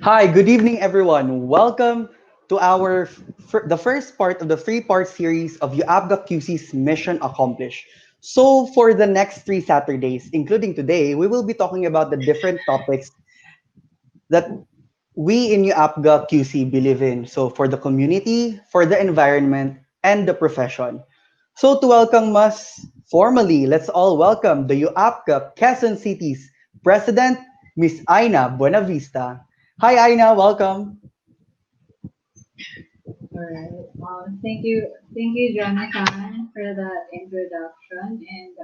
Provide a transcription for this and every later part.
Hi, good evening, everyone. Welcome to the first part of the three-part series of UAPGA QC's Mission Accomplished. So, for the next 3 Saturdays, including today, we will be talking about the different topics that we in UAPGA QC believe in. So, for the community, for the environment, and the profession. So, to welcome us formally, let's all welcome the UAPGA Quezon City's President, Miss Aina Buenavista. Hi, Aina. Welcome. All right. Thank you, Jonathan, for that introduction. And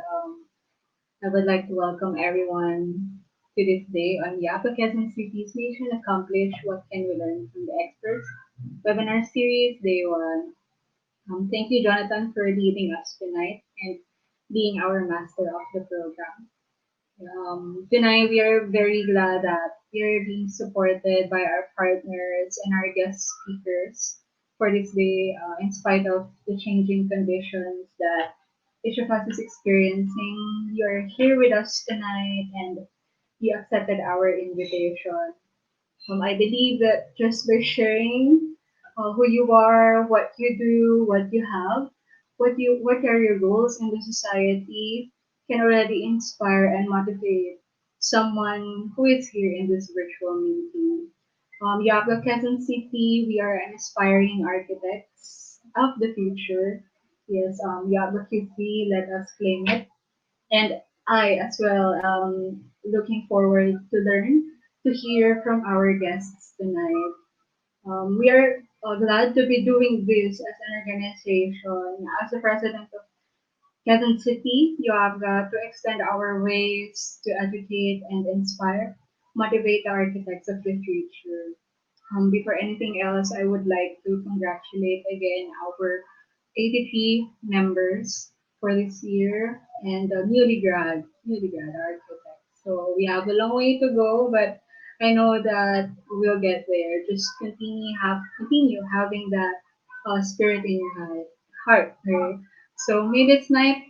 I would like to welcome everyone to this day on Yapa Quezon City's Mission Accomplish What Can We Learn from the Experts webinar series, day one. Thank you, Jonathan, for leading us tonight and being our master of the program. Tonight, we are very glad that we are being supported by our partners and our guest speakers for this day, in spite of the changing conditions that each of us is experiencing. You are here with us tonight and you accepted our invitation. I believe that just by sharing who you are, what you do, what you have, what are your goals in the society, can already inspire and motivate someone who is here in this virtual meeting. Yaga Quezon City, we are aspiring architects of the future. Yes, Yaga QC, let us claim it. And I as well looking forward to learn to hear from our guests tonight. We are glad to be doing this as an organization. As the president of Quezon City, you have got to extend our ways to educate and inspire, motivate the architects of the future. Before anything else, I would like to congratulate again our 83 members for this year and the newly grad architects. So we have a long way to go, but I know that we'll get there. Just continue having that spirit in your heart, right? So may this night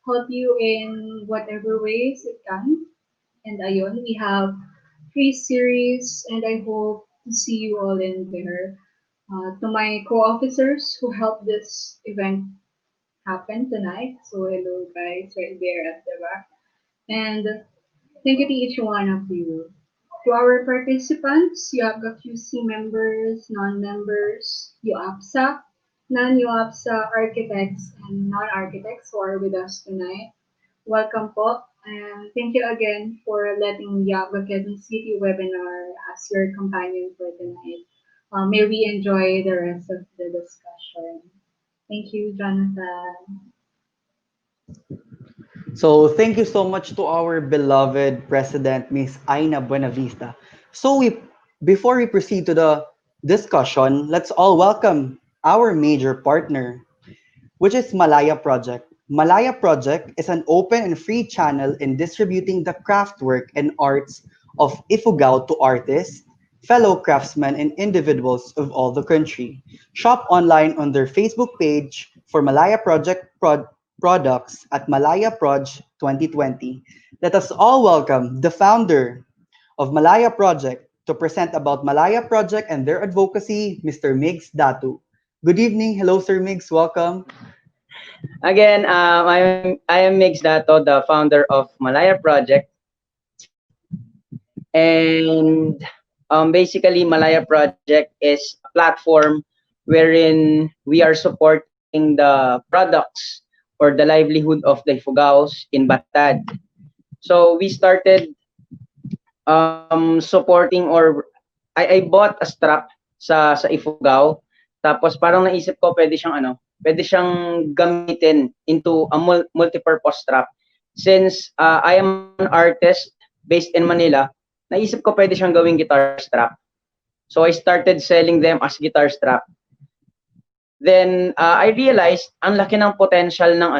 help you in whatever ways it can. And ayon, we have free series, and I hope to see you all in there. To my co-officers who helped this event happen tonight. So hello guys, right there at the back. And thank you to each one of you. To our participants, you have the QC members, non-members, UAPSA, non-UAPSA architects, and non-architects who are with us tonight. Welcome po, and thank you again for letting Yaga Quezon City webinar as your companion for tonight. May we enjoy the rest of the discussion. Thank you, Jonathan. So, thank you so much to our beloved President, Miss Aina Buenavista. So, before we proceed to the discussion, let's all welcome our major partner, which is Malaya Project. Malaya Project is an open and free channel in distributing the craftwork and arts of Ifugao to artists, fellow craftsmen, and individuals of all the country. Shop online on their Facebook page for Malaya Project products at Malaya Proj 2020. Let us all welcome the founder of Malaya Project to present about Malaya Project and their advocacy, Mr. Migs Datu. Good evening. Hello, Sir Migs. Welcome. Again, I am Mix Dato, the founder of Malaya Project, and basically Malaya Project is a platform wherein we are supporting the products or the livelihood of the Ifugaos in Batad. So we started supporting, or I bought a strap sa Ifugao. Tapos parang naisip ko pwede siyang gamitin into a multi-purpose strap. Since I am an artist based in Manila, naisip ko pwede siyang gawing guitar strap. So I started selling them as guitar strap. Then I realized ang laki ng potential ng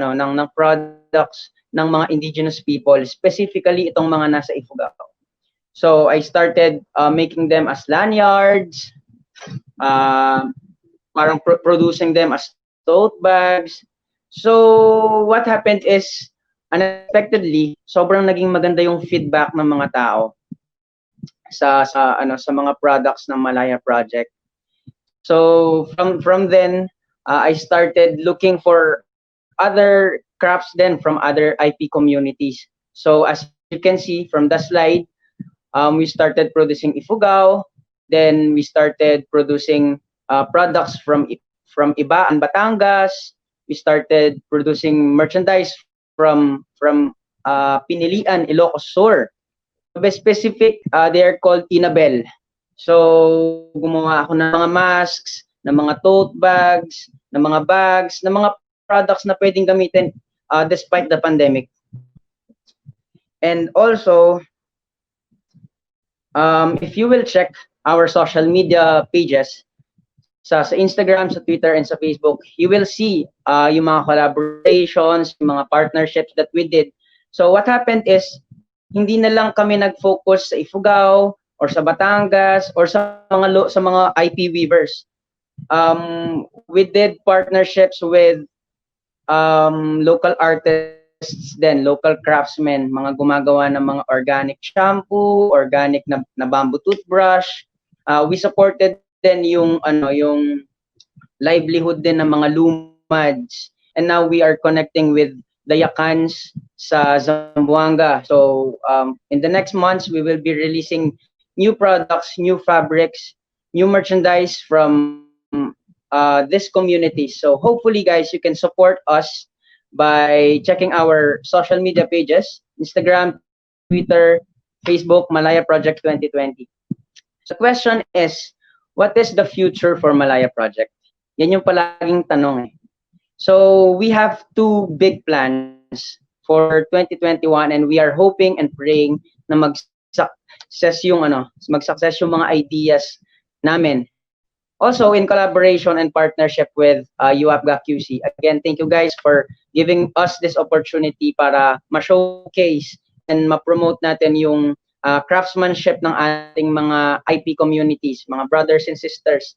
products ng mga indigenous people, specifically itong mga nasa Ifugao. So I started making them as lanyards, uh, parang producing them as tote bags. So what happened is, unexpectedly, sobrang naging maganda yung feedback ng mga tao. sa mga products ng Malaya Project. So from then, I started looking for other crafts then from other IP communities. So as you can see from the slide, we started producing ifugao, then we started producing products from Ibaan, Batangas. We started producing merchandise from Pinilian, Ilocos Sur. To be specific, they are called Inabel. So gumawa ako ng mga masks, ng mga tote bags, ng mga products na pwedeng gamitin despite the pandemic. And also, if you will check our social media pages, sa Instagram, sa Twitter, and sa Facebook, you will see yung mga collaborations, yung mga partnerships that we did. So what happened is, hindi na lang kami nag-focus sa Ifugao or sa Batangas or sa mga IP weavers. We did partnerships with local artists then, local craftsmen, mga gumagawa ng mga organic shampoo, organic na bamboo toothbrush. We supported din yung livelihood din ng mga lumads. And now we are connecting with the Yakans sa Zamboanga. So in the next months, we will be releasing new products, new fabrics, new merchandise from this community. So hopefully, guys, you can support us by checking our social media pages, Instagram, Twitter, Facebook, Malaya Project 2020. So the question is, what is the future for Malaya Project? Yan yung palaging tanong eh. So we have two big plans for 2021 and we are hoping and praying na mag-success yung mga ideas namin. Also in collaboration and partnership with UAPGA QC. Again, thank you guys for giving us this opportunity para ma-showcase and ma-promote natin yung craftsmanship ng ating mga IP communities, mga brothers and sisters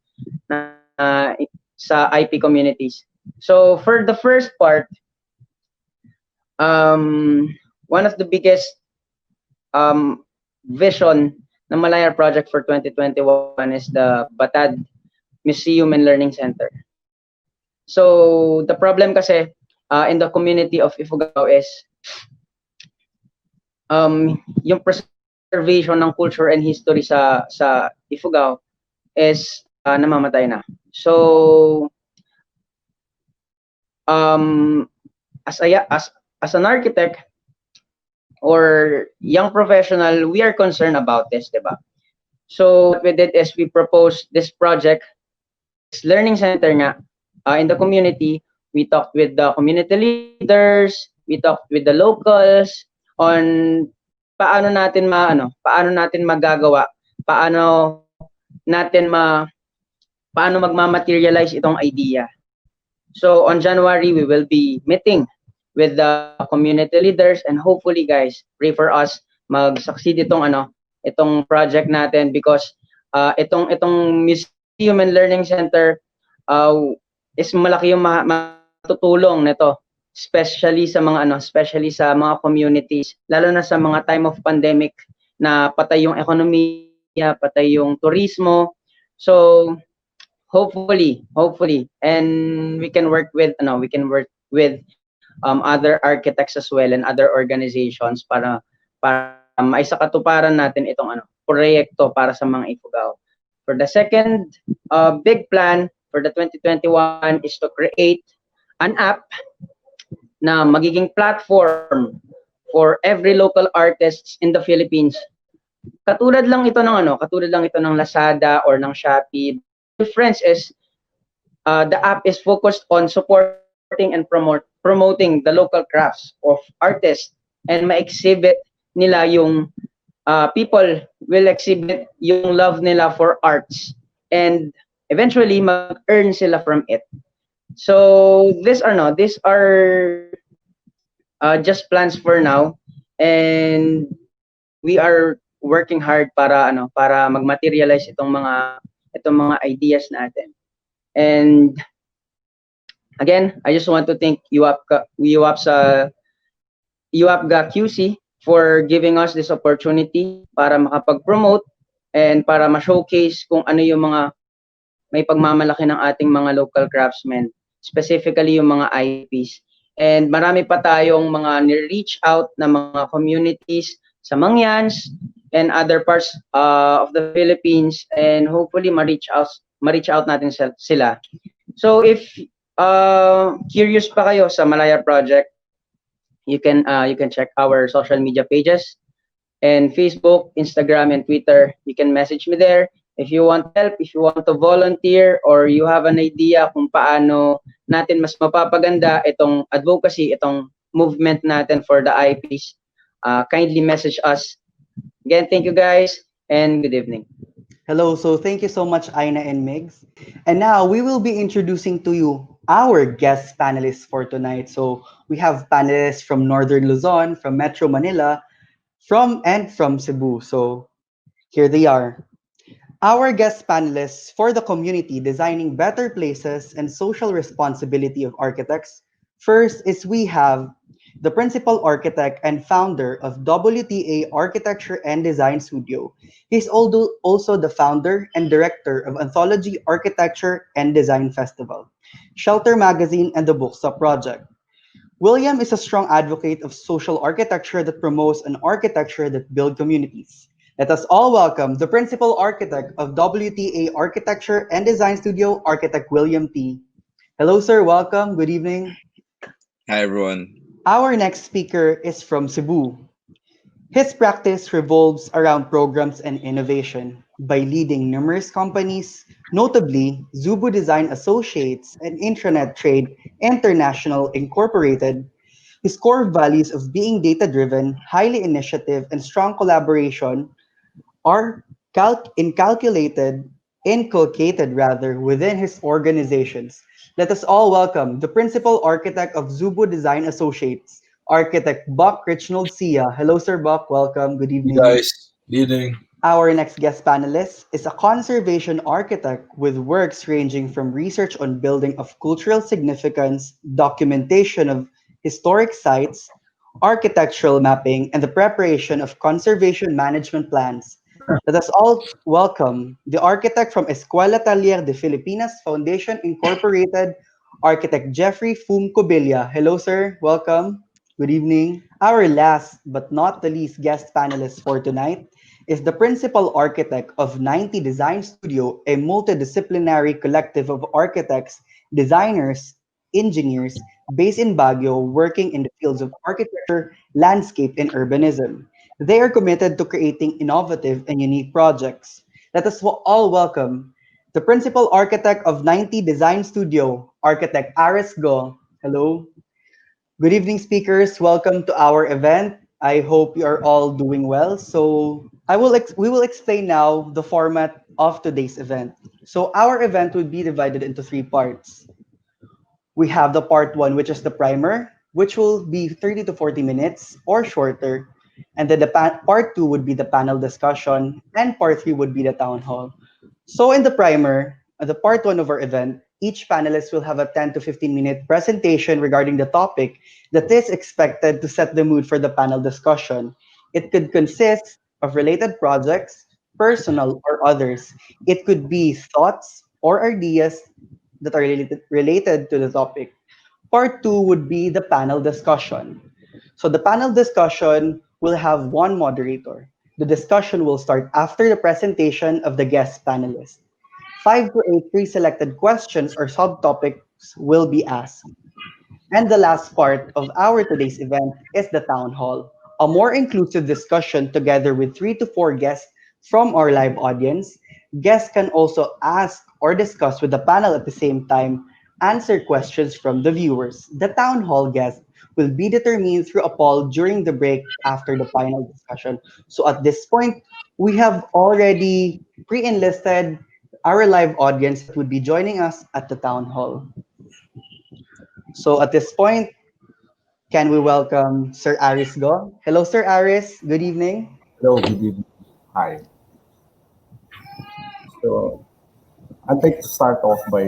sa IP communities. So for the first part, one of the biggest vision ng Malaya Project for 2021 is the Batad Museum and Learning Center. So the problem kasi in the community of Ifugao is yung preservation ng culture and history sa Ifugao is namamatay na. So as an architect or young professional, we are concerned about this, diba? So what we did is we proposed this project, this learning center nga in the community. We talked with the community leaders, we talked with the locals on paano natin magagawa, paano magma-materialize itong idea. So on January, we will be meeting with the community leaders and hopefully, guys, pray for us mag-succeed itong project natin because itong Museum and Learning Center is malaki yung matutulong nito, especially sa mga communities, lalo na sa mga time of pandemic na patay yung ekonomiya, patay yung turismo. So hopefully and we can work with other architects as well and other organizations para maisakatuparan natin itong proyekto para sa mga Ifugao. For the second big plan for the 2021 is to create an app na magiging platform for every local artists in the Philippines. Katulad lang ito ng Lazada or ng Shopee. The difference is the app is focused on supporting and promoting the local crafts of artists and ma-exhibit nila yung people will exhibit yung love nila for arts and eventually mag-earn sila from it. So these are just plans for now and we are working hard para mag-materialize itong mga ideas natin. And again, I just want to thank UAPGA QC for giving us this opportunity para makapag-promote and para ma-showcase kung ano yung mga may pagmamalaki ng ating mga local craftsmen, specifically yung mga IPs. And marami pa tayong mga ni-reach out na mga communities sa Mangyans and other parts of the Philippines, and hopefully ma-reach out natin sila. So if curious pa kayo sa Malaya Project, you can check our social media pages and Facebook, Instagram, and Twitter. You can message me there. If you want help, if you want to volunteer, or you have an idea kung paano natin mas mapapaganda itong advocacy, itong movement natin for the IPs, kindly message us. Again, thank you guys, and good evening. Hello, so thank you so much, Aina and Migs. And now we will be introducing to you our guest panelists for tonight. So we have panelists from Northern Luzon, from Metro Manila, from Cebu. So here they are. Our guest panelists for the community designing better places and social responsibility of architects. First is we have the principal architect and founder of WTA Architecture and Design Studio. He's also the founder and director of Anthology Architecture and Design Festival, Shelter Magazine, and the Bookstop Project. William is a strong advocate of social architecture that promotes an architecture that builds communities. Let us all welcome the principal architect of WTA Architecture and Design Studio, Architect William T. Hello, sir. Welcome. Good evening. Hi everyone. Our next speaker is from Cebu. His practice revolves around programs and innovation by leading numerous companies, notably Zubu Design Associates and Intranet Trade International Incorporated. His core values of being data-driven, highly initiative, and strong collaboration are inculcated rather within his organizations. Let us all welcome the principal architect of Zubu Design Associates, architect Buck Richnold Sia. Hello, Sir Buck. Welcome. Good You evening. guys, leading. Our next guest panelist is a conservation architect with works ranging from research on building of cultural significance, documentation of historic sites, architectural mapping, and the preparation of conservation management plans. Let us all welcome the architect from Escuela Taller de Filipinas Foundation Incorporated, architect Jeffrey Fum Cobilla. Hello, sir. Welcome. Good evening. Our last but not the least guest panelist for tonight is the principal architect of 90 Design Studio, a multidisciplinary collective of architects, designers, engineers based in Baguio working in the fields of architecture, landscape, and urbanism. They are committed to creating innovative and unique projects. Let us all welcome the principal architect of 90 Design Studio, architect Aris Go. Hello. Good evening, speakers. Welcome to our event. I hope you are all doing well. So we will explain now the format of today's event. So our event will be divided into three parts. We have the part one, which is the primer, which will be 30 to 40 minutes or shorter. And then part two would be the panel discussion, and part three would be the town hall. So in the primer, the part one of our event, each panelist will have a 10 to 15-minute presentation regarding the topic that is expected to set the mood for the panel discussion. It could consist of related projects, personal or others. It could be thoughts or ideas that are related to the topic. Part two would be the panel discussion. So the panel discussion will have one moderator. The discussion will start after the presentation of the guest panelist. 5 to 8 pre-selected questions or subtopics will be asked. And the last part of our today's event is the town hall, a more inclusive discussion together with 3 to 4 guests from our live audience. Guests can also ask or discuss with the panel at the same time, answer questions from the viewers. The town hall guest will be determined through a poll during the break after the final discussion. So at this point, we have already pre-enlisted our live audience that would be joining us at the town hall. So at this point, can we welcome Sir Aris Go? Hello, Sir Aris. Good evening. Hello, good evening. Hi. So I'd like to start off by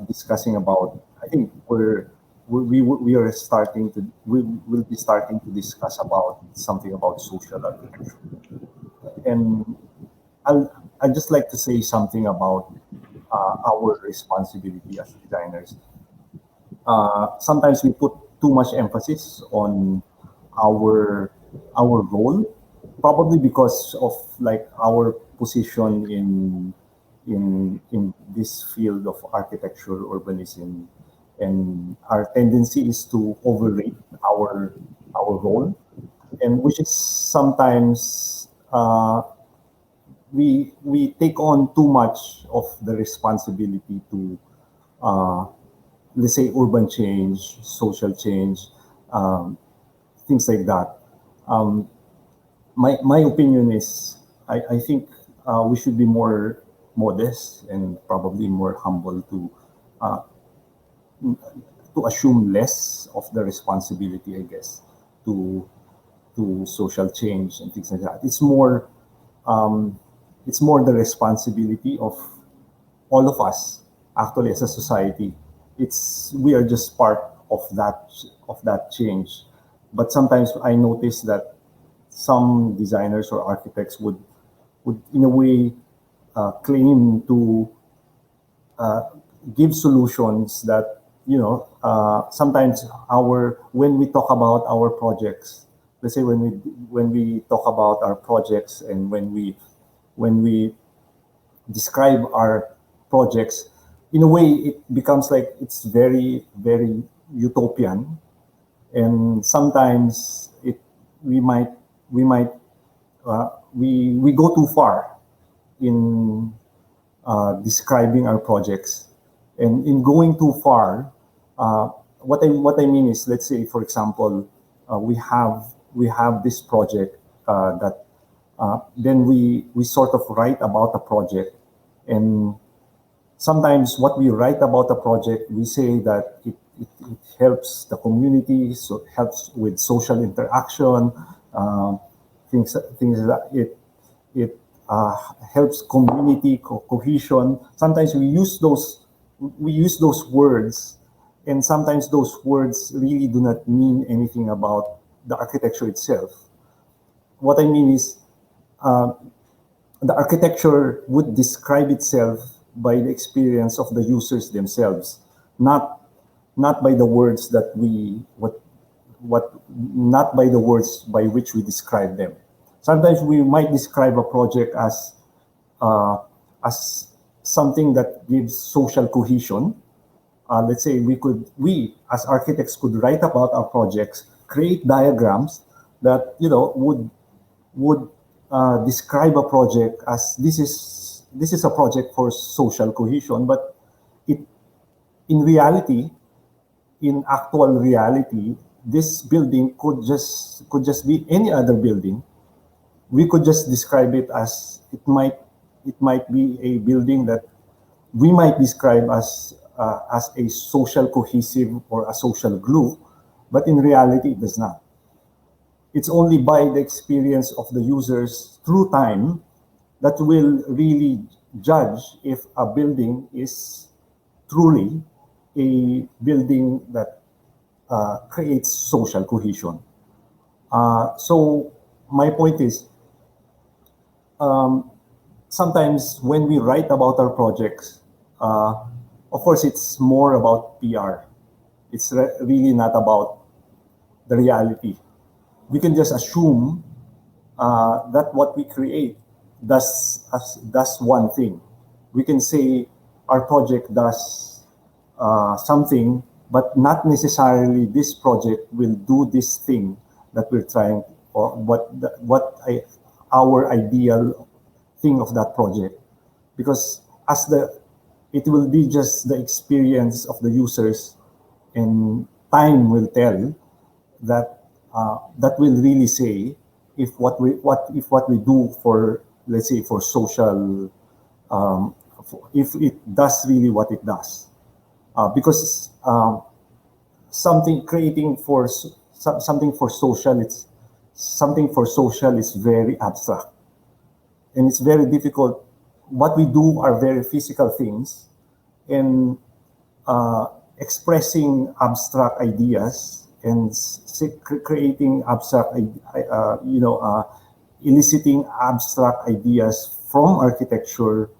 discussing about. I think we are starting to we will be starting to discuss about something about social architecture, and I'd just like to say something about our responsibility as designers. Sometimes we put too much emphasis on our our role, probably because of like our position in this field of architecture, urbanism, and our tendency is to overrate our role, and which is sometimes we take on too much of the responsibility to uh, let's say urban change, social change, um, things like that. Um, my opinion is I think we should be more modest and probably more humble uh, to assume less of the responsibility, I guess, to social change and things like that. Um, it's more the responsibility of all of us actually as a society. It's we are just part of that change. But sometimes I notice that some designers or architects would in a way claim to uh, give solutions that sometimes our when we talk about our projects, let's say when we talk about our projects and when we describe our projects, in a way it becomes like it's very very utopian, and sometimes it we might we go too far in describing our projects, and in going too far, what I mean is, let's say for example, we have this project that then we sort of write about a project, and sometimes what we write about a project, we say that it helps the community, so helps with social interaction, um, things that it helps community cohesion. Sometimes we use those words, and sometimes those words really do not mean anything about the architecture itself. What I mean is, uh, the architecture would describe itself by the experience of the users themselves, not by the words that we what not by the words by which we describe them. Sometimes we might describe a project uh, as something that gives social cohesion. Let's say we as architects could write about our projects, create diagrams that would describe a project as this is a project for social cohesion, but it in reality, in actual reality, this building could just be any other building. We could just describe it as it might be a building that we might describe as a social cohesive or a social glue, but in reality it does not. It's only by the experience of the users through time that will really judge if a building is truly a building that creates social cohesion. So my point is, um, sometimes when we write about our projects, uh, of course, it's more about PR. It's really not about the reality. We can just assume that what we create does one thing. We can say our project does something, but not necessarily this project will do this thing that we're trying, or our ideal thing of that project, because it will be just the experience of the users, and time will tell that will really say if what we do for, let's say, for social, if it does really what it does, because something creating for something for social, it's something for social is very abstract, and it's very difficult. What we do are very physical things, and uh, expressing abstract ideas and creating abstract, eliciting abstract ideas from architecture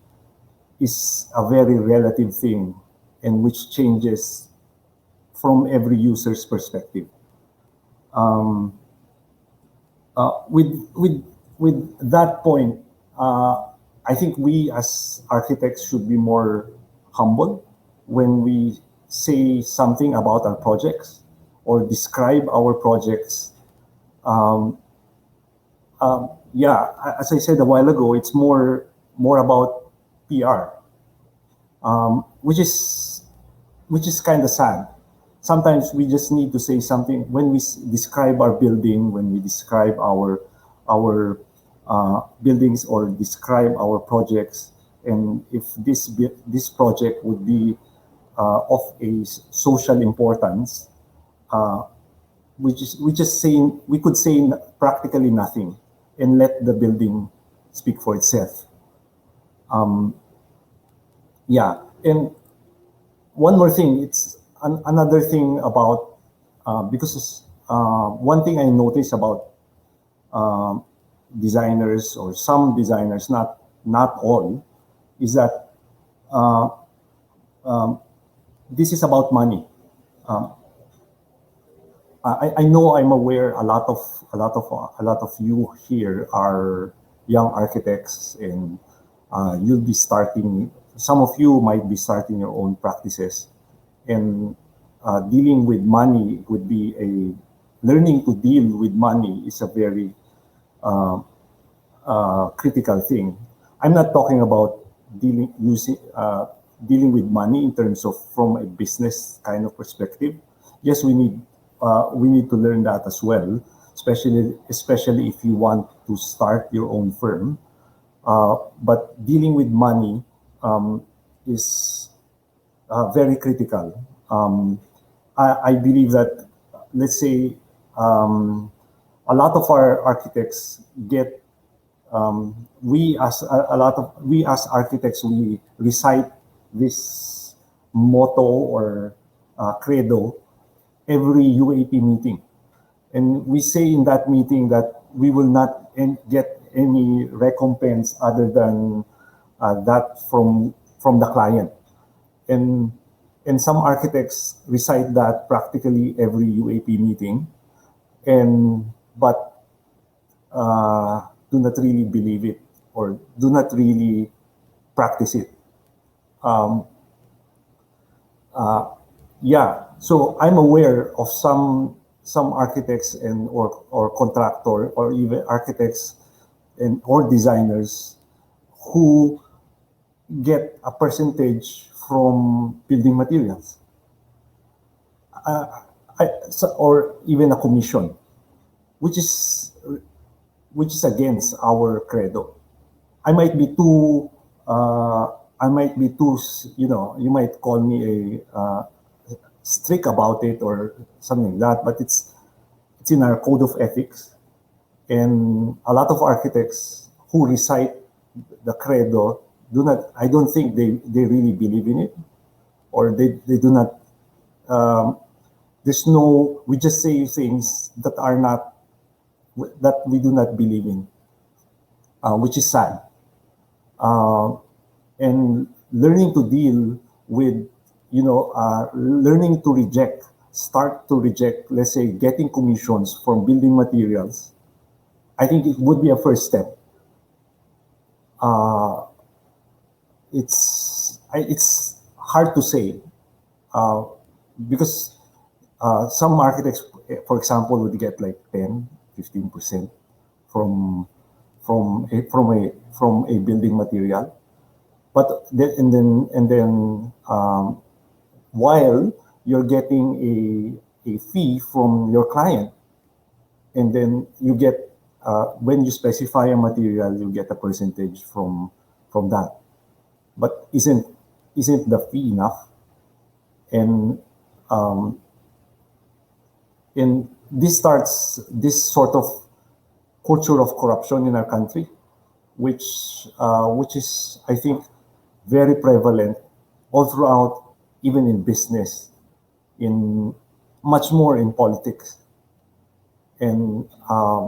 is a very relative thing, and which changes from every user's perspective. Um, with that point, I think we as architects should be more humble when we say something about our projects or describe our projects. Um, yeah, as I said a while ago, it's more about PR, which is kind of sad. Sometimes we just need to say something when we describe our building, when we describe our buildings or describe our projects, and if this project would be of a social importance, uh, we just saying we could say practically nothing and let the building speak for itself. Um, yeah, and one more thing, it's another thing about because one thing I noticed about um, designers or some designers, not all, is that uh, um, this is about money. Um, I know I'm aware a lot of you here are young architects, and you'll be starting. Some of you might be starting your own practices, and dealing with money would be a learning to deal with money is a very uh, critical thing. I'm not talking about dealing with money in terms of from a business kind of perspective. Yes, we need to learn that as well, especially if you want to start your own firm. But dealing with money is very critical. I believe that, let's say, a lot of our architects get we as architects, we recite this motto or credo every UAP meeting, and we say in that meeting that we will not get any recompense other than that from the client, and some architects recite that practically every UAP meeting, and but do not really believe it or do not really practice it. Um, yeah, so I'm aware of some architects and or contractor or even architects and or designers who get a percentage from building materials, or even a commission, which is which is against our credo. I might be too, uh, I might be too, you might call me a strict about it or something like that, but it's in our code of ethics, and a lot of architects who recite the credo do not. I don't think they really believe in it, or they do not. Um, there's no. We just say things that are not that we do not believe in, which is sad. Uh, and learning to deal with, learning to start to reject, let's say, getting commissions from building materials. I think it would be a first step. Uh, it's hard to say uh, because some architects, for example, would get like 10, 15% from from a building material. But then while you're getting a fee from your client, and then you get when you specify a material, you get a percentage from that. But isn't the fee enough? And um, and this starts this sort of culture of corruption in our country, which is, I think, very prevalent all throughout, even in business, in much more in politics. and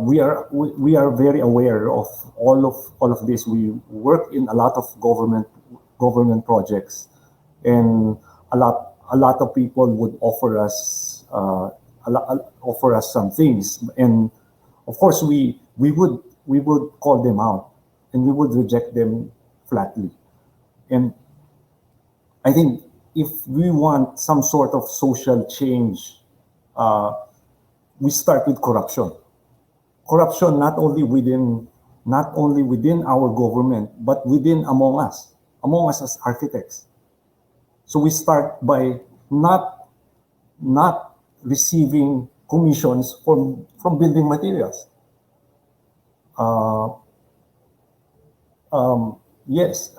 we are very aware of all of this. We work in a lot of government projects, and a lot of people would offer us some things, and of course we would call them out, and we would reject them flatly. And I think if we want some sort of social change, uh, we start with corruption. Corruption not only within our government, but within among us as architects. So we start by not receiving commissions from building materials. Uh, yes,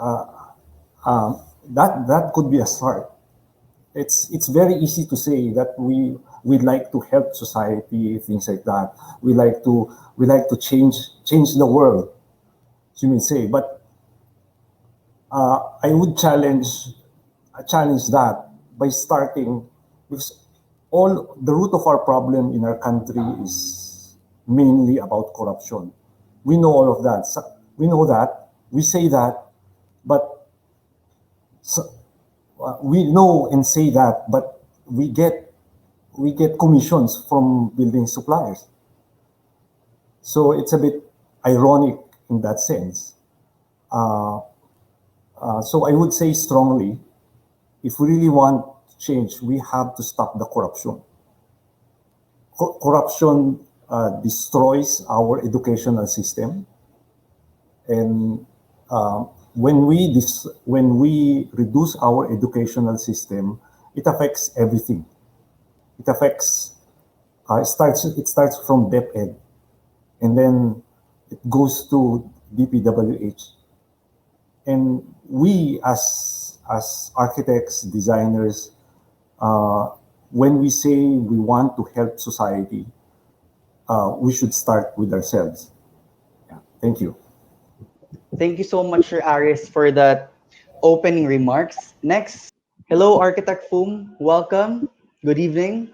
that could be a start. It's very easy to say that we like to help society, things like that. We like to change the world, you may say. But I would challenge that by starting, because all the root of our problem in our country is mainly about corruption. We know all of that. So we know that. We say that, but so, we know and say that, but we get commissions from building suppliers. So it's a bit ironic in that sense. Uh, so I would say strongly, if we really want change, we have to stop the corruption. Corruption destroys our educational system, and when we reduce our educational system, it affects everything. It affects it starts from DepEd, and then it goes to DPWH, and we as architects, designers, when we say we want to help society, we should start with ourselves. Yeah. Thank you. Thank you so much, Sir Aris, for that opening remarks. Next, hello, Architect Fum. Welcome. Good evening.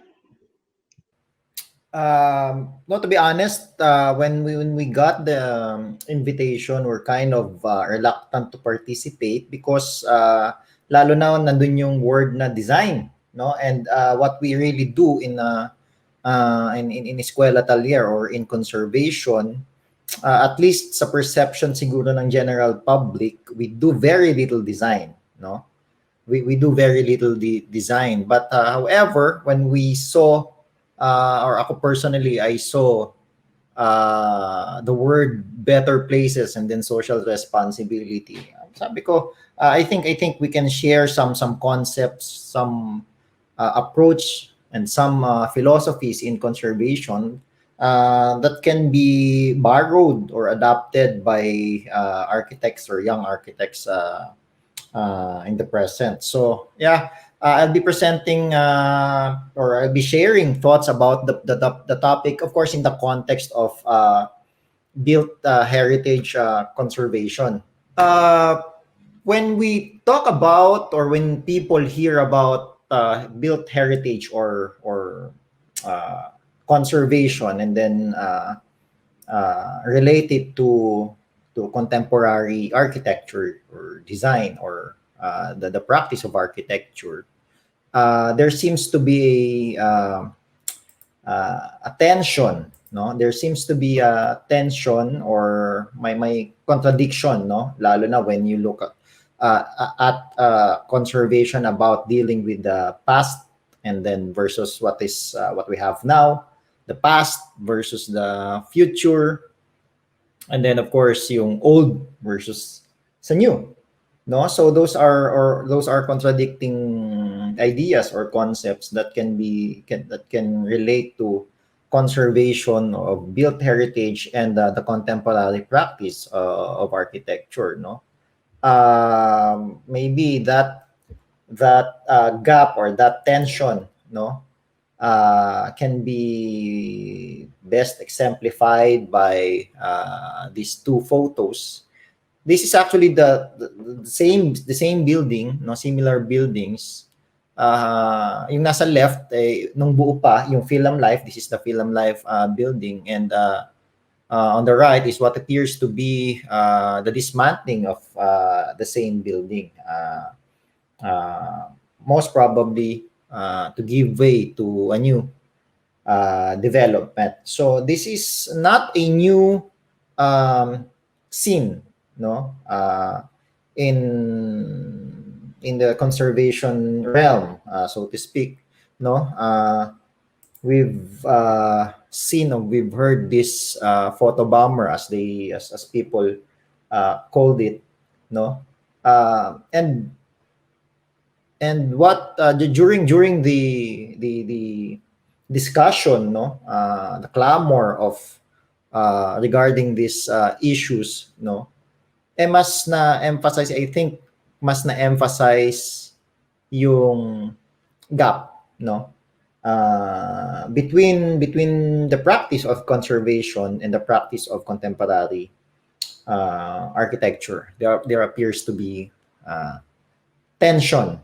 No, to be honest, when we got the invitation, we're kind of reluctant to participate because lalo na nandun yung word na design, no? And what we really do in Eskwela Taller or in conservation, at least sa perception siguro ng general public, we do very little design, no? We do very little design. But however, when we saw, or ako personally, I saw the word better places and then social responsibility. Sabi ko, I think we can share some concepts, some approach, and some philosophies in conservation that can be borrowed or adopted by architects or young architects in the present. So yeah, I'll be presenting or I'll be sharing thoughts about the topic, of course, in the context of built heritage conservation. Uh, when we talk about or when people hear about built heritage or conservation and then relate it to contemporary architecture or design or the practice of architecture, there seems to be a tension, no? There seems to be a tension or my contradiction, no? Lalo na when you look at conservation about dealing with the past and then versus what we have now, the past versus the future, and then of course yung old versus sa new, no? So those are contradicting ideas or concepts that that can relate to conservation of built heritage and the contemporary practice of architecture, no? Maybe that gap or that tension, no, can be best exemplified by these two photos. This is actually the same building, no, similar buildings, Yung nasa left, nung buo pa, yung Film Life, this is the Film Life building, and on the right is what appears to be the dismantling of the same building. Most probably to give way to a new development. So this is not a new scene, no, in the conservation realm, so to speak, no. We've seen, or we've heard this photo bomber, as as people called it, no. And what during the discussion, no, the clamor of regarding these issues, no, mas na emphasize, I think, mas na emphasize yung gap, no, between the practice of conservation and the practice of contemporary architecture. There appears to be tension,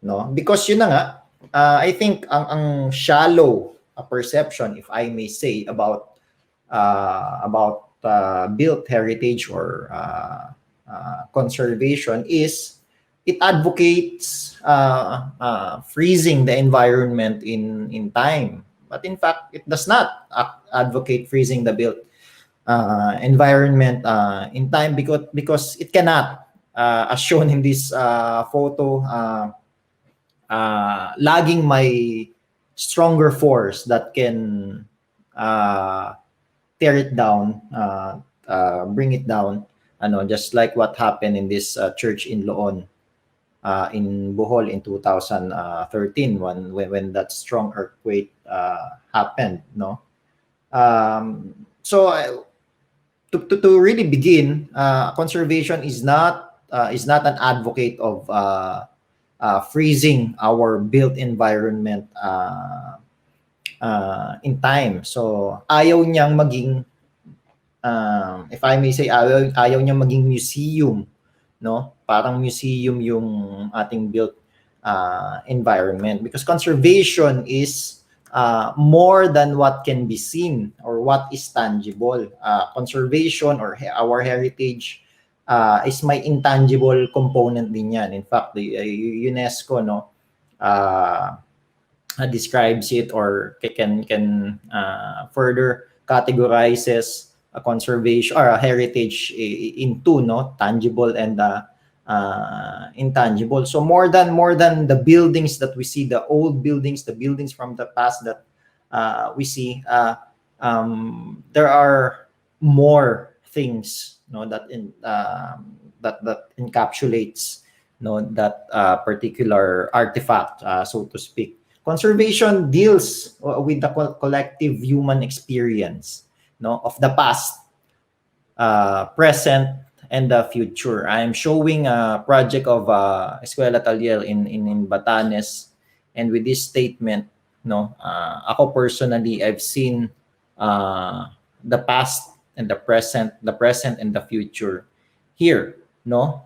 no, because yun na nga, I think ang shallow perception, if I may say, about built heritage or conservation is it advocates freezing the environment in time, but in fact it does not advocate freezing the built environment in time, because it cannot, as shown in this photo, lagging my stronger force that can tear it down, bring it down, just like what happened in this church in Loon, in Bohol in 2013, when that strong earthquake happened, no. So to really begin, conservation is not an advocate of freezing our built environment in time. So ayaw niyang maging, if I may say, ayaw niyang maging museum, no? Parang museum yung ating built environment, because conservation is more than what can be seen or what is tangible. Conservation or our heritage is my intangible component din yan. In fact, the UNESCO, no, describes it, or can further categorizes a conservation or a heritage into, no, tangible and intangible. So more than the buildings that we see, the old buildings, the buildings from the past that we see, there are more things, no, that encapsulates, no, that particular artifact, so to speak. Conservation deals with the collective human experience, no, of the past, present, and the future. I am showing a project of Escuela Taliel in Batanes, and with this statement, no, ako personally, I've seen the past and the present and the future here, no.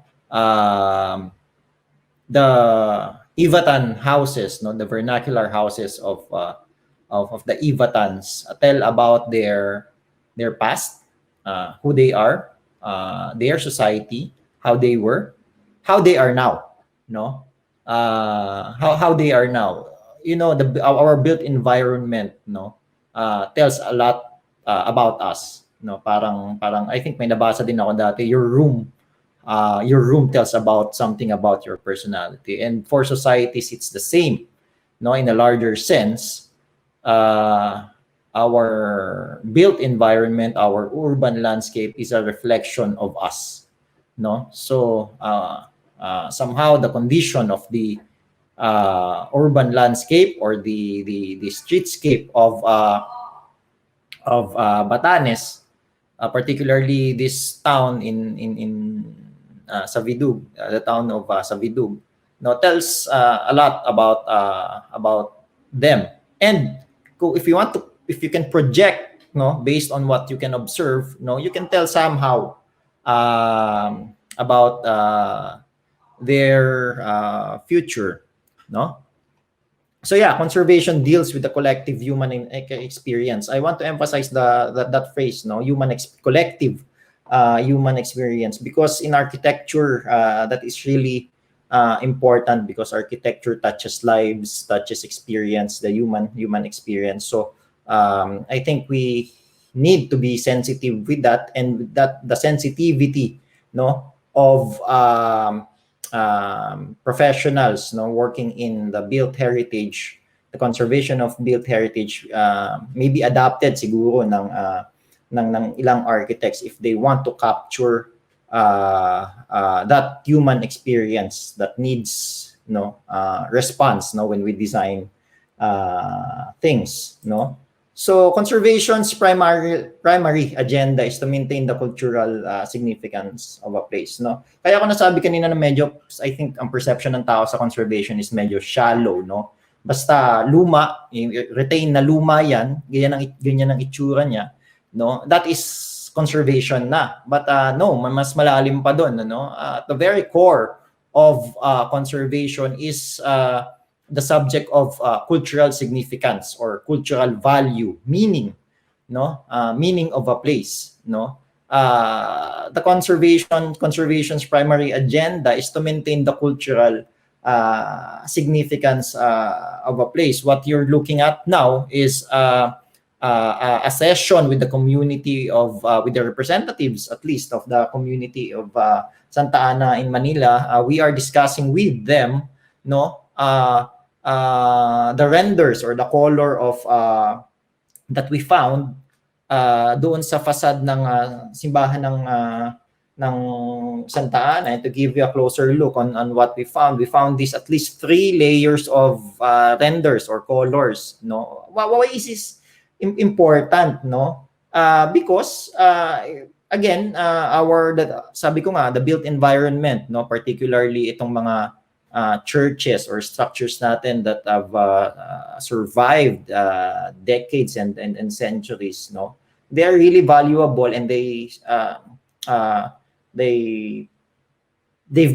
The Ivatan houses, no, the vernacular houses of the Ivatans tell about their past, who they are, their society, how they were, how they are now, no, how they are now. You know, our built environment, no, tells a lot about us, no. Parang I think may nabasa din ako dati, your room tells about something about your personality. And for societies, it's the same, no, in a larger sense. Our built environment, our urban landscape is a reflection of us, no. So somehow the condition of the urban landscape, or the streetscape of Batanes, particularly this town in Savidug, the town of Savidug, no, tells a lot about them. And if you can project, no, based on what you can observe, no, you can tell somehow about their future, no. So yeah, conservation deals with the collective human experience. I want to emphasize that phrase, no, collective human experience, because in architecture, that is really important, because architecture touches lives, touches experience, the human experience. So I think we need to be sensitive with that, and with that the sensitivity, no, of professionals, no, working in the built heritage, the conservation of built heritage, may be adapted siguro ng ilang architects if they want to capture that human experience that needs, no, response, no, when we design things, no. So conservation's primary agenda is to maintain the cultural significance of a place, no. Kaya ako nasabi kanina na medyo, I think ang perception ng tao sa conservation is medyo shallow, no. Basta luma, retain na luma yan, ganyan ang itsura niya, no. That is conservation na. But no, mas malalim pa doon, no. At the very core of conservation is the subject of cultural significance or cultural value, meaning, no, meaning of a place, no. The conservation's primary agenda is to maintain the cultural significance of a place. What you're looking at now is a session with the community of with the representatives, at least, of the community of Santa Ana in Manila. We are discussing with them, no, the renders or the color of that we found doon sa facade ng simbahan ng Santa Ana. And to give you a closer look on what we found this at least 3 layers of renders or colors, no. Why is this important, no? Because again, sabi ko nga, the built environment, no, particularly itong mga churches or structures natin that have survived decades and centuries, no, they are really valuable, and they've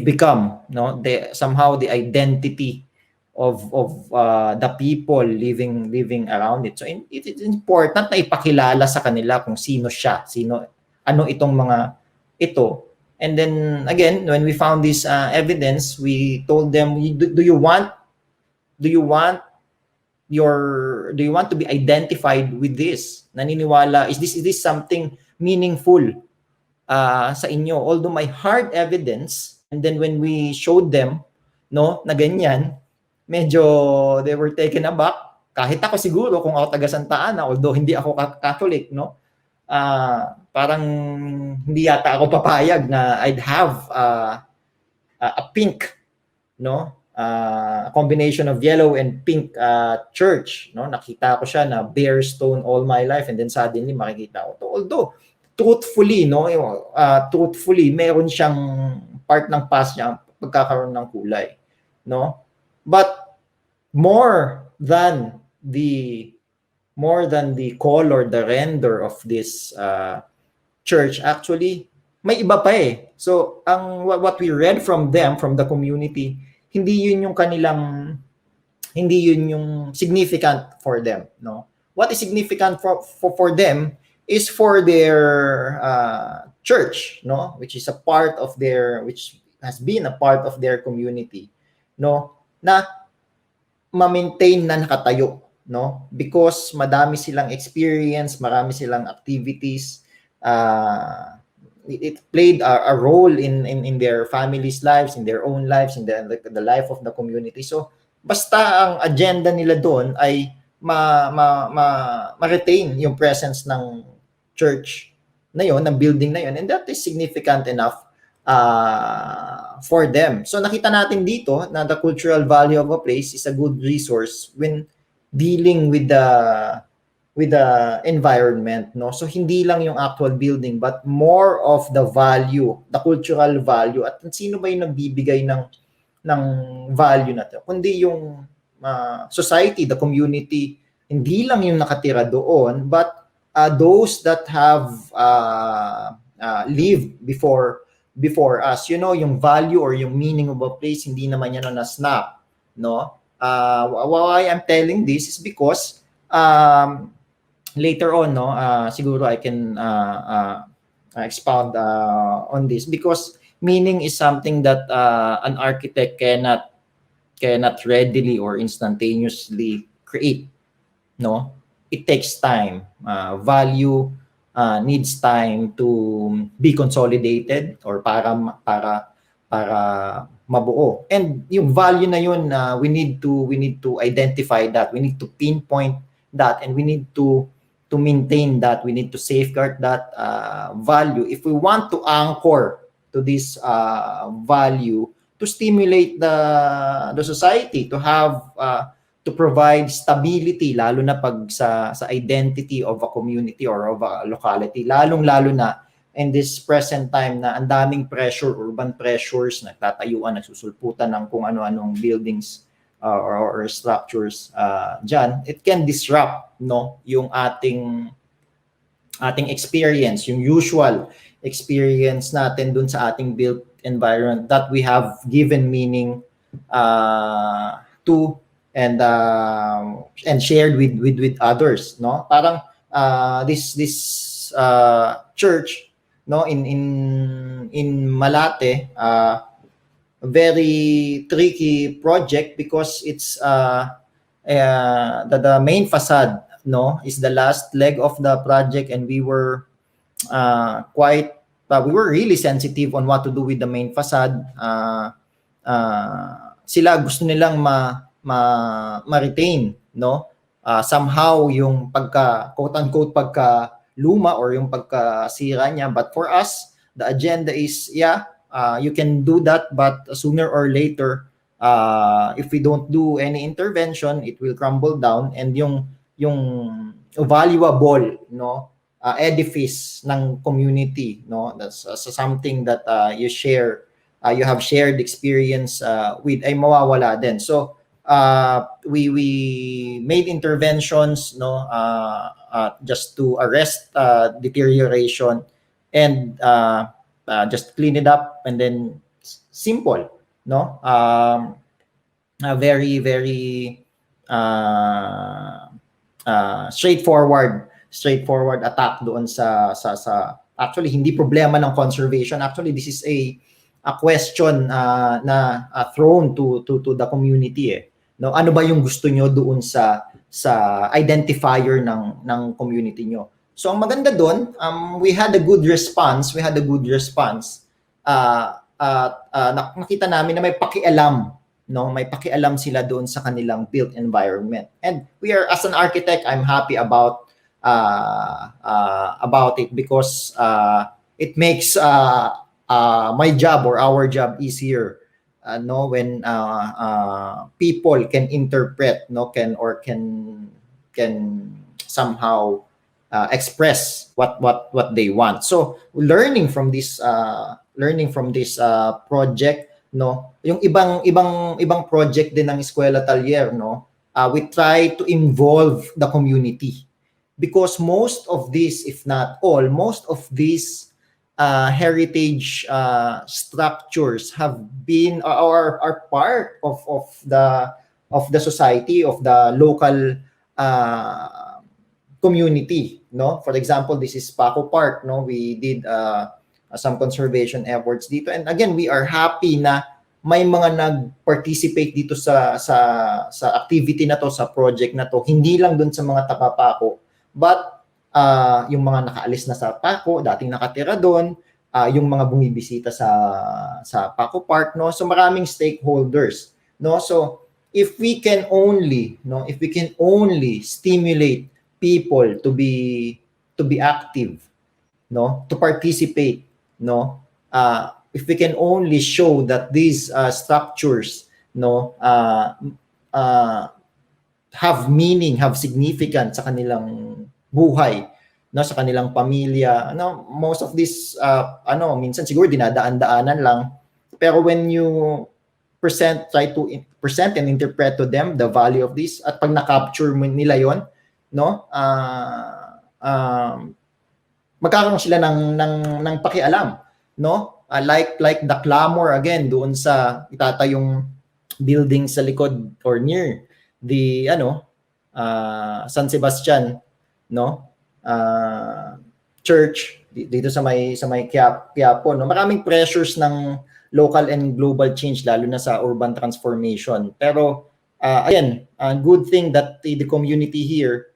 become, no, somehow the identity of the people living around it. So it's important na ipakilala sa kanila kung sino siya, ano itong mga ito. And then again, when we found this evidence, we told them, do you want to be identified with this? Naniniwala, is this something meaningful sa inyo? Although may hard evidence, and then when we showed them, no, na ganyan, medyo they were taken aback. Kahit ako siguro, kung ako taga Santa Ana, although hindi ako Catholic, no, parang hindi yata ako papayag na I'd have a pink, no, combination of yellow and pink church, no. Nakita ko siya na bare stone all my life, and then suddenly makikita ko to. Although truthfully, no, meron siyang part ng past niya pagkakaroon ng kulay, no. But more than the color, the render of this church, actually may iba pa eh. So what we read from them, from the community, hindi yun yung significant for them, no. What is significant for them is for their church, no, which has been a part of their community, no, na ma-maintain na nakatayo, no, because madami silang experience, marami silang activities, it played a role in their families' lives, in their own lives, in the life of the community. So basta ang agenda nila doon ay ma-retain yung presence ng church na yon, ng building na yon, and that is significant enough for them. So nakita natin dito na the cultural value of a place is a good resource when dealing with the environment, no. So hindi lang yung actual building, but more of the value, the cultural value, at sino ba yung nagbibigay ng value na to, kundi yung society, the community. Hindi lang yung nakatira doon, but those that have lived before us, you know, yung value or yung meaning of a place, hindi naman yan na snap, no. Why I'm telling this is because later on, no, siguro I can expound on this, because meaning is something that an architect cannot readily or instantaneously create. No, it takes time. Value needs time to be consolidated, or para mabuo. And yung value na yun, we need to identify that, we need to pinpoint that, and we need to maintain that, we need to safeguard that value if we want to anchor to this value, to stimulate the society, to have to provide stability, lalo na pag sa identity of a community or of a locality, lalong-lalo na in this present time na ang daming pressure, urban pressures, nagtatayuan, nagsusulputan ng kung ano-anong buildings or structures dyan. It can disrupt, no, yung ating experience, yung usual experience natin dun sa ating built environment that we have given meaning to, and shared with others, no? Parang this church, no, in Malate, very tricky project because it's the main facade, no, is the last leg of the project, and we were we were really sensitive on what to do with the main facade. Sila gusto nilang ma-retain, no? Somehow yung pagka quote unquote pagka luma or yung pagkasira niya, but for us the agenda is you can do that, but sooner or later if we don't do any intervention, it will crumble down, and yung valuable, no, edifice ng community, no, that's something that you have shared experience with, ay mawawala din. So we made interventions, no, just to arrest deterioration, and just clean it up, and then simple, no, very straightforward attack doon sa actually hindi problema ng conservation. Actually this is a question na thrown to the community, no, ano ba yung gusto nyo doon sa identifier ng community nyo. So ang maganda doon, we had a good response. Nakita namin na may pakialam, no, may pakialam sila doon sa kanilang built environment. And we are, as an architect, I'm happy about it, because it makes my job or our job easier, no, when people can interpret, no, can somehow express what they want. So learning from this project, no, yung ibang project din ng Eskwela Talyer, no, we try to involve the community, because most of these, if not all, most of these heritage structures have been or are part of the society, of the local community, no. For example, this is Paco Park, no, we did some conservation efforts dito, and again we are happy na may mga nag-participate dito sa activity na to, sa project na to, hindi lang dun sa mga taga Paco, but yung mga nakaalis na sa Paco, dating nakatira doon, yung mga bumibisita sa Paco Park, no. So maraming stakeholders, no. So if we can only stimulate people to be active, no, to participate, no, if we can only show that these structures, no, have meaning, have significance sa kanilang buhay, no, sa kanilang pamilya, no, most of this minsan siguro dinadaan-daanan lang, pero when you try to present and interpret to them the value of this, at pag na-capture mo nila yon, no, magkakaroon sila ng pakialam, no, like the clamor again doon sa itatayong building sa likod or near the San Sebastian, no? Church dito sa may Quiapo, no? Maraming pressures ng local and global change lalo na sa urban transformation. Pero again, a good thing that the community here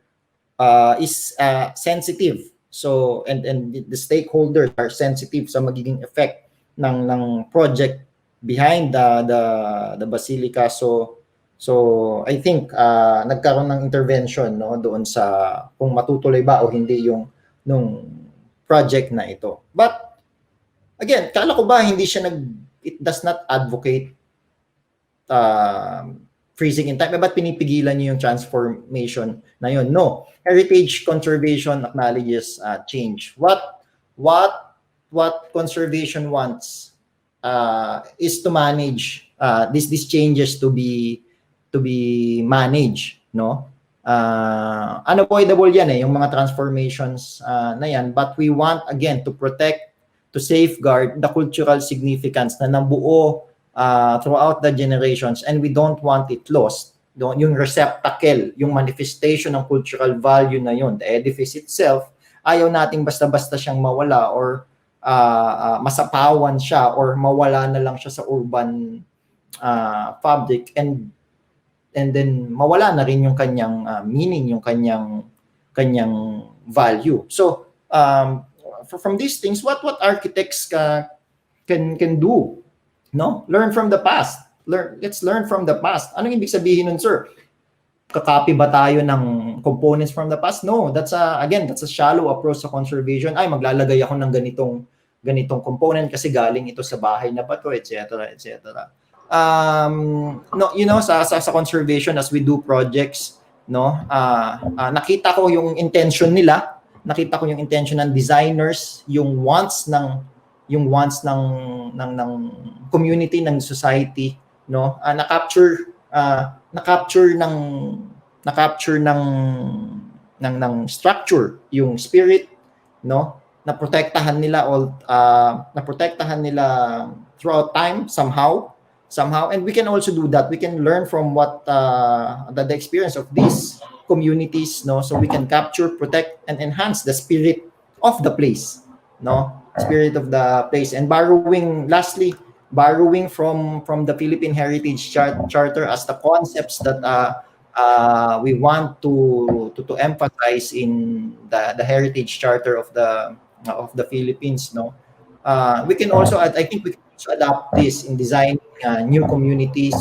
is sensitive. So and the stakeholders are sensitive sa magiging effect ng project behind the basilica. So I think nagkaroon ng intervention, no, doon sa kung matutuloy ba o hindi yung nung project na ito. But again, kala ko ba hindi siya it does not advocate freezing in time. Ba't pinipigilan niyo yung transformation na yun? No. Heritage conservation acknowledges change. What conservation wants is to manage these changes to be managed, no? Unavoidable yan yung mga transformations na yan, but we want again to protect, to safeguard the cultural significance na nabuo throughout the generations, and we don't want it lost. Yung receptacle, yung manifestation ng cultural value na yun, the edifice itself, ayaw nating basta-basta siyang mawala or masapawan siya or mawala na lang siya sa urban fabric, and then mawala na rin yung kanyang meaning, yung kanyang value. So from these things, what architects can do, no? Learn from the past. Let's learn from the past. Anong ibig sabihin nun, sir? Kakopy ba tayo ng components from the past? No, that's a shallow approach sa conservation. Ay, maglalagay ako ng ganitong component kasi galing ito sa bahay na ba to, etc., etc. No, sa conservation, as we do projects, no, nakita ko yung intention nila, nakita ko yung intention ng designers, yung wants ng community, ng society, no, na-capture ng structure, yung spirit, no, naprotektahan nila throughout time somehow, and we can also do that. We can learn from what the experience of these communities, no, so we can capture, protect, and enhance the spirit of the place, no, spirit of the place, and borrowing from the Philippine Heritage Charter as the concepts that we want to emphasize in the Heritage Charter of the Philippines, no. We can also I think we can also adapt this in designing new communities,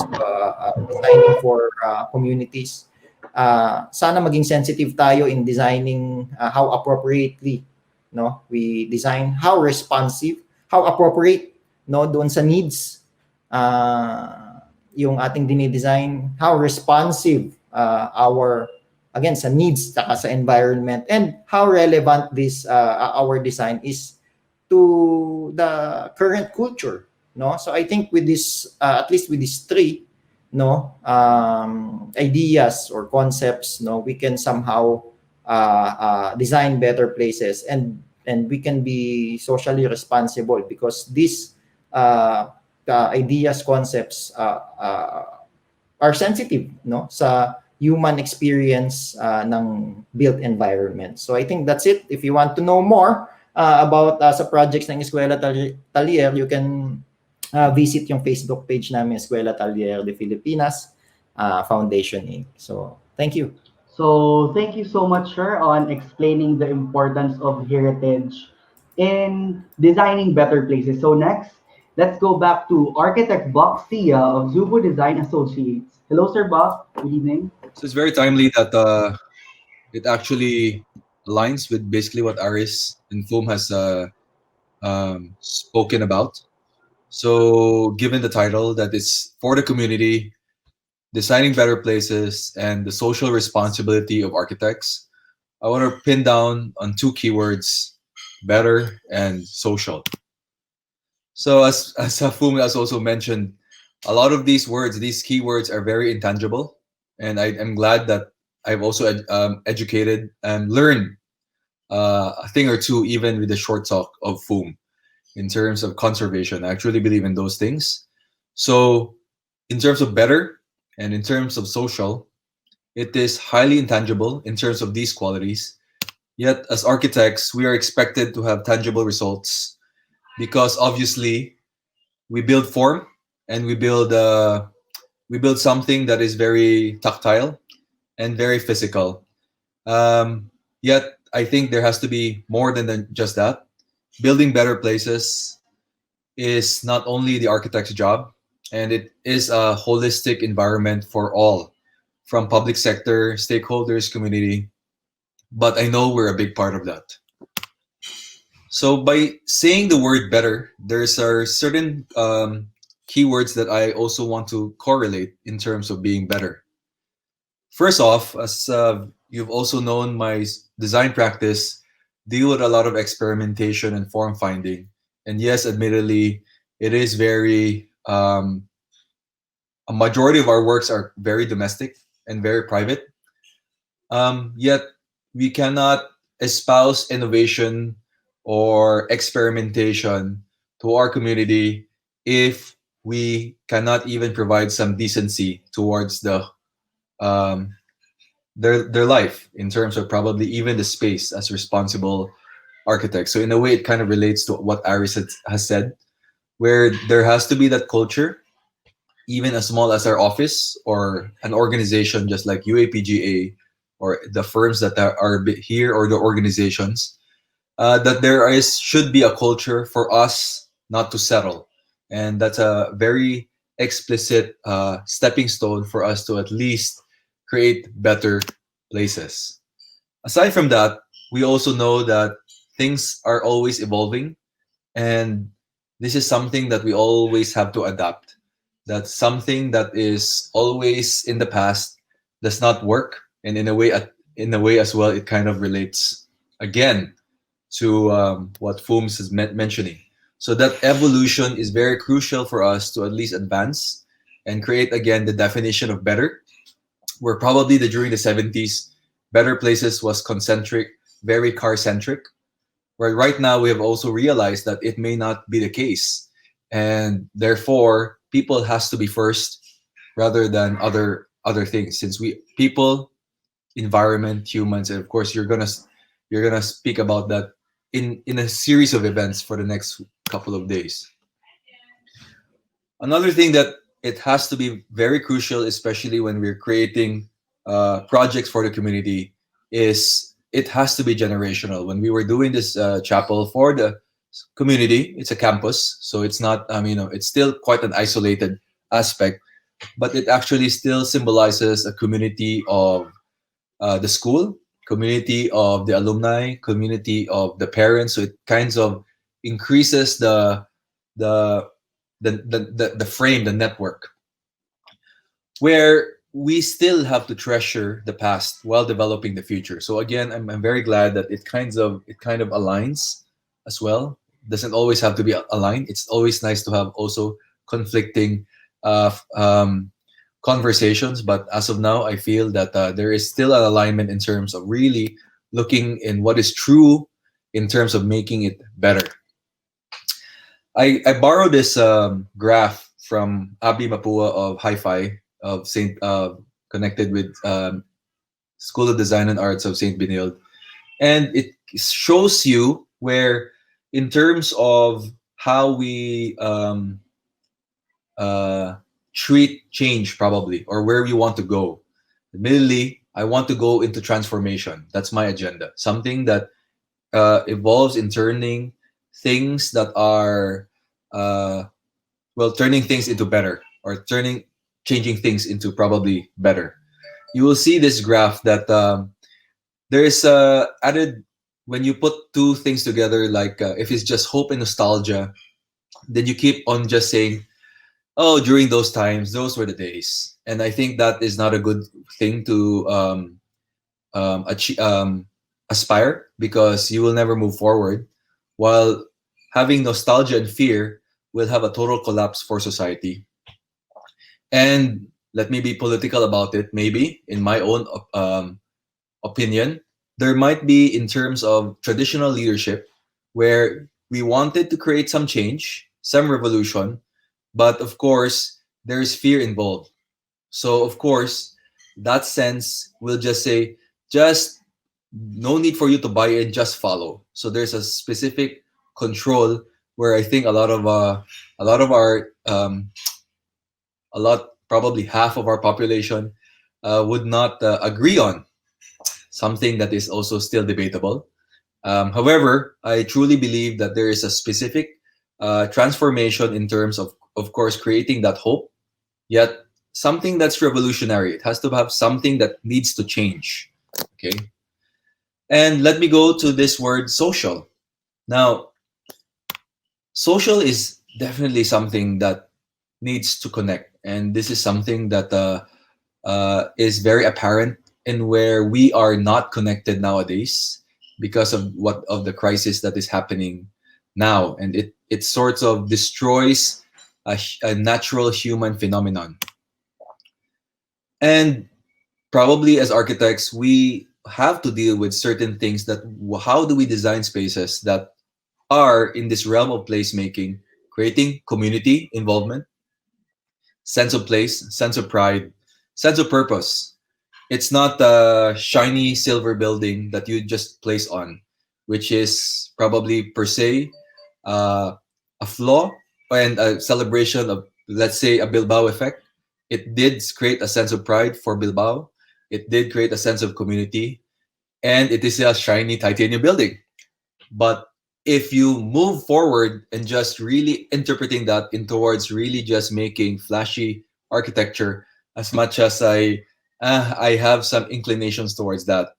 designing for communities. Sana maging sensitive tayo in designing how appropriately, no, we design, how responsive, how appropriate, no, doon sa needs yung ating dinidesign, how responsive our again sa needs saka sa environment, and how relevant this our design is to the current culture, no. So I think with this at least with these three, no, ideas or concepts, no, we can somehow design better places, and we can be socially responsible because these ideas, concepts are sensitive, no, sa human experience ng built environment. So I think that's it. If you want to know more about sa projects ng Eskwela Talier, you can visit yung Facebook page namin, Eskwela Talier de Filipinas Foundation Inc. So thank you. So thank you so much, sir, on explaining the importance of heritage in designing better places. So next, let's go back to architect Bob Sia of Zubo Design Associates. Hello, sir Bob. Good evening. So it's very timely that it actually aligns with basically what Aris and Foam has spoken about. So given the title that it's for the community, designing better places, and the social responsibility of architects, I want to pin down on two keywords: better and social. So as Foom has also mentioned, a lot of these words, these keywords are very intangible, and I'm glad that I've also educated and learned a thing or two even with the short talk of Foom in terms of conservation. I truly believe in those things. So In terms of better and in terms of social, it is highly intangible in terms of these qualities. Yet, as architects, we are expected to have tangible results because obviously we build form and we build something that is very tactile and very physical. Yet, I think there has to be more than just that. Building better places is not only the architect's job, and it is a holistic environment for all, from public sector, stakeholders, community. But I know we're a big part of that. So by saying the word better, there's are certain keywords that I also want to correlate in terms of being better. First off, as you've also known, my design practice deal with a lot of experimentation and form finding. And yes, admittedly, it is very a majority of our works are very domestic and very private. Yet we cannot espouse innovation or experimentation to our community if we cannot even provide some decency towards um, their life in terms of probably even the space as responsible architects. So in a way, it kind of relates to what Aris has said, where there has to be that culture, even as small as our office or an organization just like UAPGA or the firms that are here or the organizations, that there is should be a culture for us not to settle, and that's a very explicit stepping stone for us to at least create better places. Aside from that, we also know that things are always evolving, and this is something that we always have to adapt. That something that is always in the past does not work, and in a way as well, it kind of relates again to what Fooms is mentioning. So that evolution is very crucial for us to at least advance and create again the definition of better. Where probably during the 70s, better places was concentric, very car centric. Where right now we have also realized that it may not be the case, and therefore people has to be first rather than other things. Since we people, environment, humans, and of course you're gonna speak about that in a series of events for the next couple of days. Another thing that it has to be very crucial, especially when we're creating projects for the community, is it has to be generational. When we were doing this chapel for the community, it's a campus, so it's not, it's still quite an isolated aspect, but it actually still symbolizes a community of the school, community of the alumni, community of the parents. So it kinds of increases the the frame, the network, where we still have to treasure the past while developing the future. So again, I'm very glad that it kind of aligns as well. Doesn't always have to be aligned. It's always nice to have also conflicting uh, f- um, conversations. But as of now, I feel that there is still an alignment in terms of really looking in what is true in terms of making it better. I borrowed this graph from Abi Mapua of Hi-Fi of Saint connected with School of Design and Arts of Saint Benilde, and it shows you where, in terms of how we uh, treat change, probably, or where we want to go. Admittedly, I want to go into transformation. That's my agenda. Something that evolves in turning things that are uh, turning things into better, or changing things into probably better. You will see this graph that there is added when you put two things together, like if it's just hope and nostalgia, then you keep on just saying, oh, during those times, those were the days. And I think that is not a good thing to aspire, because you will never move forward, while having nostalgia and fear will have a total collapse for society. And let me be political about it, maybe, in my own opinion. There might be, in terms of traditional leadership, where we wanted to create some change, some revolution, but of course, there's fear involved. So of course, that sense will just say, just no need for you to buy in, just follow. So there's a specific control where I think a lot of our a lot probably half of our population would not agree on, something that is also still debatable. However, I truly believe that there is a specific transformation in terms of course, creating that hope, yet something that's revolutionary. It has to have something that needs to change. Okay. And let me go to this word social. Now, social is definitely something that needs to connect. And this is something that is very apparent in where we are not connected nowadays because of what of the crisis that is happening now, and it sort of destroys a natural human phenomenon. And probably as architects, we have to deal with certain things that how do we design spaces that are in this realm of placemaking, creating community involvement, sense of place, sense of pride, sense of purpose. It's not a shiny silver building that you just place on, which is probably per se uh, a flaw and a celebration of, let's say, a Bilbao effect. It did create a sense of pride for Bilbao. It did create a sense of community, and it is a shiny titanium building. But if you move forward and just really interpreting that in towards really just making flashy architecture, as much as I have some inclinations towards that,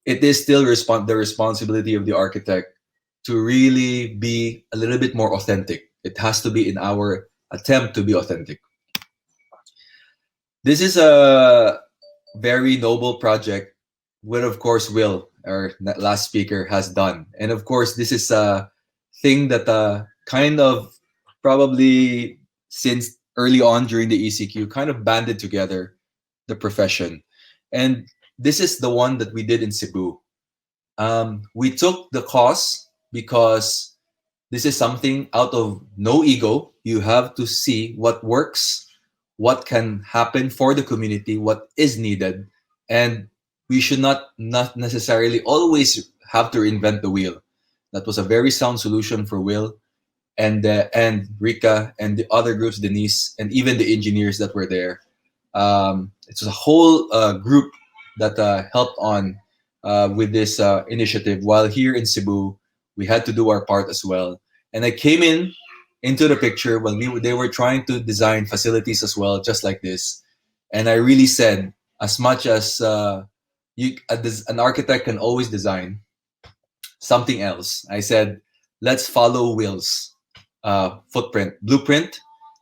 it is still the responsibility of the architect to really be a little bit more authentic. It has to be in our attempt to be authentic. This is a very noble project, what of course Will, our last speaker, has done. And of course, this is a thing that kind of probably since early on during the ECQ kind of banded together the profession. And this is the one that we did in Cebu. We took the cost because this is something out of no ego. You have to see what works, what can happen for the community, what is needed, and we should not necessarily always have to reinvent the wheel. That was a very sound solution for Will and Rika and the other groups, Denise, and even the engineers that were there. It's a whole group that helped on with this initiative. While here in Cebu, we had to do our part as well. And I came in into the picture when they were trying to design facilities as well, just like this. And I really said, as much as an architect can always design something else, I said, let's follow Will's footprint, blueprint,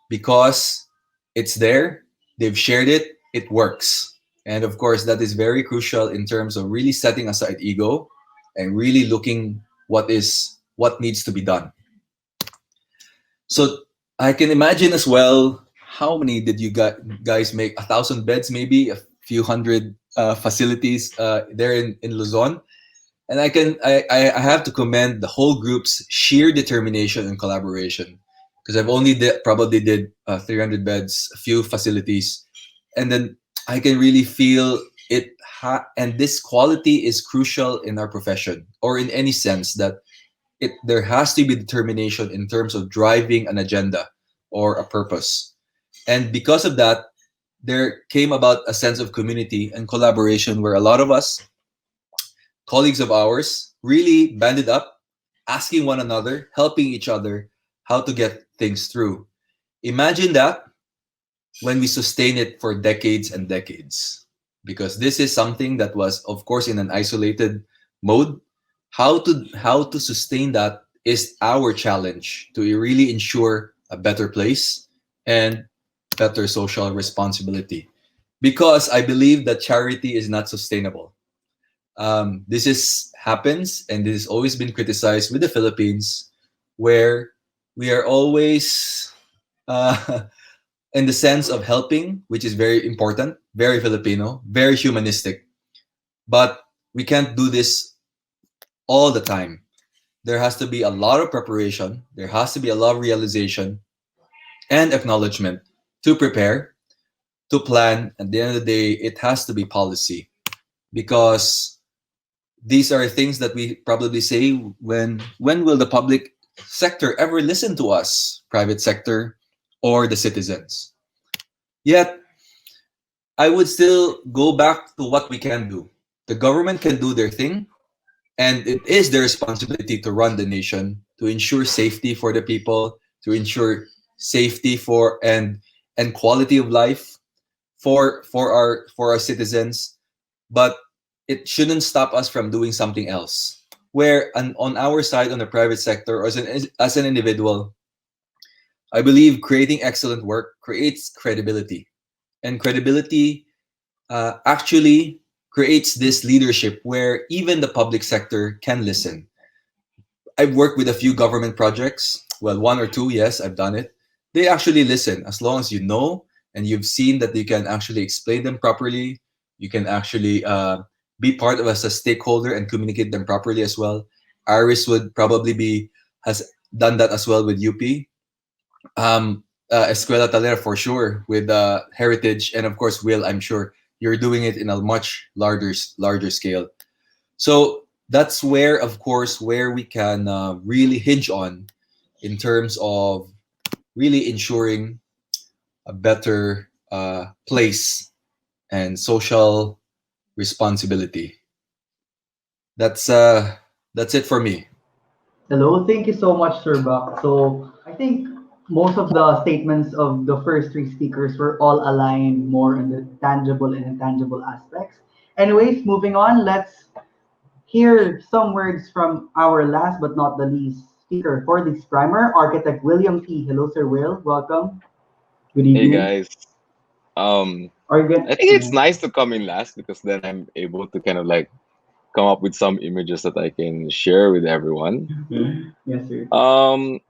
because it's there. They've shared it. It works. And of course, that is very crucial in terms of really setting aside ego and really looking what needs to be done. So I can imagine as well, how many did you guys make? 1,000 beds, maybe a few hundred facilities there in Luzon. And I have to commend the whole group's sheer determination and collaboration, because I've only probably did 300 beds, a few facilities, and then I can really feel it. And this quality is crucial in our profession, or in any sense that there has to be determination in terms of driving an agenda or a purpose. And because of that, there came about a sense of community and collaboration where a lot of us, colleagues of ours, really banded up, asking one another, helping each other how to get things through. Imagine that when we sustain it for decades and decades, because this is something that was, of course, in an isolated mode. How to sustain that is our challenge to really ensure a better place and better social responsibility. Because I believe that charity is not sustainable. This is happens, and this has always been criticized with the Philippines, where we are always in the sense of helping, which is very important, very Filipino, very humanistic. But we can't do this all the time. There has to be a lot of preparation. There has to be a lot of realization and acknowledgement to prepare, to plan. At the end of the day, it has to be policy, because these are things that we probably say, when will the public sector ever listen to us, private sector or the citizens? Yet I would still go back to what we can do. The government can do their thing, and it is their responsibility to run the nation, to ensure safety for the people, to ensure safety for and quality of life for our citizens. But it shouldn't stop us from doing something else. Where on our side, on the private sector, or as an individual, I believe creating excellent work creates credibility, and credibility actually creates this leadership where even the public sector can listen. I've worked with a few government projects. Well, one or two, yes, I've done it. They actually listen as long as you know and you've seen that you can actually explain them properly. You can actually be part of as a stakeholder and communicate them properly as well. Iris would probably be has done that as well with UP. Escuela Talera for sure with Heritage, and of course Will. I'm sure you're doing it in a much larger scale. So that's where, of course, where we can really hinge on in terms of really ensuring a better place and social responsibility. That's it for me. Hello, thank you so much, Sir Buck. So I think most of the statements of the first three speakers were all aligned more on the tangible and intangible aspects. Anyways, moving on, let's hear some words from our last but not the least speaker for this primer, architect William T. Hello, Sir Will. Welcome. Good Hey evening. guys. Um, Are you I good? think it's nice to come in last because then I'm able to kind of like come up with some images that I can share with everyone. Yes, sir. Um,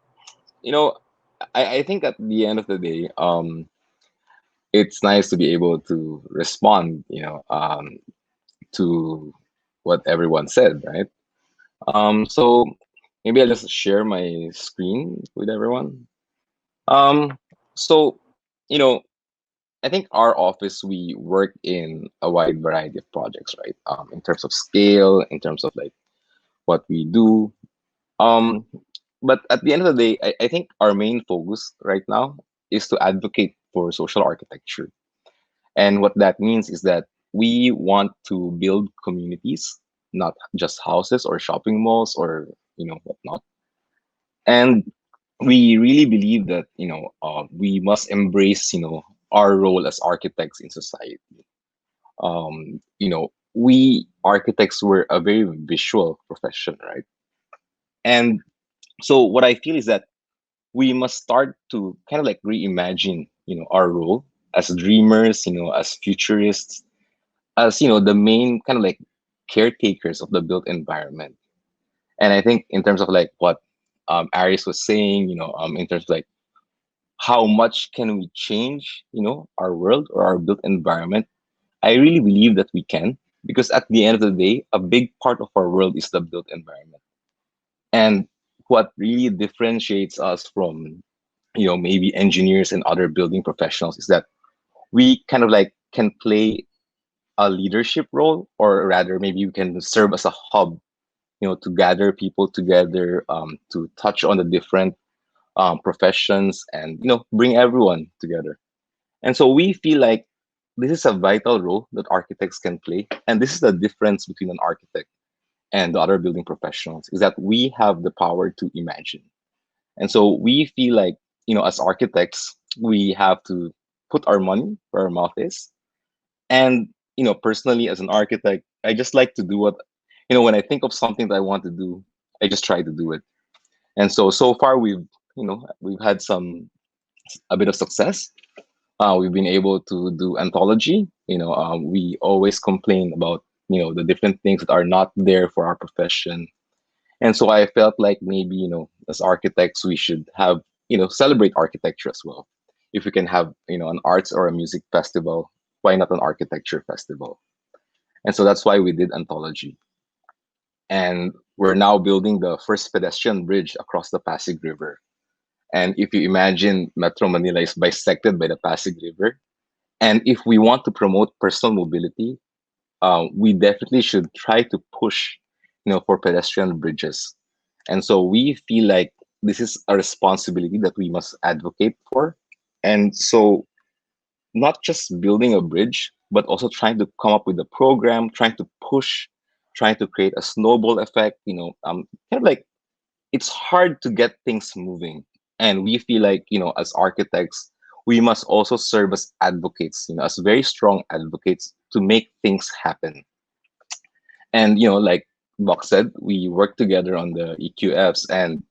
you know, I think at the end of the day, it's nice to be able to respond, to what everyone said, right? So maybe I'll just share my screen with everyone. Um, so, you know, I think our office, we work in a wide variety of projects, right? In terms of scale, in terms of like what we do. Um, but at the end of the day, I think our main focus right now is to advocate for social architecture. And what that means is that we want to build communities, not just houses or shopping malls or, whatnot. And we really believe that, we must embrace, our role as architects in society. We architects were a very visual profession, right? And so what I feel is that we must start to kind of like reimagine, our role as dreamers, as futurists, as, the main kind of like caretakers of the built environment. And I think in terms of like what Aris was saying, in terms of like how much can we change, our world or our built environment, I really believe that we can, because at the end of the day, a big part of our world is the built environment. And what really differentiates us from, maybe engineers and other building professionals is that we kind of like can play a leadership role, or rather, maybe we can serve as a hub, to gather people together, to touch on the different professions and, bring everyone together. And so we feel like this is a vital role that architects can play. And this is the difference between an architect and the other building professionals, is that we have the power to imagine. And so we feel like, as architects, we have to put our money where our mouth is. And, personally, as an architect, I just like to do what, when I think of something that I want to do, I just try to do it. And so far we've had a bit of success. We've been able to do anthology. We always complain about, the different things that are not there for our profession. And so I felt like maybe, as architects, we should have, celebrate architecture as well. If we can have, an arts or a music festival, why not an architecture festival? And so that's why we did anthology. And we're now building the first pedestrian bridge across the Pasig River. And if you imagine Metro Manila is bisected by the Pasig River, and if we want to promote personal mobility, we definitely should try to push, for pedestrian bridges. And so we feel like this is a responsibility that we must advocate for. And so not just building a bridge, but also trying to come up with a program, trying to push, trying to create a snowball effect, kind of like it's hard to get things moving. And we feel like, as architects, we must also serve as advocates, as very strong advocates to make things happen. And, like Bok said, we worked together on the EQFs. And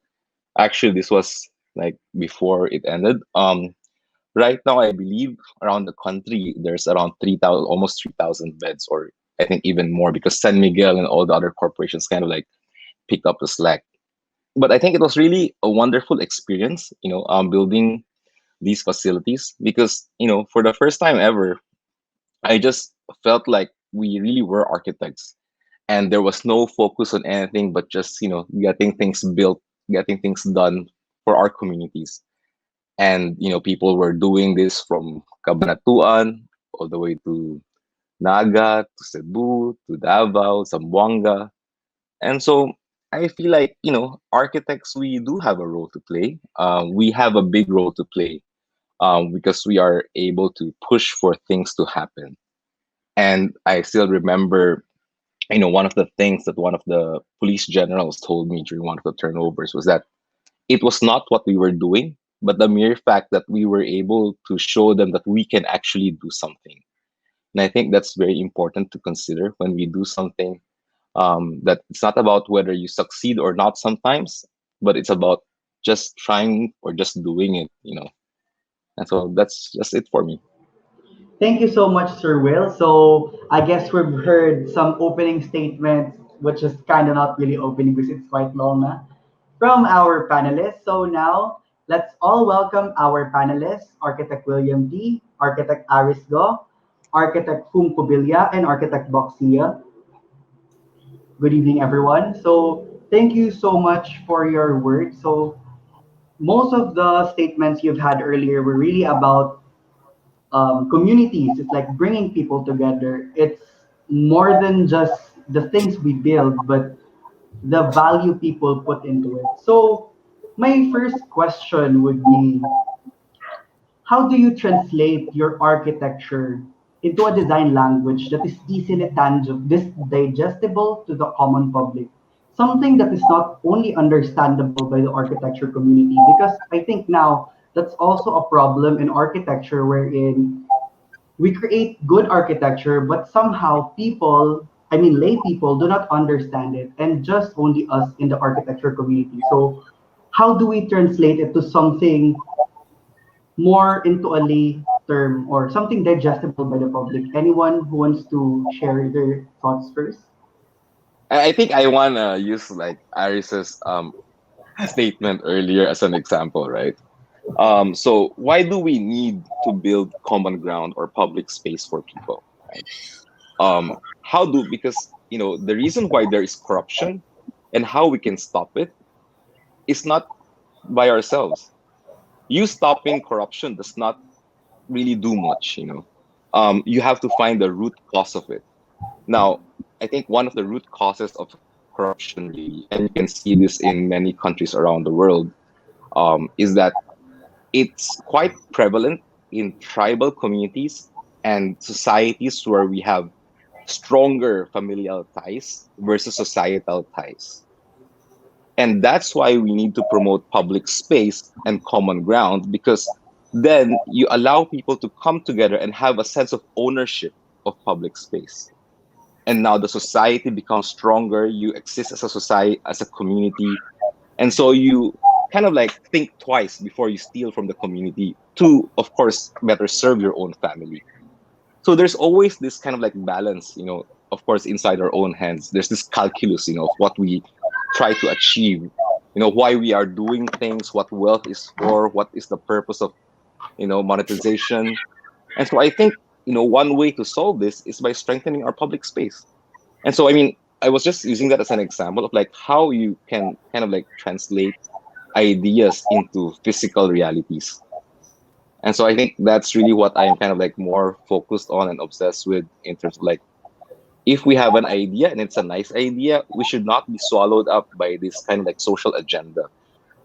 actually, this was like before it ended. Right now, I believe around the country, there's around 3,000, almost 3,000 beds, or I think even more, because San Miguel and all the other corporations kind of like pick up the slack. But I think it was really a wonderful experience, building these facilities, because, for the first time ever, I just felt like we really were architects, and there was no focus on anything but just, getting things built, getting things done for our communities. And, people were doing this from Cabanatuan all the way to Naga, to Cebu, to Davao, Zamboanga. And so I feel like, architects, we do have a role to play. We have a big role to play, because we are able to push for things to happen. And I still remember, one of the things that one of the police generals told me during one of the turnovers was that it was not what we were doing, but the mere fact that we were able to show them that we can actually do something. And I think that's very important to consider when we do something, that it's not about whether you succeed or not sometimes, but it's about just trying or just doing it. And so that's just it for me. Thank you so much, Sir Will. So I guess we've heard some opening statements, which is kind of not really opening because it's quite long na, from our panelists. So now let's all welcome our panelists, Architect William D, Architect Aris Go, Architect Fum Kubilia, and Architect Boxia. Good evening, everyone. So thank you so much for your words. So most of the statements you've had earlier were really about communities. It's like bringing people together. It's more than just the things we build, but the value people put into it. So my first question would be, how do you translate your architecture into a design language that is easily tangible, this digestible to the common public? Something that is not only understandable by the architecture community, because I think now that's also a problem in architecture wherein we create good architecture, but somehow people, I mean lay people, do not understand it, and just only us in the architecture community. So how do we translate it to something more into a lay term or something digestible by the public? Anyone who wants to share their thoughts first? I think I want to use like Aris's statement earlier as an example, right? So why do we need to build common ground or public space for people, right? How do Because the reason why there is corruption and how we can stop it is not by ourselves. You stopping corruption does not really do much. You have to find the root cause of it. Now, I think one of the root causes of corruption, really, and you can see this in many countries around the world, is that it's quite prevalent in tribal communities and societies where we have stronger familial ties versus societal ties. And that's why we need to promote public space and common ground, because then you allow people to come together and have a sense of ownership of public space. And now the society becomes stronger. You exist as a society, as a community. And so you kind of like think twice before you steal from the community to, of course, better serve your own family. So there's always this kind of like balance, of course, inside our own hands. There's this calculus, of what we try to achieve, why we are doing things, what wealth is for, what is the purpose of, monetization. And so I think, one way to solve this is by strengthening our public space. And so, I mean, I was just using that as an example of like how you can kind of like translate ideas into physical realities. And so I think that's really what I am kind of like more focused on and obsessed with in terms of like, if we have an idea and it's a nice idea, we should not be swallowed up by this kind of like social agenda,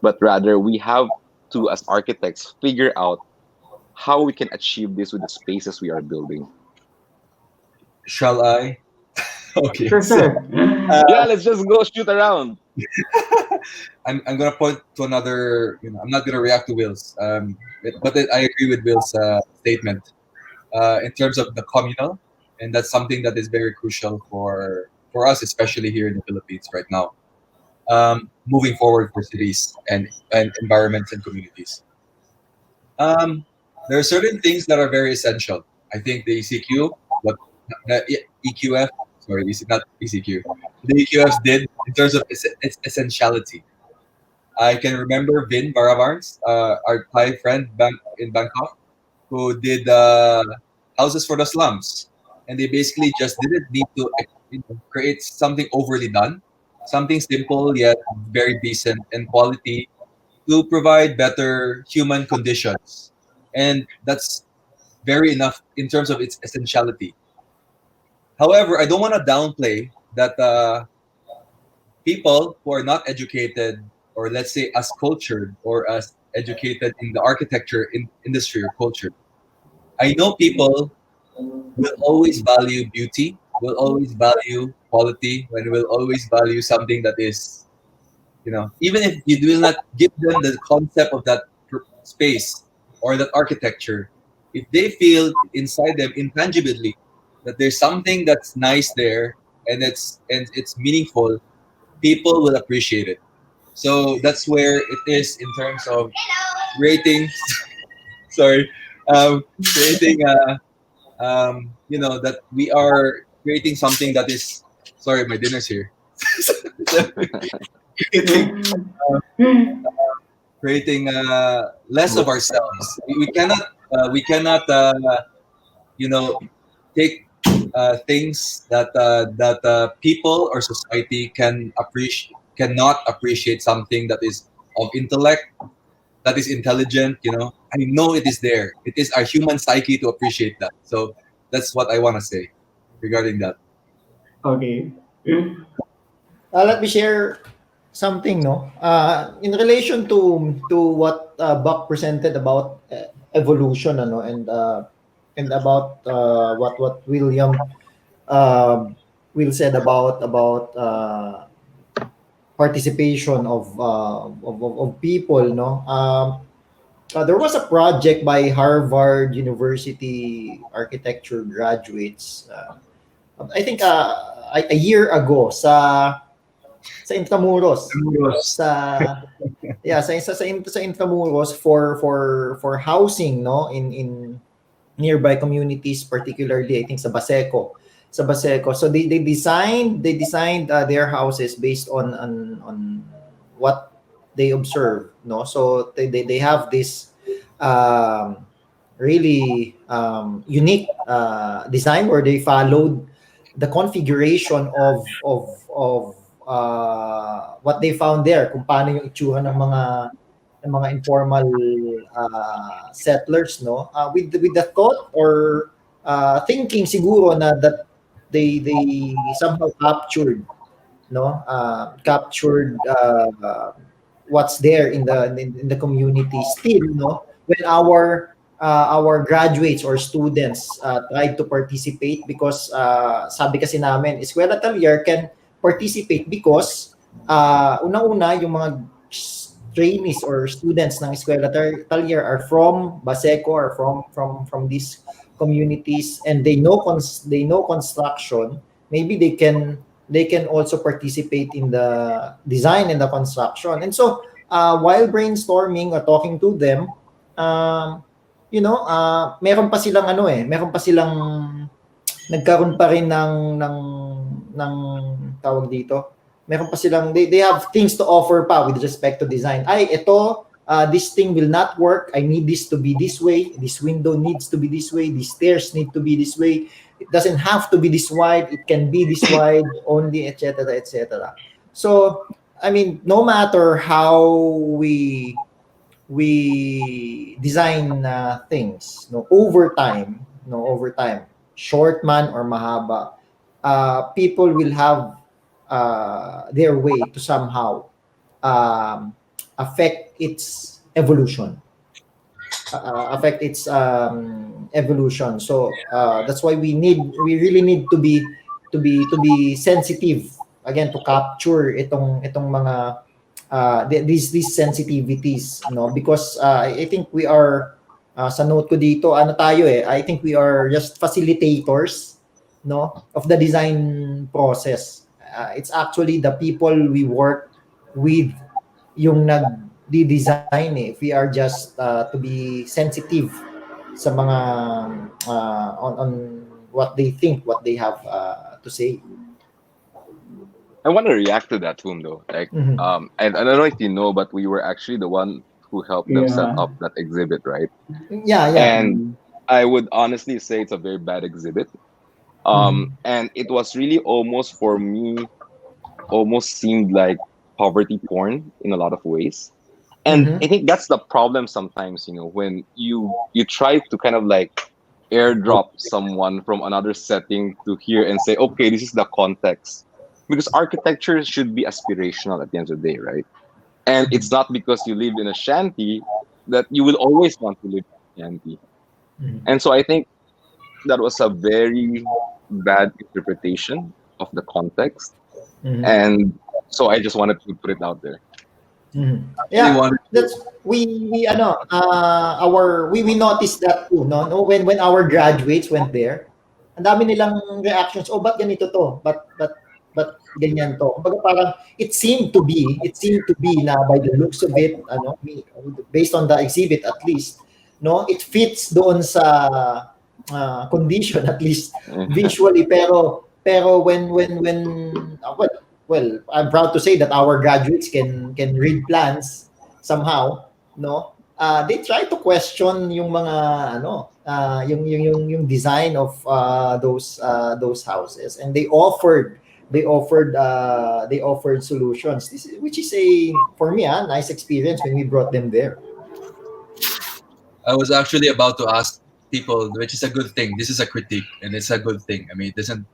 but rather we have to, as architects, figure out how we can achieve this with the spaces we are building. Shall I? Okay, Sure, so sir. Yeah, let's just go shoot around. I'm gonna point to another. I'm not gonna react to Will's. I agree with Will's statement in terms of the communal, and that's something that is very crucial for us, especially here in the Philippines right now. Moving forward for cities and environments and communities. Um, there are certain things that are very essential. I think the ECQ, what the EQF, sorry, not ECQ, the EQFs did in terms of its essentiality. I can remember Vin Barabarns, our Thai friend in Bangkok, who did houses for the slums, and they basically just didn't need to create something overly done, something simple yet very decent and quality to provide better human conditions, and that's very enough in terms of its essentiality. However, I don't want to downplay that people who are not educated, or let's say as cultured or as educated in the architecture industry or culture, I know people will always value beauty, will always value quality, and will always value something that is, even if you will not give them the concept of that space or that architecture, if they feel inside them intangibly that there's something that's nice there and it's meaningful, people will appreciate it. So that's where it is in terms of creating. Sorry, creating that we are creating something that is. Sorry, my dinner's here. creating creating less of ourselves. We cannot you know take things that people or society cannot appreciate something that is of intellect, that is intelligent. I know it is there. It is our human psyche to appreciate that. So that's what I want to say regarding that. Okay. Let me share something, no? In relation to what Buck presented about evolution, ano, and about what William uh, Will said about participation of people, no? There was a project by Harvard University architecture graduates. I think a year ago sa Intramuros, sa yeah sa Intramuros for housing, no, in nearby communities, particularly I think sa Baseco. So they designed their houses based on what they observe, no. So they have this um really unique design where they followed the configuration of what they found there, kung paano yung itsura ng mga informal settlers, no, with the thought or thinking siguro na that they somehow captured what's there in the community still, no, when our graduates or students tried to participate, because sabi kasi namin Eskwela Talyer can participate because unang-una yung mga trainees or students ng Eskwela Talyer are from Baseco or from these communities, and they know construction. Maybe they can also participate in the design and the construction. And so while brainstorming or talking to them, meron pa silang nagkaroon pa rin ng tawag dito. Meron pa silang they have things to offer pa with respect to design. This thing will not work. I need this to be this way. This window needs to be this way. These stairs need to be this way. It doesn't have to be this wide. It can be this wide only, etc., etc. So I mean, no matter how we design things, no, over time, short man or mahaba, people will have their way to somehow um, affect its evolution, evolution. So that's why we really need to be sensitive again to capture itong mga these sensitivities, no, because I think we are sa note ko dito, ano tayo I think we are just facilitators, no, of the design process. It's actually the people we work with yung nag-design if we are just to be sensitive sa mga on what they think, what they have to say. I want to react to that, Hum, though. Like, Mhm. and I don't know if you know, but we were actually the one who helped them set Yeah. up that exhibit, right? Yeah. And I would honestly say it's a very bad exhibit. Mhm. And it was really almost for me, almost seemed like poverty porn in a lot of ways. And I Mhm. think that's the problem sometimes, when you try to kind of like airdrop someone from another setting to here and say, okay, this is the context. Because architecture should be aspirational at the end of the day, right? And it's not because you live in a shanty that you will always want to live in a shanty. Mhm. And so I think that was a very bad interpretation of the context. Mhm. And so I just wanted to put it out there. Mhm. Really Yeah, wanted to. that's we ano our we noticed that too, no, when our graduates went there, ang dami nilang reactions, oh ba't ganito to, but ganyan to, kumbaga parang it seemed to be na by the looks of it, based on the exhibit at least, no, it fits doon sa condition at least visually, pero well, I'm proud to say that our graduates can read plans somehow, no? They try to question yung mga yung design of those houses, and they offered solutions. Which is a for me a nice experience when we brought them there. I was actually about to ask people, which is a good thing. This is a critique, and it's a good thing. I mean, it doesn't.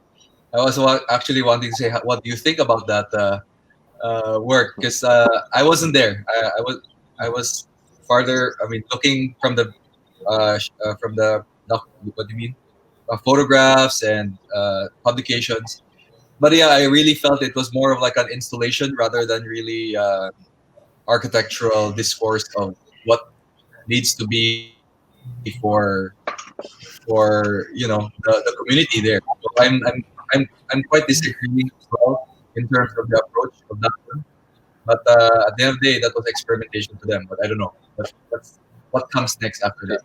I was actually wanting to say, what do you think about that work? Because I wasn't there. I was farther. I mean, looking from the what do you mean? Photographs and publications. But yeah, I really felt it was more of like an installation rather than really architectural discourse of what needs to be for the community there. So I'm quite disagreeing as well in terms of the approach of that one. But at the end of the day, that was experimentation to them. But I don't know. What comes next after that?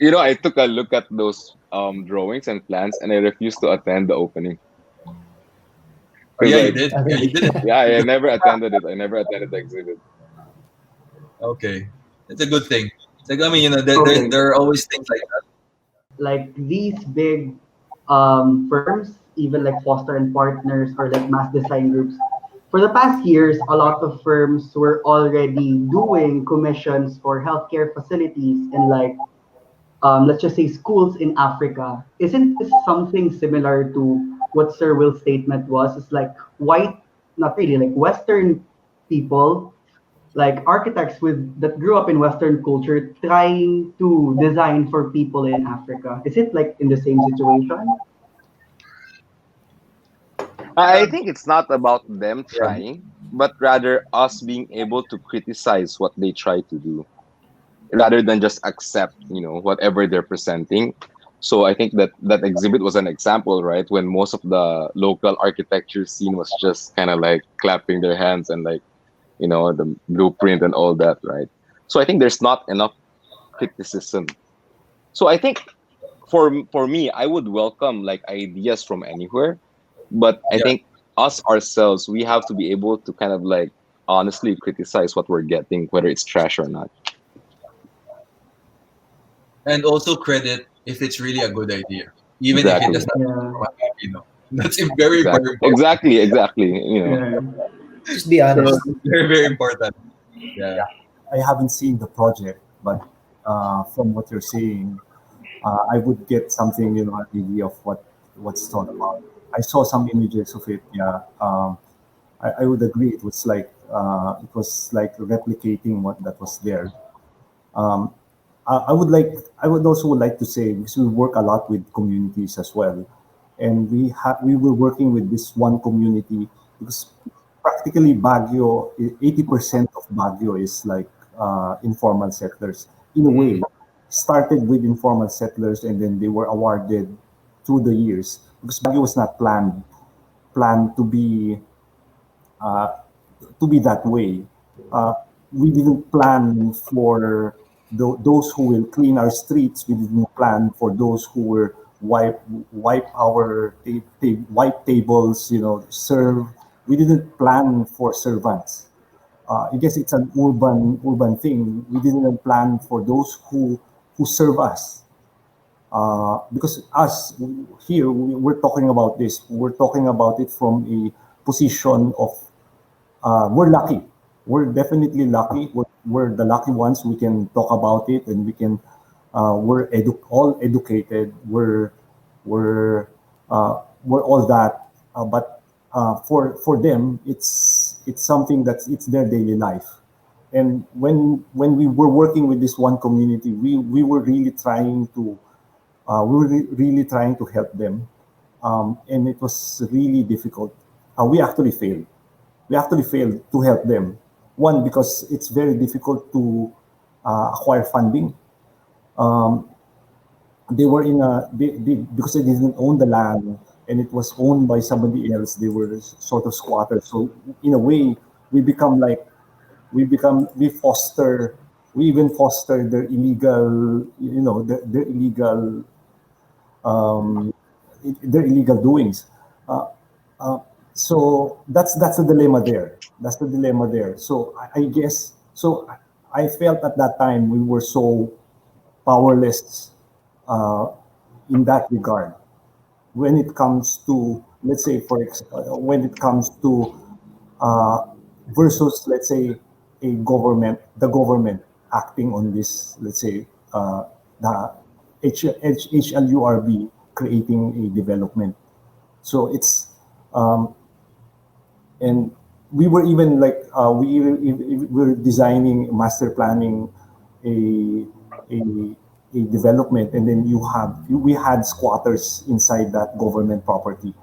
I took a look at those drawings and plans, and I refused to attend the opening Oh because, yeah, you like, did. Ah, Yeah, you really? did it. yeah, I never attended it. I never attended the exhibit. Okay, it's a good thing. It's like, I mean, Okay. there are always things like that. Like these big firms, even like Foster and Partners or like mass design groups, for the past years, a lot of firms were already doing commissions for healthcare facilities and like let's just say schools in Africa. Isn't this something similar to what Sir Will's statement was? It's like white, not really, like Western people, like architects with that grew up in Western culture, trying to design for people in Africa. Is it like in the same situation? I think it's not about them Yeah. trying, but rather us being able to criticize what they try to do, rather than just accept, whatever they're presenting. So I think that exhibit was an example, right? When most of the local architecture scene was just kind of like clapping their hands and like, the blueprint and all that, right? So I think there's not enough criticism. So I think for me, I would welcome like ideas from anywhere, but I Yeah. think us ourselves, we have to be able to kind of like honestly criticize what we're getting, whether it's trash or not. And also credit if it's really a good idea, even if it does Exactly. not come Yeah. from a Filipino. That's very, very Exactly. important. Exactly. Exactly. Yeah. Just be So honest. very, very important. Yeah. Yeah, I haven't seen the project, but from what you're saying, I would get something, an idea of what's thought about. I saw some images of it. Yeah, I would agree. It was like replicating what that was there. Um, I would also like to say, because we work a lot with communities as well, and we were working with this one community because practically Baguio, 80% of Baguio is like informal settlers. In a way, started with informal settlers, and then they were awarded through the years because Baguio was not planned uh, to be that way. Uh, we didn't plan for those who will clean our streets. We didn't plan for those who were wipe our wipe tables, serve. We didn't plan for servants. I guess it's an urban thing. We didn't plan for those who serve us. Because us here, we're talking about this. We're talking about it from a position of we're lucky. We're definitely lucky. We're the lucky ones. We can talk about it, and we can. All educated. We're we're all that. But for them, it's something it's their daily life. And when we were working with this one community, we were really trying to really trying to help them, and it was really difficult. We actually failed. We actually failed to help them. One, because it's very difficult to acquire funding. Um, they were because they didn't own the land and it was owned by somebody else. They were sort of squatters. So in a way, we become like we foster. We even foster their illegal, their illegal um, their illegal doings. Uh, uh, so that's the dilemma there. That's the dilemma there. So I guess so. I felt at that time we were so powerless uh, in that regard. When it comes to, let's say, when it comes to uh, versus, let's say, the government acting on this, let's say, the HLURB creating a development. So it's um, and we were even like we were designing, master planning a a a development, and then we had squatters inside that government property,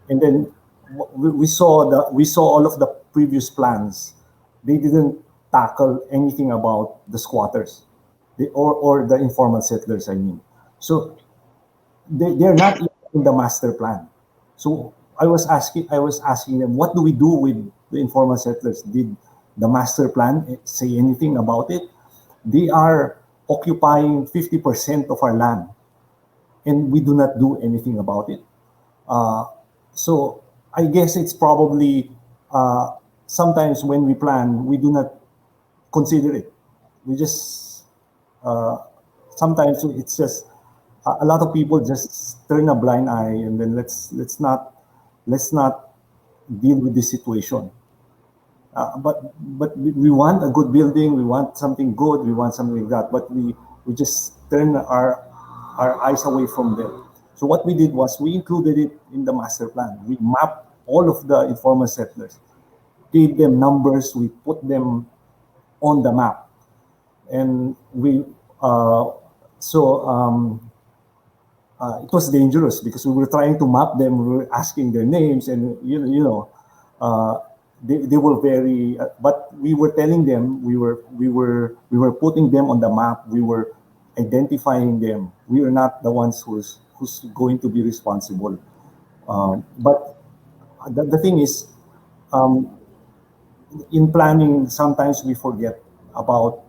and then we saw all of the previous plans. They didn't tackle anything about the squatters, or the informal settlers, I mean. So they're not even in the master plan. So I was asking them, what do we do with the informal settlers? Did the master plan say anything about it? They are occupying 50% of our land, and we do not do anything about it. Uh, so I guess it's probably uh, sometimes when we plan, we do not consider it. We just uh, sometimes it's just a lot of people just turn a blind eye, and then let's not deal with this situation. But we want a good building, we want something good, we want something like that, but we just turn our eyes away from them. So what we did was we included it in the master plan. We mapped all of the informal settlers, gave them numbers, we put them on the map, and we so it was dangerous because we were trying to map them. We were asking their names, and uh, they were very. But we were telling them we were putting them on the map. We were identifying them. We were not the ones who's going to be responsible. But the thing is, um, in planning, sometimes we forget about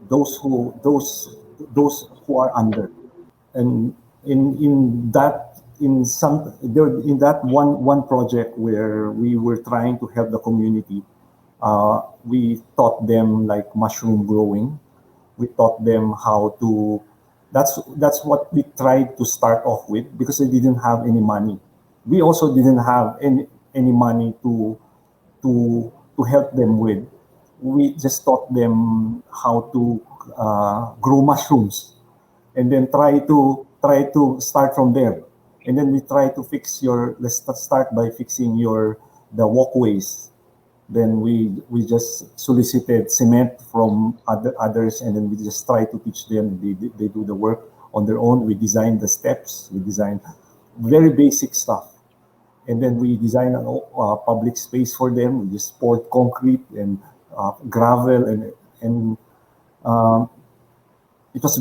those who are under. And in that in some there in that one project where we were trying to help the community, we taught them like mushroom growing. We taught them how to. That's what we tried to start off with because they didn't have any money. We also didn't have any money to help them with. We just taught them how to grow mushrooms, and then try to start from there. And then we try to fix your. Let's start by fixing your the walkways. Then we just solicited cement from others, and then we just try to teach them. They do the work on their own. We design the steps. We design very basic stuff, and then we design a public space for them. We just poured concrete and gravel, and um, it was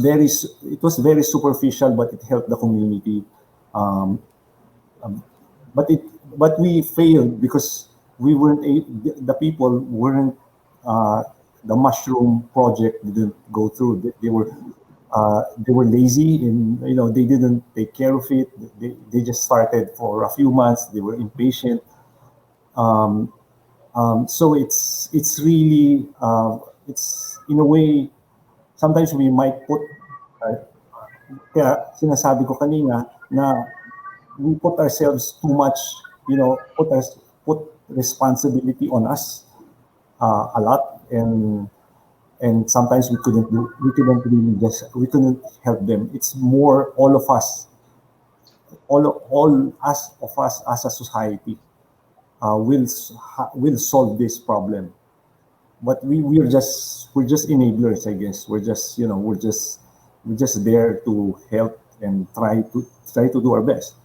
very superficial, but it helped the community. Um, um, but it but we failed because the people weren't the mushroom project didn't go through. They were lazy, and they didn't take care of it. They just started for a few months. They were impatient. Um, so it's really it's in a way sometimes we might put kaya sinasabi ko kanina na we put ourselves too much, put responsibility on us a lot, and sometimes we couldn't help them. It's more all of us as a society will solve this problem. But we're just enablers, I guess. We're just there to help and try to do our best.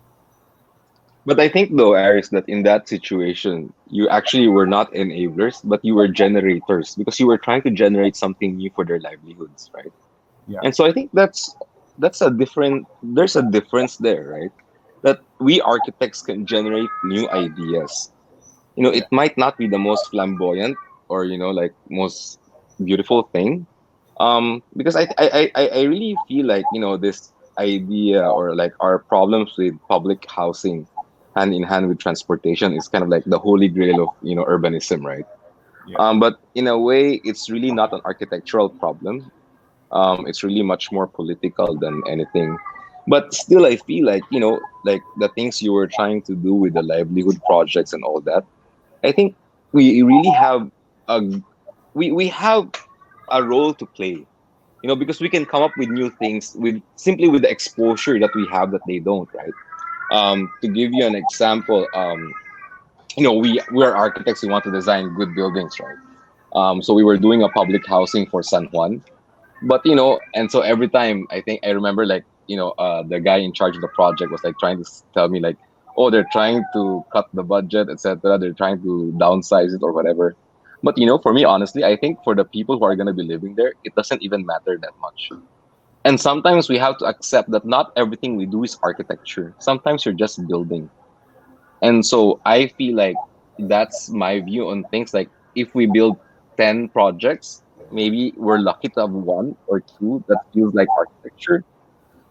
But I think though, Aris, that in that situation, you actually were not enablers, but you were generators because you were trying to generate something new for their livelihoods, right? Yeah. And so I think that's a different there's a difference there, right? That we architects can generate new ideas. Yeah. It might not be the most flamboyant or like most beautiful thing. Because I really feel like, this idea or like our problems with public housing hand in hand with transportation is kind of like the holy grail of, urbanism, right? Yeah. But in a way, it's really not an architectural problem. It's really much more political than anything. But still, I feel like, like the things you were trying to do with the livelihood projects and all that, I think we really have a we have a role to play, because we can come up with new things with simply with the exposure that we have that they don't, right? To give you an example, we are architects. We want to design good buildings, right? So we were doing a public housing for San Juan, but and so every time I think I remember like the guy in charge of the project was like trying to tell me like, oh, they're trying to cut the budget, etc. They're trying to downsize it or whatever. But for me, honestly, I think for the people who are going to be living there, it doesn't even matter that much. And sometimes we have to accept that not everything we do is architecture. Sometimes you're just building. And so I feel like that's my view on things. Like if we build 10 projects, maybe we're lucky to have one or two that feels like architecture.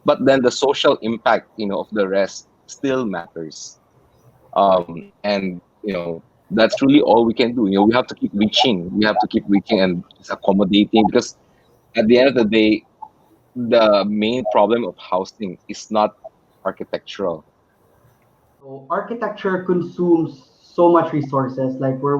But then the social impact, of the rest still matters. And that's really all we can do. We have to keep reaching. We have to keep reaching and just accommodating because at the end of the day, the main problem of housing is not architectural. So architecture consumes so much resources. Like we're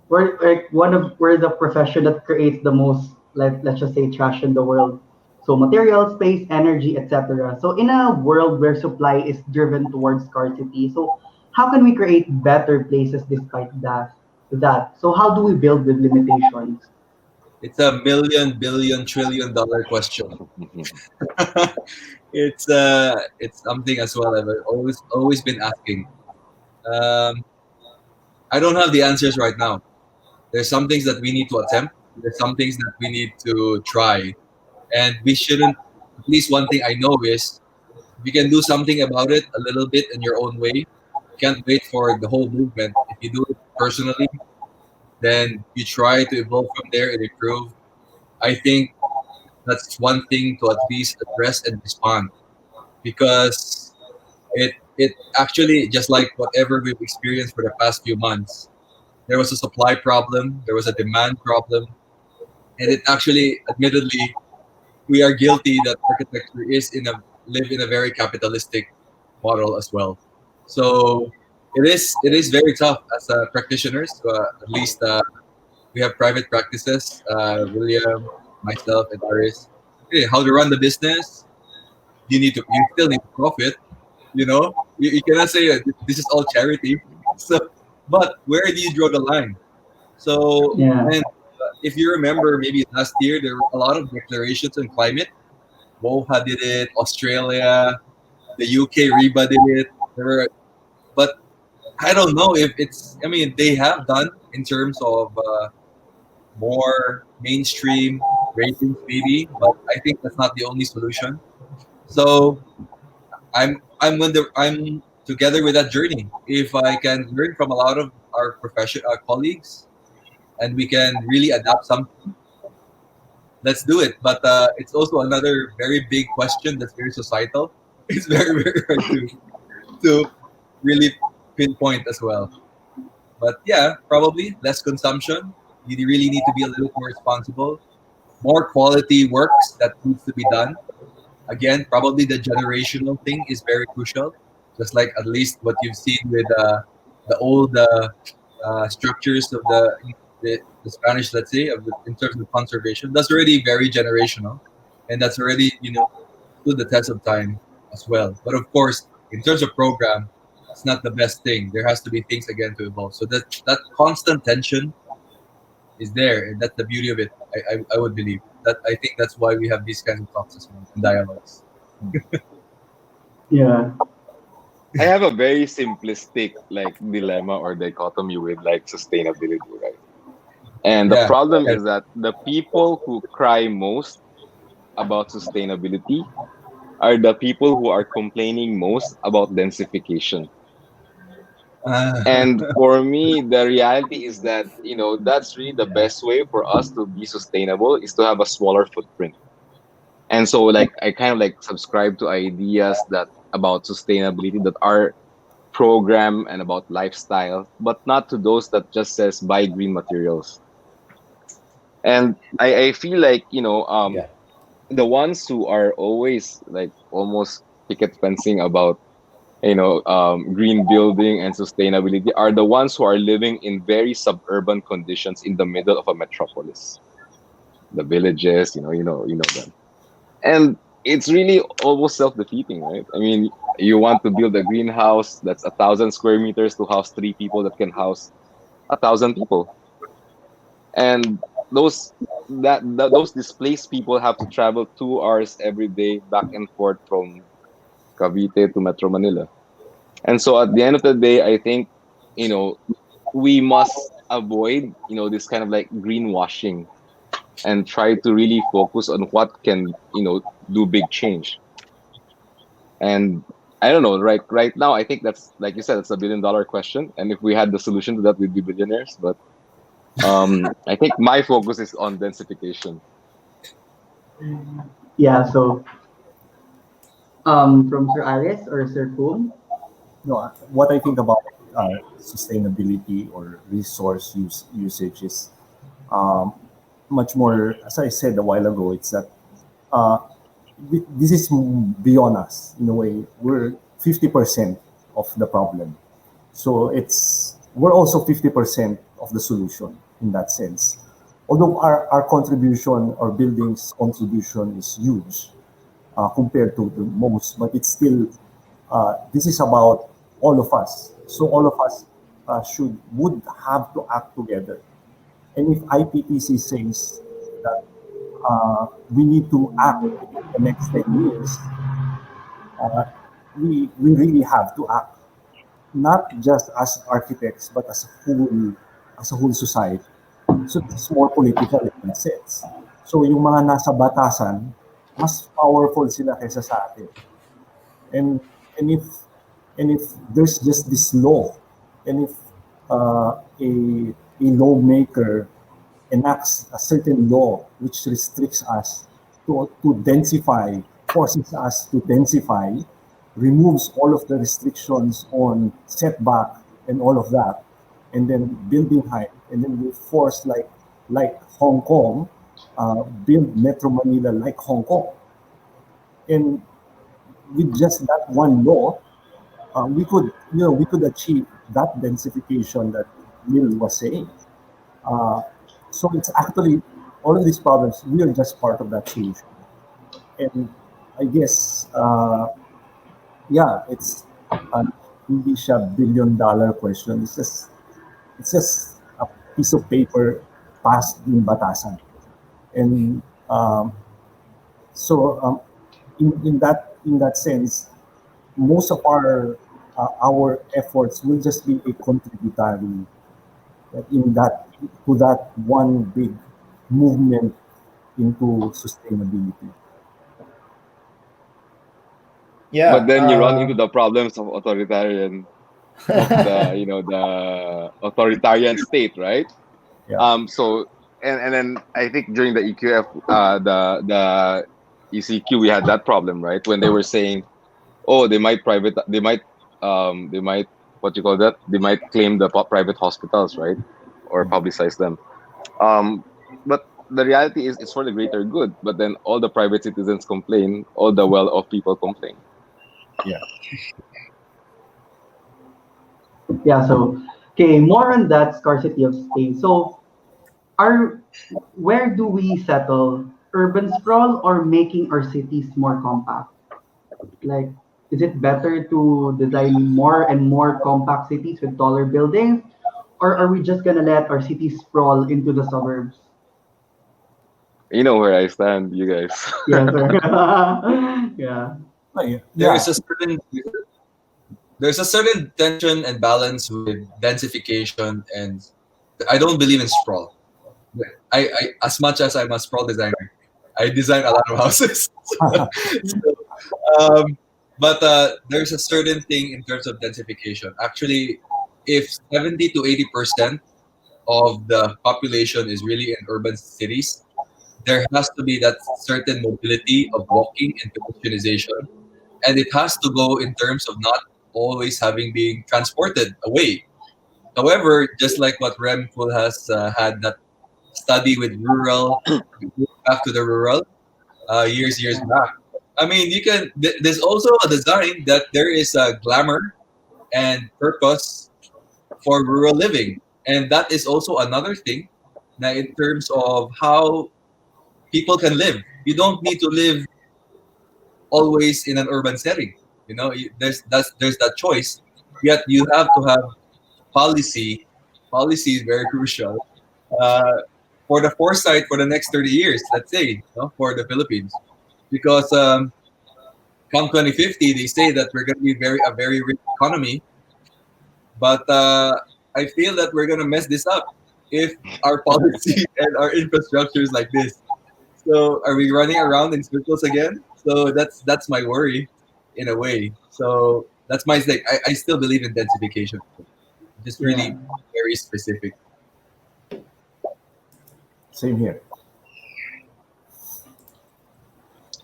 the profession that creates the most, like let's just say, trash in the world. So material, space, energy, etc. So in a world where supply is driven towards scarcity, so how can we create better places despite that? So how do we build with limitations? It's a million, billion, trillion-dollar question. It's something as well I've always been asking. Um, I don't have the answers right now. There's some things that we need to attempt. There's some things that we need to try, and we shouldn't. At least one thing I know is if you can do something about it a little bit in your own way. You can't wait for the whole movement. If you do it personally, then you try to evolve from there and improve. I think that's one thing to at least address and respond because it actually just like whatever we've experienced for the past few months. There was a supply problem, there was a demand problem, and it actually, admittedly, we are guilty that architecture is in a live in a very capitalistic model as well. So it is very tough as practitioners. At least we have private practices. William, myself, and Aris. Okay, how to run the business? You still need to profit. You cannot say this is all charity. So, but where do you draw the line? So, Yeah. and if you remember, maybe last year there were a lot of declarations on climate. WOHA did it, Australia, the UK Reba did it. But I don't know if it's. I mean, they have done in terms of more mainstream ratings, maybe, but I think that's not the only solution. So I'm together with that journey. If I can learn from a lot of our profession, our colleagues, and we can really adapt something, let's do it. But it's also another very big question that's very societal. It's very very hard to really pinpoint as well. But yeah, probably less consumption. You really need to be a little more responsible. More quality works that needs to be done. Again, probably the generational thing is very crucial. Just like at least what you've seen with the old structures of the Spanish, let's say, in terms of conservation, that's already very generational, and that's already stood the test of time as well. But of course, in terms of program, it's not the best thing. There has to be things again to evolve. So that constant tension is there, and that's the beauty of it. I would believe that. I think that's why we have these kinds of talks as well and dialogues. Yeah. I have a very simplistic like dilemma or dichotomy with like sustainability, right? And the Yeah. problem Yeah. is that the people who cry most about sustainability are the people who are complaining most about densification. Ah. And for me, the reality is that, that's really the best way for us to be sustainable is to have a smaller footprint. And so like I kind of like subscribe to ideas that about sustainability that are program and about lifestyle, but not to those that just says buy green materials. And I feel like, Yeah. the ones who are always like almost picket fencing about green building and sustainability are the ones who are living in very suburban conditions in the middle of a metropolis, the villages, them. And it's really almost self-defeating, right? I mean, you want to build a greenhouse that's 1,000 square meters to house 3 people that can house 1,000 people, and those displaced people have to travel 2 hours every day back and forth from Cavite to Metro Manila. And so at the end of the day, I think, you know, we must avoid, this kind of like greenwashing and try to really focus on what can, do big change. And I don't know, right now, I think that's like you said, it's a $1 billion question. And if we had the solution to that, we'd be billionaires. But I think my focus is on densification. Yeah. So, from Sir Aris or Sir Kuhn? No, what I think about sustainability or usage is um, much more, as I said a while ago, it's that uh, this is beyond us in a way. We're 50% of the problem. So we're also 50% of the solution in that sense. Although our contribution, our building's contribution is huge compared to the most, but it's still, this is about all of us. So all of us would have to act together. And if IPTC says that we need to act in the next 10 years, uh, we really have to act, not just as architects, but as a whole society. So it's more political in that sense. So yung mga nasa batasan, mas powerful sila kaysa sa atin. And and if there's just this law, and if a lawmaker enacts a certain law which restricts us to densify, forces us to densify, removes all of the restrictions on setback and all of that, and then building height, and then we force like Hong Kong, build Metro Manila like Hong Kong, and with just that one law, we could achieve that densification that Will was saying. Uh, so it's actually all of these problems. We are just part of that solution, and I guess yeah, it's an hindi siya $1 billion question. It's just a piece of paper passed in batasan, and so in that sense, most of our efforts will just be a contributory in that to that one big movement into sustainability. Yeah. But then you run into the problems of authoritarian of the the authoritarian state, right? Yeah. So and then I think during the EQF the ECQ we had that problem, right? When they were saying, oh, they might what you call that? They might claim the private hospitals, right? Or publicize them. But the reality is it's for the greater good. But then all the private citizens complain, all the well-off people complain. Yeah. Yeah, so okay, more on that scarcity of space. So are where do we settle? Urban sprawl or making our cities more compact? Like, is it better to design more and more compact cities with taller buildings? Or are we just gonna let our cities sprawl into the suburbs? You know where I stand, you guys. Yes, sir. Yeah. Oh, yeah. There Yeah. is a certain there's a certain tension and balance with densification, and I don't believe in sprawl. I as much as I'm a sprawl designer, I design a lot of houses. So, but there's a certain thing in terms of densification. Actually, if 70 to 80% of the population is really in urban cities, there has to be that certain mobility of walking and pedestrianization, and it has to go in terms of not always having being transported away. However, just like what Remful has had that study with rural, back to the rural, years back. I mean, you can. There's also a design that there is a glamour and purpose for rural living, and that is also another thing. Now, in terms of how people can live, you don't need to live always in an urban setting. There's that choice. Yet you have to have policy. Policy is very crucial uh, for the foresight for the next 30 years. Let's say, for the Philippines, because come 2050, they say that we're going to be a very rich economy. But I feel that we're going to mess this up if our policy and our infrastructure is like this. So are we running around in circles again? So that's my worry, in a way. So that's my stake. I still believe in densification, just Yeah. really very specific. Same here.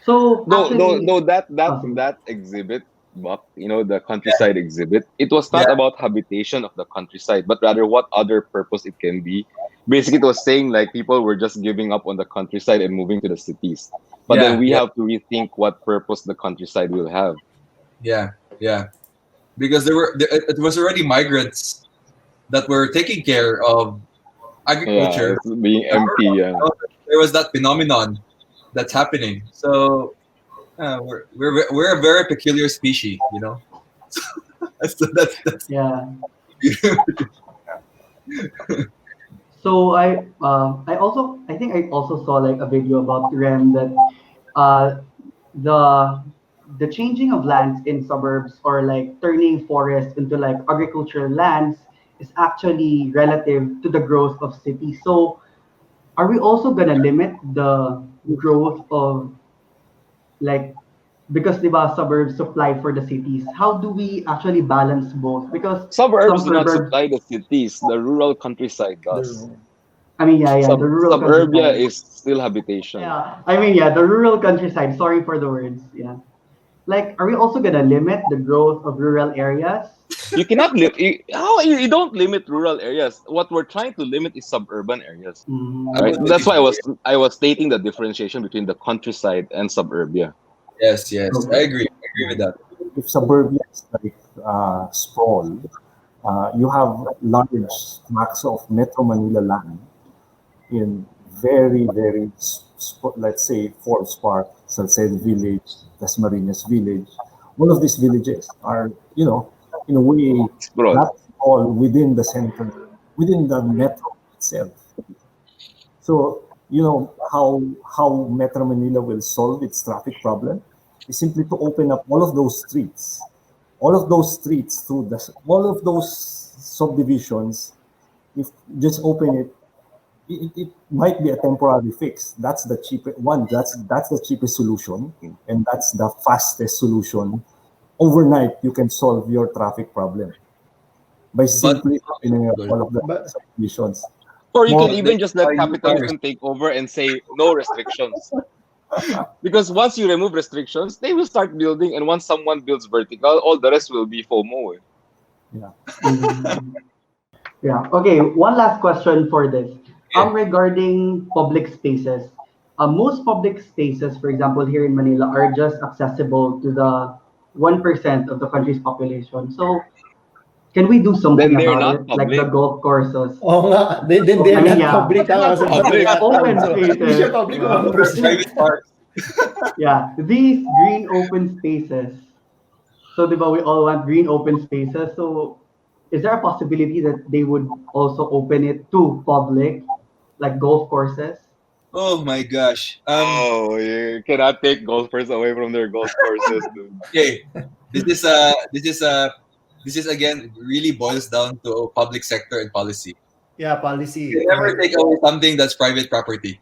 So No, actually, awesome. that exhibit, Buck, the countryside exhibit, it was Yeah, not about habitation of the countryside, but rather what other purpose it can be. Basically, it was saying like people were just giving up on the countryside and moving to the cities. But then yeah, we yeah, have to rethink what purpose the countryside will have. yeah, yeah. Because it was already migrants that were taking care of Yeah, agriculture. it's being empty. Yeah. There was that phenomenon that's happening. So we're a very peculiar species, So that's Yeah. So I think I also saw like a video about Rem that uh the the changing of lands in suburbs or like turning forests into like agricultural lands is actually relative to the growth of cities. So are we also gonna limit the growth of like because the suburbs supply for the cities? How do we actually balance both? Because Suburbs some do not suburbs, supply the cities. The rural countryside does. The, I mean, yeah, the rural Suburbia countryside. is still habitation. Yeah, I mean, yeah, the rural countryside. Sorry for the words. Yeah. Like, are we also gonna limit the growth of rural areas? You cannot limit. How you don't limit rural areas? What we're trying to limit is suburban areas, I Mm, right? would That's believe why so. I was stating the differentiation between the countryside and suburbia. Yes, yes, I okay. agree. I agree with that. If suburbia is like sprawl, You have large tracts of Metro Manila land in very, very, let's say, Forbes Park, Salcedo Village, Dasmariñas Village. All of these villages are, in a way, Broad. not all within the center, within the metro itself. So, how Metro Manila will solve its traffic problem is simply to open up all of those streets all of those subdivisions. If just open it might be a temporary fix. That's the cheapest one. That's the cheapest solution, and that's the fastest solution. Overnight, you can solve your traffic problem by But simply opening up all of the But subdivisions. Or you can More, even just let Why new cars? capitalism take over and say no restrictions. Because once you remove restrictions, they will start building, and once someone builds vertical, all the rest will be FOMO. yeah. Mm. Yeah. Okay. One last question for this. Yeah. Regarding public spaces, most public spaces, for example, here in Manila, are just accessible to the 1% of the country's population. So, can we do something Then they're about not it, like the public. golf courses? Oo nga, then So, I they're mean, not yeah, public They're ha, not kasi public. open so, hindi spaces. siya public kung Yeah. 1%. Private parks. Yeah, these green open spaces. So, di ba, we all want green open spaces. So, is there a possibility that they would also open it to public, like golf courses? Oh my gosh. Oh, you cannot take golfers away from their golf courses, dude. Okay. This is this is again really boils down to public sector and policy. Yeah, You policy, never correct. take away something that's private property.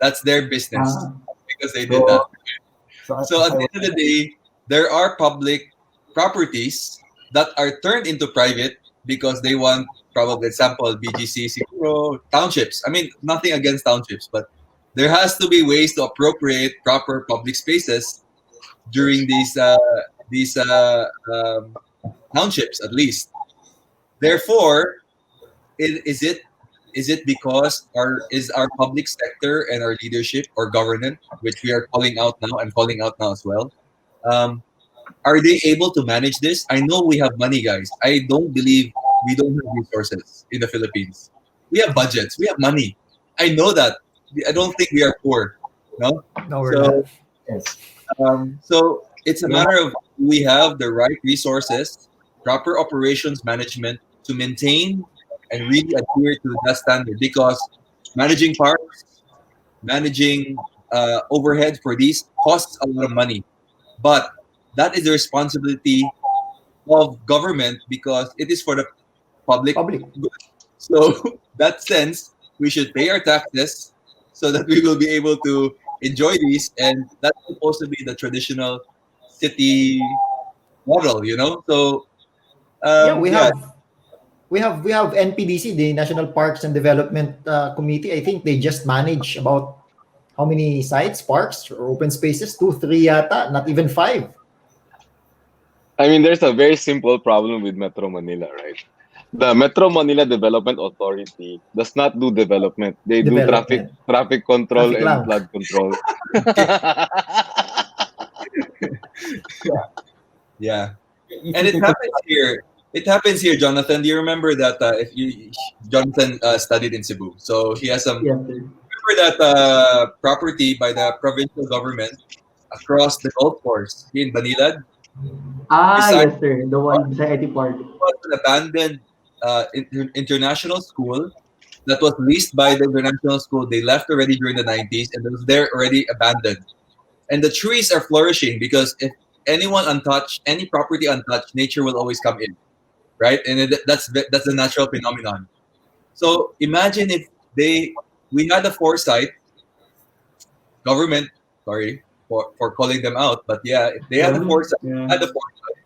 That's their business Ah, because they did that. so, So So as at I the was end of the day, there are public properties that are turned into private because they want, probably example, BGC, siguro, townships. I mean, nothing against townships, but there has to be ways to appropriate proper public spaces during these townships at least. Therefore, is it because our public sector and our leadership or government, which we are calling out now and calling out now as well, um, are they able to manage this? I know we have money, guys. I don't believe we don't have resources in the Philippines. We have budgets. We have money. I know that. I don't think we are poor. No. No, we're not. So yes, so it's a we have matter of we have the right resources, proper operations management to maintain and really adhere to that standard because managing parks, managing overhead for these costs a lot of money. But that is the responsibility of government because it is for the public Public. good. So that sense, we should pay our taxes so that we will be able to enjoy these, and that's supposed to be the traditional city model, you know. So Yeah, yeah, we have NPDC, the National Parks and Development Committee. I think they just manage about how many sites, parks, or open spaces? 2, 3 yata, not even 5. I mean, there's a very simple problem with Metro Manila, right? The Metro Manila Development Authority does not do development. They do traffic Development. traffic control Traffic and lang. flood control. yeah, if and you it take a happens here. It happens here, Jonathan. Do you remember that? If you Jonathan studied in Cebu, so he has some. yes, sir. Remember that property by the provincial government across the golf course in Manila, Ah, beside yes, sir. The one beside IT Park. was an abandoned international school that was leased by the international school. They left already during the 90s and it was there already abandoned. And the trees are flourishing because if anyone untouched, any property untouched, nature will always come in, right? And that's a natural phenomenon. So imagine if we had the foresight, government, sorry for calling them out, but yeah, if they had the Government. foresight, Yeah. had the foresight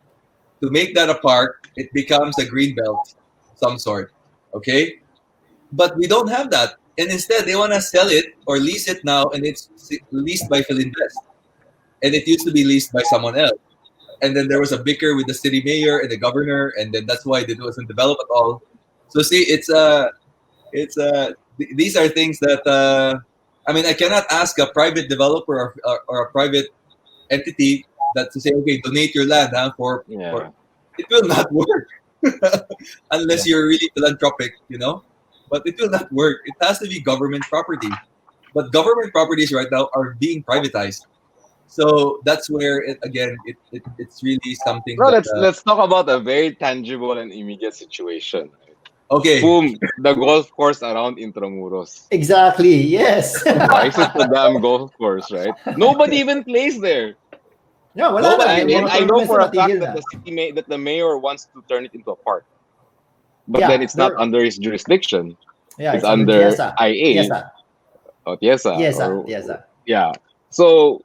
to make that a park, it becomes a green belt of some sort. Okay? But we don't have that. And instead, they want to sell it or lease it now, and it's leased by Philinvest. And it used to be leased by someone else. And then there was a bicker with the city mayor and the governor, and then that's why it wasn't developed at all. So see, these are things that I mean, I cannot ask a private developer or a private entity that to say, okay, donate your land for Yeah. it will not work. unless you're really philanthropic, you know. But it will not work. It has to be government property. But government properties right now are being privatized. So that's where it again it's really something Bro, that let's talk about a very tangible and immediate situation. Right? okay. Boom, the golf course around Intramuros. Exactly. Yes. Why is it the damn golf course, right? Nobody even plays there. Yeah, wala na. Nobody Yung And mga I know tournaments for na a fact natigil that na. that the mayor wants to turn it into a park, but then Yeah, it's not under his jurisdiction. It's it's under under TIESA. IA TIESA. or TIESA TIESA. or TIESA. yeah. So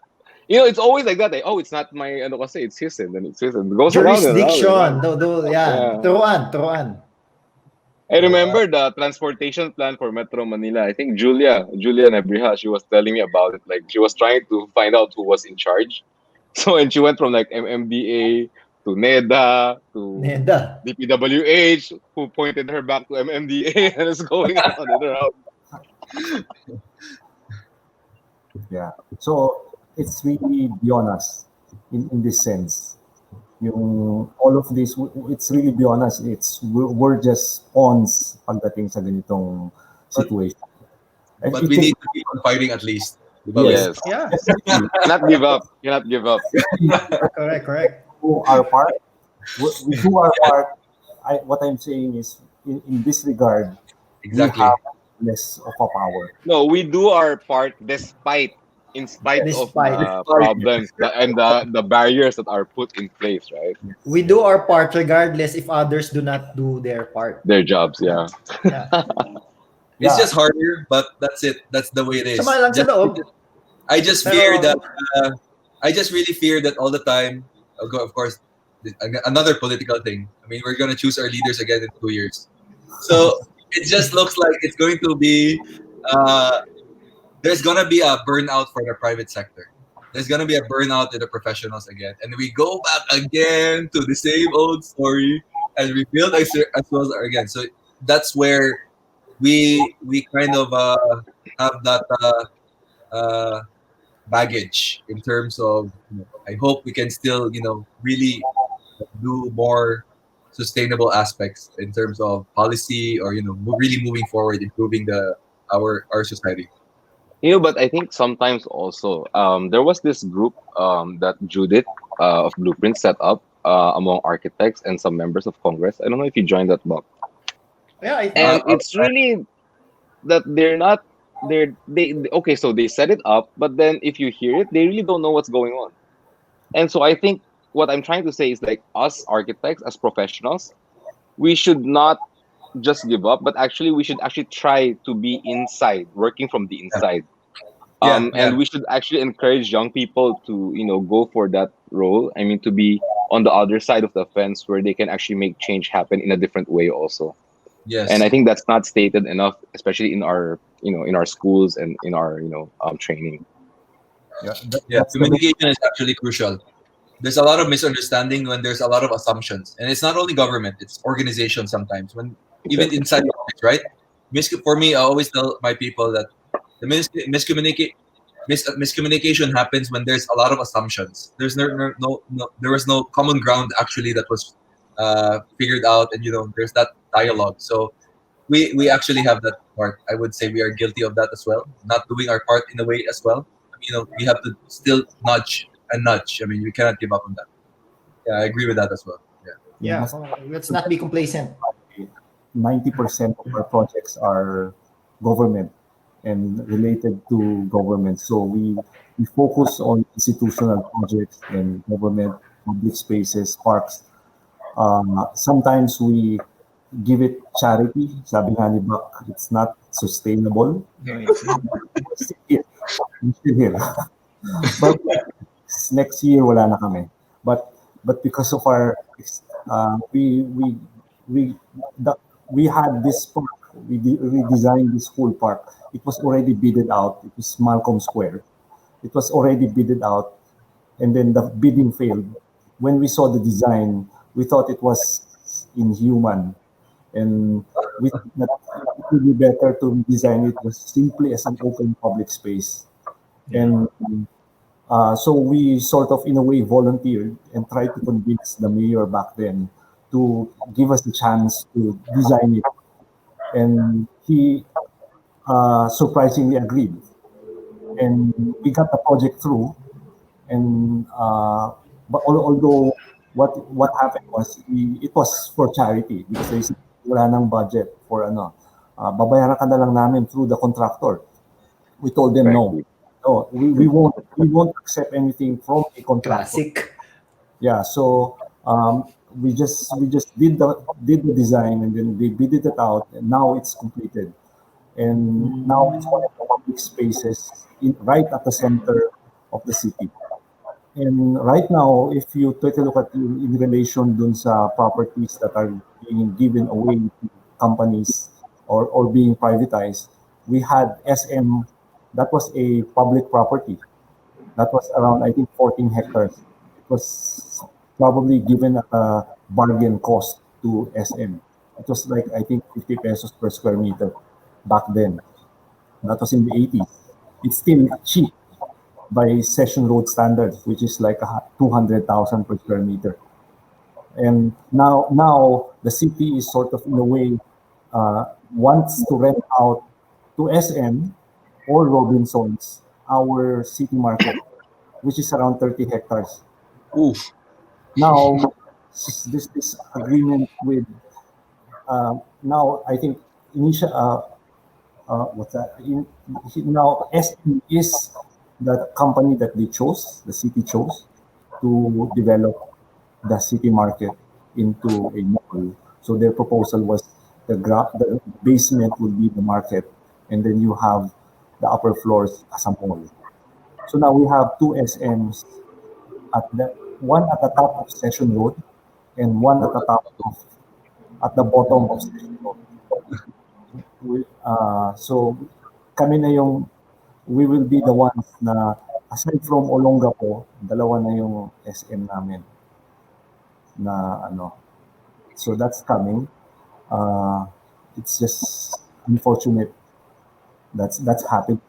it's always like that. Like, oh, it's not my ano kasi, it's his, and then it's his, and it goes around and around and Jurisdiction. around. Yan. Yeah. Turuan. I remember the transportation plan for Metro Manila. I think Julia Nebriha, she was telling me about it. Like she was trying to find out who was in charge. So and she went from like MMDA to NEDA to Neda. DPWH, who pointed her back to MMDA, and it's going around and around. Yeah. So it's really beyond us in this sense. Yung all of this, it's really beyond us. We're just pawns pagdating sa ganitong But, situation. but we need to keep on fighting at least. Di ba, Yes. Yes. Yeah. Cannot give up. Cannot give up. Correct. Do our part. We do our part. What I'm saying is, in this regard, Exactly. we have less of a power. No, we do our part in spite of Despite. the problems and the barriers that are put in place, right? We do our part regardless if others do not do their part. Their jobs, yeah. Yeah. It's Yeah. just harder, but that's it. That's the way it is. Sama lang sa loob. I just Pero- fear that I just really fear that all the time. Of course, another political thing. I mean, we're gonna choose our leaders again in 2 years, so it just looks like it's going to be. There's gonna be a burnout for the private sector. There's gonna be a burnout in the professionals again, and we go back again to the same old story and rebuild as well again. So that's where we kind of have that baggage in terms of I hope we can still really do more sustainable aspects in terms of policy or really moving forward improving our society. But I think sometimes also there was this group that Judith of Blueprint set up among architects and some members of Congress. I don't know if you joined that, Bob. Yeah, I think. And it's really that okay, so they set it up, but then if you hear it, they really don't know what's going on. And so I think what I'm trying to say is like us architects as professionals, we should not just give up, but actually we should actually try to be inside, working from the inside. Yeah. And we should actually encourage young people to go for that role. I mean, to be on the other side of the fence where they can actually make change happen in a different way also. Yes. And I think that's not stated enough, especially in our in our schools and in our training. Yeah. Yeah, communication is actually crucial. There's a lot of misunderstanding when there's a lot of assumptions, and it's not only government; it's organizations sometimes. When even Exactly. inside the office, right? For me, I always tell my people that the miscommunication happens when there's a lot of assumptions. There's there was no common ground actually that was figured out, and there's that dialogue. So we actually have that part. I would say we are guilty of that as well, not doing our part in a way as well. We have to still nudge and nudge. I mean, we cannot give up on that. Yeah, I agree with that as well. Yeah. Yeah. Let's not be complacent. 90% of our projects are government and related to government. So we focus on institutional projects and government public spaces, parks. Sometimes we give it charity. Sabi nga ni Bak, it's not sustainable. We're still here. We're still here. But next year wala na kami. But because of our we had this park. We designed this whole park. It was already bidded out. It was Malcolm Square. It was already bidded out, and then the bidding failed. When we saw the design, we thought it was inhuman, and we thought that it would be better to design it as simply as an open public space. And so we sort of, in a way, volunteered and tried to convince the mayor back then to give us the chance to design it. And he surprisingly agreed. And we got the project through. And but although what happened was it was for charity because they said wala nang budget for ano. Babayaran ka na lang namin through the contractor. We told them no. Right. No, we won't accept anything from a contractor. Classic. Yeah, so we just did the design and then they bid it out and now it's completed. And now it's one of the public spaces right at the center of the city. And right now, if you take a look at in relation dun sa properties that are being given away to companies or being privatized, we had SM, that was a public property. That was around, I think, 14 hectares. It was probably given at a bargain cost to SM. It was like, I think, 50 pesos per square meter back then. That was in the 80s. It's still cheap by Session Road standards, which is like 200,000 per square meter. And now the city is sort of in a way wants to rent out to SM or Robinsons our city market, which is around 30 hectares. Oof. Now this agreement with now I think initial what's that? Now SM is the company that they chose, the city chose to develop the city market into a mall. So their proposal was the basement would be the market, and then you have the upper floors as a mall. So now we have two SMs at the one at the top of Session Road and one at the top of at the bottom of Session Road. So kami na yung we will be the ones na aside from Olongapo, dalawa na yung SM namin na ano. So that's coming. It's just unfortunate that's happening.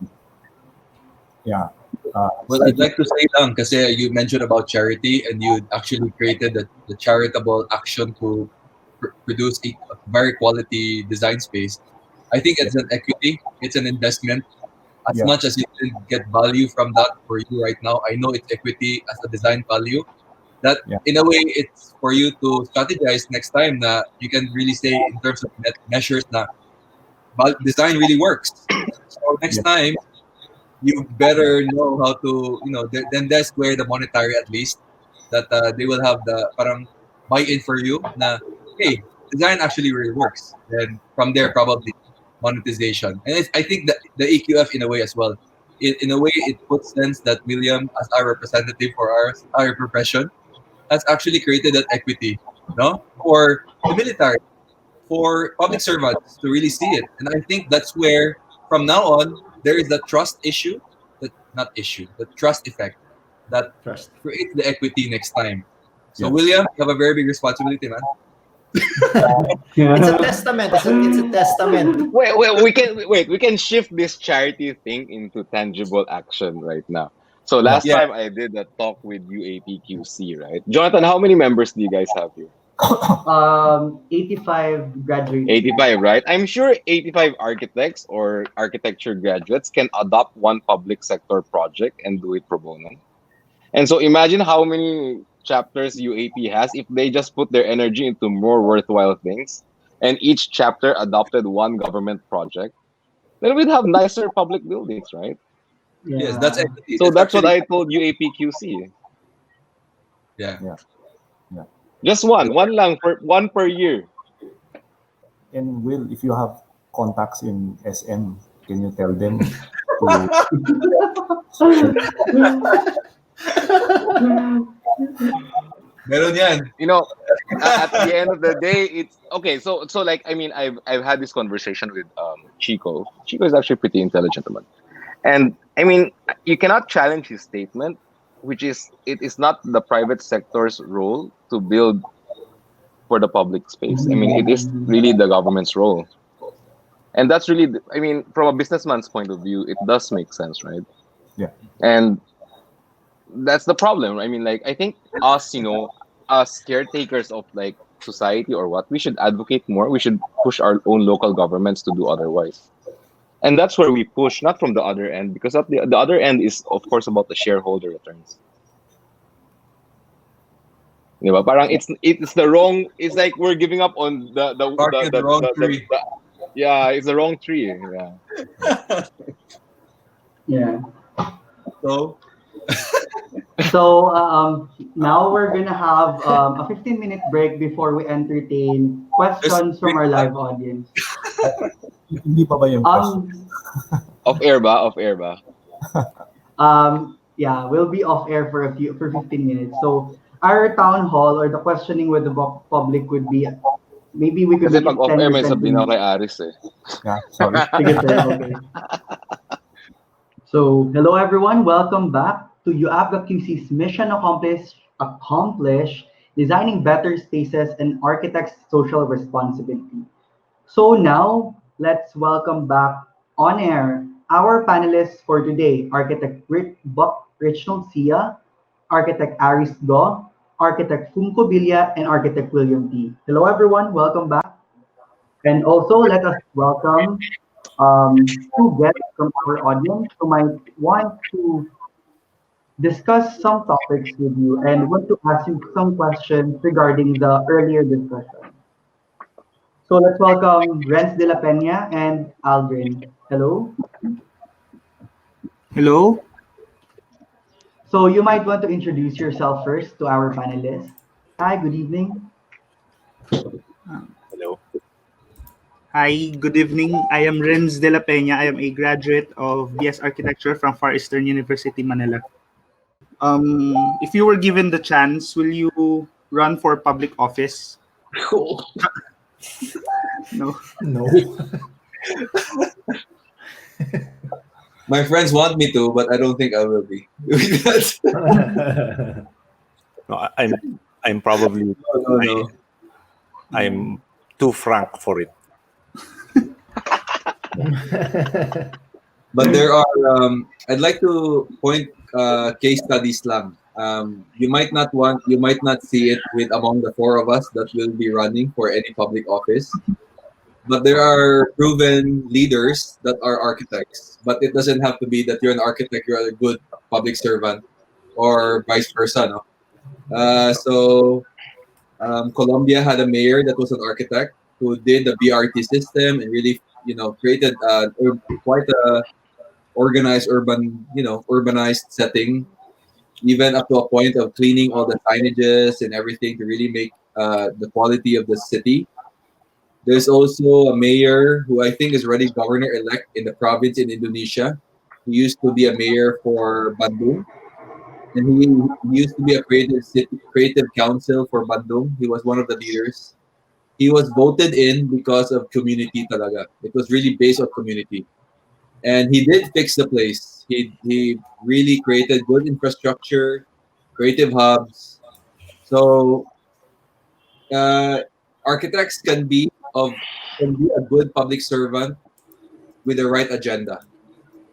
Yeah. Well, So I I'd think like to say lang kasi you mentioned about charity and you actually created the charitable action to produce a very quality design space. I think it's an equity, it's an investment. As yeah, much as you can get value from that for you right now, I know it's equity as a design value. That yeah, in a way, it's for you to strategize next time that you can really say in terms of measures that design really works. So next yeah, time, you better know how to, then that's where the monetary at least, that they will have the parang buy-in for you na, hey, design actually really works. Then from there, probably monetization. And I think that the EQF in a way as well, in a way, it puts sense that William, as our representative for our profession, has actually created that equity, no? For the military, for public servants to really see it. And I think that's where, from now on, there is the trust issue, that not issue, the trust effect that Trust. creates the equity next time. So, yeah. William, you have a very big responsibility, man. It's a testament. It's a testament. We can shift this charity thing into tangible action right now. So Yeah. last Yeah. time I did a talk with UAPQC, right? Jonathan, how many members do you guys have here? 85 graduates. 85, right? I'm sure 85 architects or architecture graduates can adopt one public sector project and do it pro bono. And so imagine how many chapters UAP has if they just put their energy into more worthwhile things and each chapter adopted one government project, then we'd have nicer public buildings, right? Yes, that's Yeah. equity. So That's that's what actually, I told UAPQC. yeah. Yeah. Yeah. Just one lang for one per year. And Will, if you have contacts in SM, can you tell them to Meron yan. You know, at the end of the day, it's okay. So like I mean, I've had this conversation with Chico. Chico is actually pretty intelligent man. And I mean, you cannot challenge his statement, which is it is not the private sector's role to build for the public space. I mean, it is really the government's role. And that's really, I mean, from a businessman's point of view, it does make sense, right? yeah, And that's the problem. I mean, like, I think us, us caretakers of like society or what, we should advocate more. We should push our own local governments to do otherwise. And that's where we push, not from the other end, because at the other end is, of course, about the shareholder returns. Di ba? Parang it's the wrong. It's like we're giving up on Barking at the wrong tree. yeah, it's the wrong tree. Yeah. Yeah. So, So now we're gonna have a 15-minute break before we entertain there's questions from our live audience. Hindi pa ba yung question? Off air ba? Off air ba? Yeah, we'll be off air for 15 minutes. So our town hall or the questioning with the public would be maybe we could Kasi make pag it off 10 air, or may 20 sabihin ako kay minutes. Aris eh. Yeah, sorry. Sige, sir, okay. So, hello everyone, welcome back to UAPGA QC's Mission Accomplished, Designing Better Spaces and Architects' Social Responsibility. So now, let's welcome back on air our panelists for today, Architect Buck Richnold Sia, Architect Aris Go, Architect Funko Villa, and Architect William T. Hello everyone, welcome back. And also, let us welcome two guests from our audience who might want to discuss some topics with you and want to ask you some questions regarding the earlier discussion. So let's welcome Renz de la Peña and Aldrin. Hello. Hello. So you might want to introduce yourself first to our panelists. Hi, good evening. Hello. Hi, good evening. I am Renz de la Peña. I am a graduate of BS Architecture from Far Eastern University, Manila. If you were given the chance, will you run for public office? No. No. my friends want me to, but I don't think I will be doing that. No, I'm probably No. I'm too frank for it. But there are, I'd like to point case studies lang. You might not see it with among the four of us that will be running for any public office. But there are proven leaders that are architects. But it doesn't have to be that you're an architect, you're a good public servant, or vice versa. No? Colombia had a mayor that was an architect who did the BRT system and really, created quite a organized urbanized setting, even up to a point of cleaning all the signages and everything to really make the quality of the city. There's also a mayor who I think is already governor-elect in the province in Indonesia. He used to be a mayor for Bandung, and he used to be a creative council for Bandung. He was one of the leaders. He was voted in because of community talaga. It was really based on community. And he did fix the place. He really created good infrastructure, creative hubs. So architects can be a good public servant with the right agenda,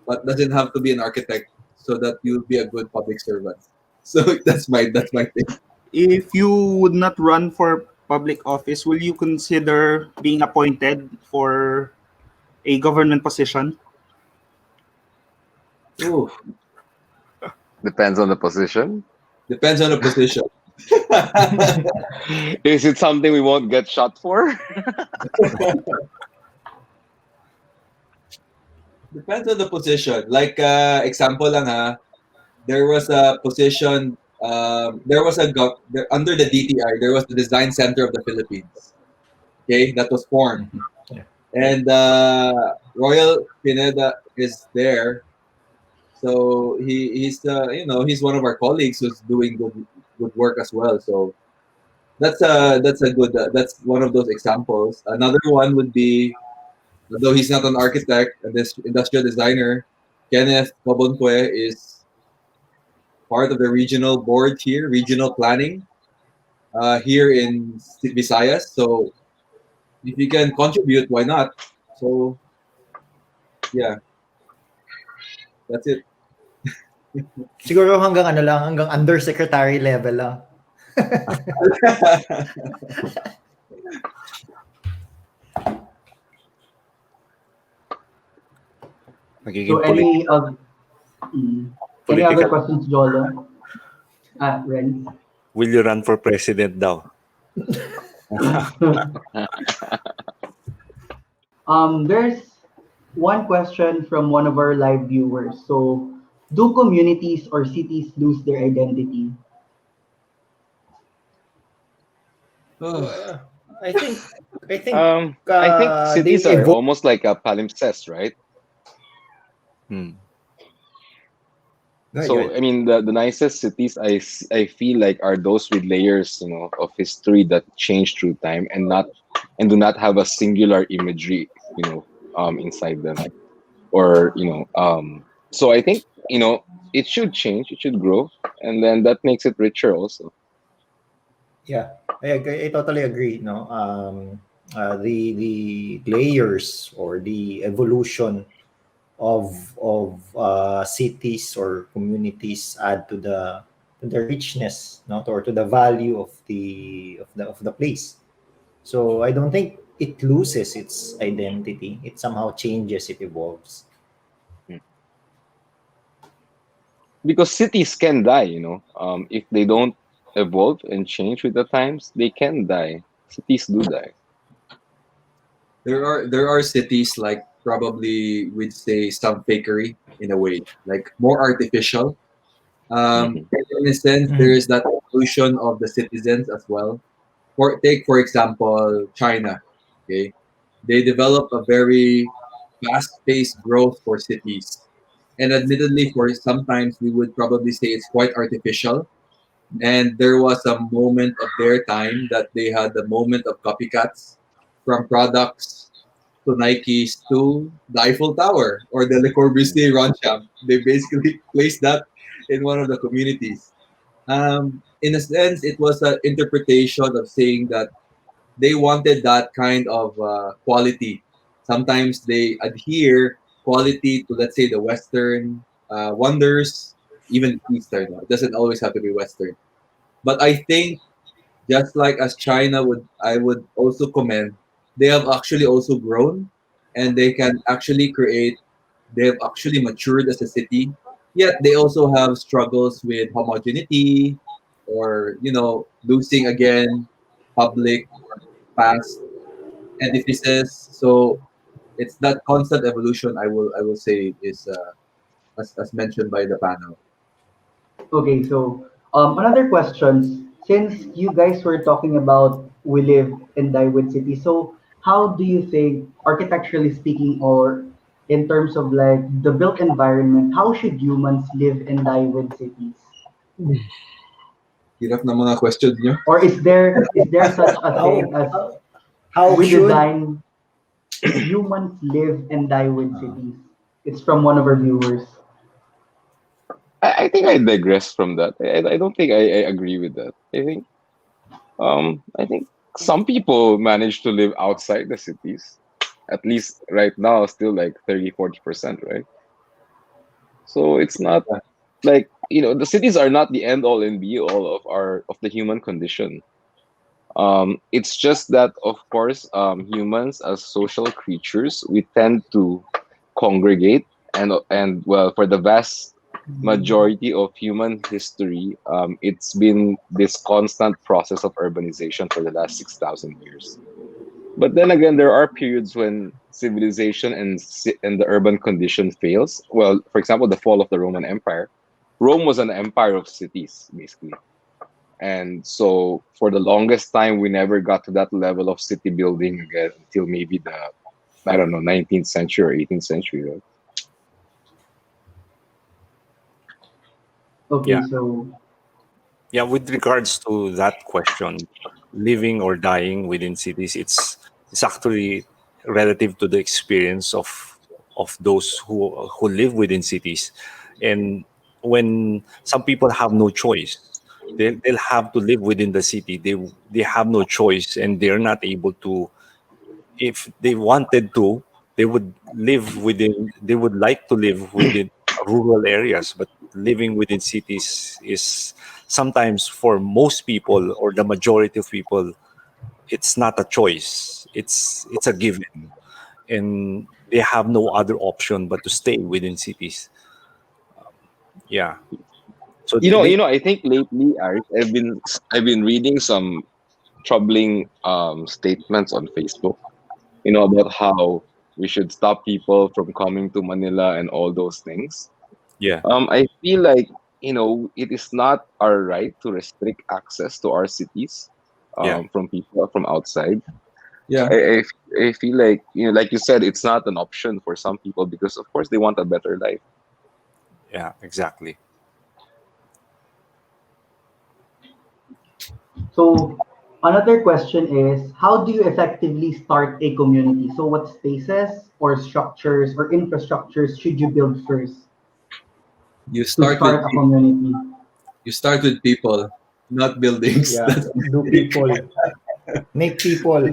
but doesn't have to be an architect so that you'll be a good public servant. So that's my thing. If you would not run for public office, will you consider being appointed for a government position? Ooh, Depends on the position. depends on the position. Is it something we won't get shot for? Depends on the position. Like example lang ha, there was a position. There was under the DTI. There was the Design Center of the Philippines. Okay, that was formed, Yeah. and Royal Pineda is there. So he's one of our colleagues who's doing good work as well. So that's a good that's one of those examples. Another one would be, although he's not an architect and this industrial designer, Kenneth Coboncue is part of the regional board here, regional planning here in Visayas. So if you can contribute, why not? So yeah, that's it. Siguro hanggang undersecretary level lang. So Nagiging political. any other Political. questions, Jolo? Ren? Will you run for president daw? There's one question from one of our live viewers. So, do communities or cities lose their identity? Uh, I think I think I think they cities are evolve. almost like a palimpsest, right? Hmm. Go ahead, go So ahead. I mean, the nicest cities I feel like are those with layers, of history that change through time and do not have a singular imagery, inside them. Or so I think it should change, it should grow, and then that makes it richer also. Yeah, I totally agree. No, the layers or the evolution of cities or communities add to the richness, not or to the value of the place. So I don't think it loses its identity. It somehow changes. It evolves. Mm. Because cities can die, if they don't evolve and change with the times, they can die. Cities do die. There are cities like probably we'd say some fakery in a way, like more artificial. Hmm. In a sense, there Mhm. is that evolution of the citizens as well. For example, China. Okay, they develop a very fast-paced growth for cities, and admittedly, for sometimes we would probably say it's quite artificial. And there was a moment of their time that they had the moment of copycats from products to Nikes to the Eiffel Tower or the Le Corbusier Ronchamp. They basically placed that in one of the communities. In a sense, it was an interpretation of saying that they wanted that kind of quality. Sometimes they adhere quality to, let's say, the Western wonders, even Eastern. It doesn't always have to be Western. But I think just like as China would, I would also commend, they have actually also grown and they can actually create, they have actually matured as a city. Yet they also have struggles with homogeneity or, losing again public or past edifices. So it's that constant evolution I will say is as mentioned by the panel. Okay, so another questions. Since you guys were talking about we live and die with city, so how do you think, architecturally speaking, or in terms of like the built environment, how should humans live and die with cities? Hirap ng mga questions nyo. Or is there such a How thing as how we should design humans live and die with cities? It's from one of our viewers. I think I digress from that. I don't think I agree with that. I think some people manage to live outside the cities. At least right now, still like 30-40%, right? So it's not like, the cities are not the end all and be all of the human condition. It's just that, of course, humans as social creatures, we tend to congregate, and well, for the vast majority of human history, it's been this constant process of urbanization for the last 6,000 years. But then again, there are periods when civilization and the urban condition fails. Well, for example, the fall of the Roman Empire. Rome was an empire of cities, basically. And so for the longest time, we never got to that level of city building again until maybe I don't know, 19th century or 18th century. Right? Okay, Yeah. so Yeah, with regards to that question, living or dying within cities, it's actually relative to the experience of those who live within cities. And when some people have no choice, they'll have to live within the city. They have no choice, and they're not able to. If they wanted to, they would like to live within rural areas, but living within cities is sometimes, for most people or the majority of people, it's not a choice, it's a given. And they have no other option but to stay within cities. Yeah. So I think lately, Aris, I've been reading some troubling statements on Facebook, about how we should stop people from coming to Manila and all those things. yeah, I feel like, it is not our right to restrict access to our cities yeah, from people from outside. Yeah. I feel like, like you said, it's not an option for some people because, of course, they want a better life. yeah, exactly. So another question is, how do you effectively start a community? So what spaces or structures or infrastructures should you build first You to start with start a community? you start with people, not buildings. Yeah, That's do people, make people.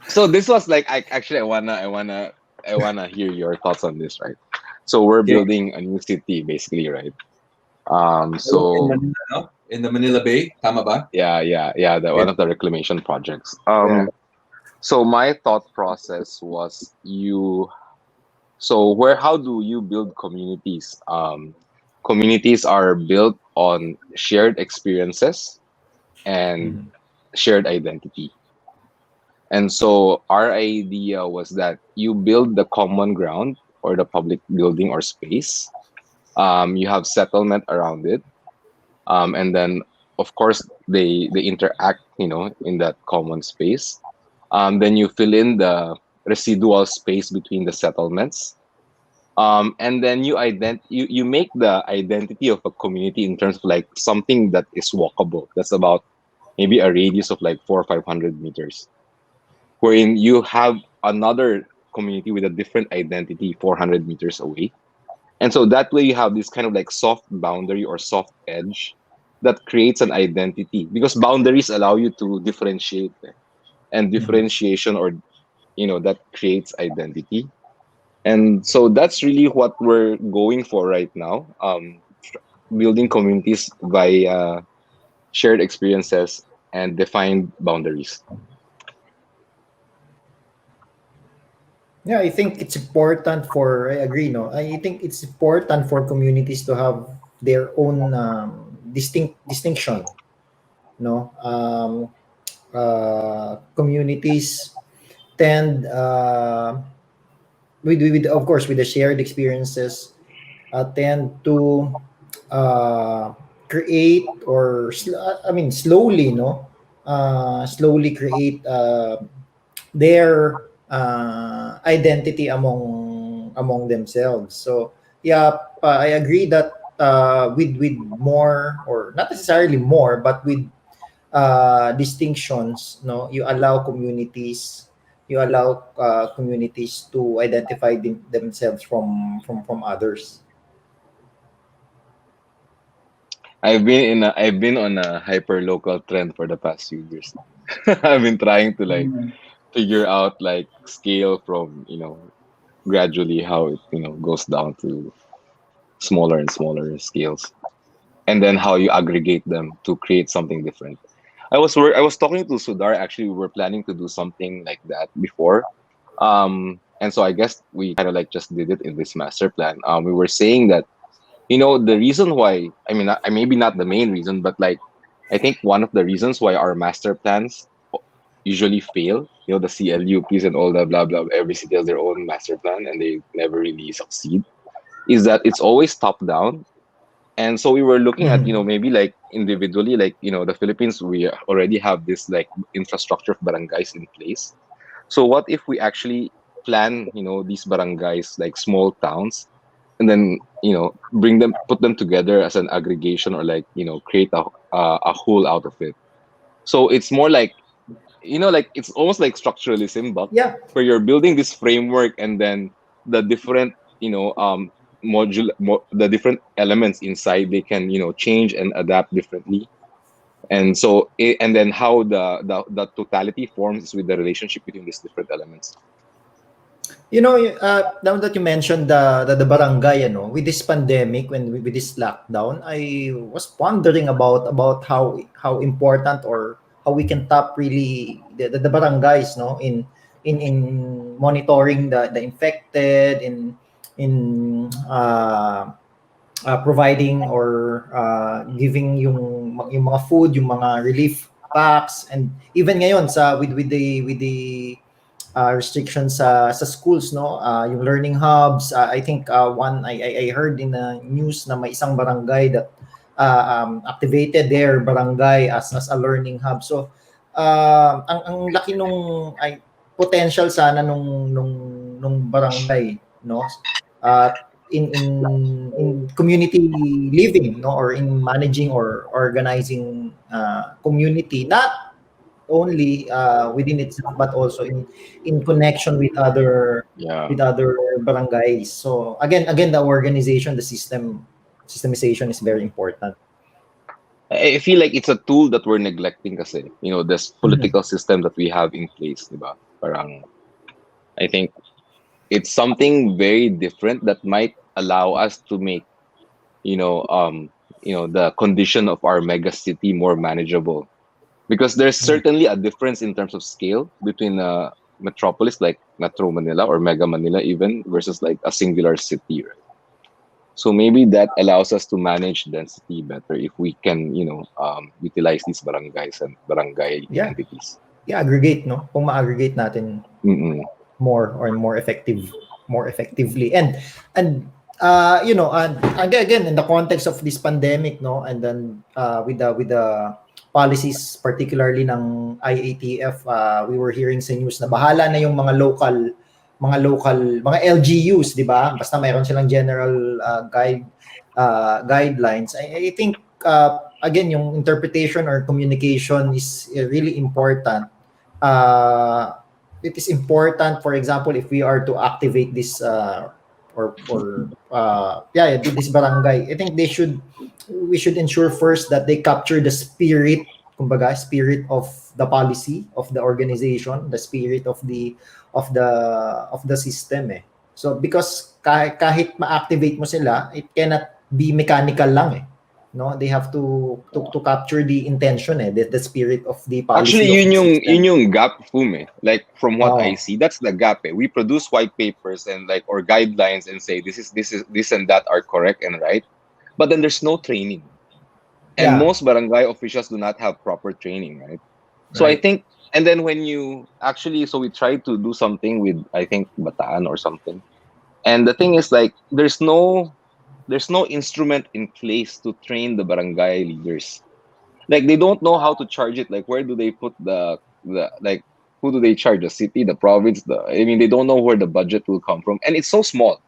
So this was like, I wanna hear your thoughts on this, right? So we're okay. building a new city, basically, right? In So Manila, no? In the Manila Bay, tama ba? yeah, the Okay. one of the reclamation projects. Yeah. So my thought process was how do you build communities? Communities are built on shared experiences and Mhm. shared identity. And so our idea was that you build the common ground or the public building or space. You have settlement around it. And then of course they interact, in that common space. Then you fill in the residual space between the settlements. And then you make the identity of a community in terms of like something that is walkable. That's about maybe a radius of like 400 or 500 meters, wherein you have another community with a different identity 400 meters away. And so that way you have this kind of like soft boundary or soft edge that creates an identity, because boundaries allow you to differentiate, and Mhm. differentiation, or that creates identity. And so that's really what we're going for right now, building communities by shared experiences and defined boundaries. Yeah, I think it's important for, I agree, no? I think it's important for communities to have their own distinction, no? Communities tend, with of course, with the shared experiences, tend to uh, create I mean, slowly, no? Slowly create their identity among themselves. So yeah, I agree that with more, or not necessarily more, but with distinctions, no, you allow communities to identify themselves from others. I've been on a hyper local trend for the past few years. I've been trying to like Mm. figure out like scale from, gradually how it, goes down to smaller and smaller scales, and then how you aggregate them to create something different. I was talking to Sudar, actually. We were planning to do something like that before. And so I guess we kind of like just did it in this master plan. We were saying that, the reason why, I mean, maybe not the main reason, but like I think one of the reasons why our master plans usually fail, the CLUPs and all that blah blah, every city has their own master plan and they never really succeed, is that it's always top down. And so we were looking at, Mhm. maybe like individually, like, the Philippines, we already have this like infrastructure of barangays in place. So what if we actually plan, these barangays like small towns, and then, put them together as an aggregation, or like, create a whole out of it. So it's more like, like it's almost like structuralism, but Yeah. where you're building this framework, and then the different, the different elements inside, they can, change and adapt differently. And so and then how the totality forms is with the relationship between these different elements. Now that you mentioned the barangay, with this pandemic, with this lockdown, I was pondering about how important, or how we can tap really the barangays, no, in in monitoring the infected, in providing or giving yung mga food, yung mga relief packs, and even ngayon sa with the restrictions sa schools, no, yung learning hubs. I think one I heard in the news na may isang barangay that activated their barangay as a learning hub. So ang laki nung potential sana nung barangay, no, uh, in community living, no, or in managing or organizing community, not only within itself but also in connection Yeah. with other barangays. So again the organization, the systemization is very important. I feel like it's a tool that we're neglecting kasi, this Mhm. political system that we have in place, di ba? Parang, I think it's something very different that might allow us to make, the condition of our mega city more manageable. Because there's certainly a difference in terms of scale between a metropolis like Metro Manila or Mega Manila even versus like a singular city, right? So maybe that allows us to manage density better if we can, utilize these barangays and barangay Yeah, entities. yeah, aggregate, no, kung ma-aggregate natin Mm-mm. more effectively, and and again in the context of this pandemic, no, and then with the policies particularly ng IATF, we were hearing sa news na bahala na yung mga LGUs, di ba, basta mayroon silang general guidelines. I think again yung interpretation or communication is really important. It is important, for example, if we are to activate this this barangay. I think we should ensure first that they capture the spirit, kumbaga, spirit of the policy of the organization, the spirit of the system, eh. So because kahit ma-activate mo sila, it cannot be mechanical lang, eh. No, they have to capture the intention, eh, the spirit of the Actually, policy of the yun system. yung gap, Fume. Like from what I Oh, see, that's the gap. Eh. We produce white papers and like or guidelines and say this and that are correct and right, but then there's no training, and yeah, most barangay officials do not have proper training, right? So I right. think, and then when you actually, so we try to do something with I think Bataan or something, and the thing is like there's no instrument in place to train the barangay leaders. Like they don't know how to charge it. Like where do they put the like who do they charge? The city, the province, I mean they don't know where the budget will come from. And it's so small.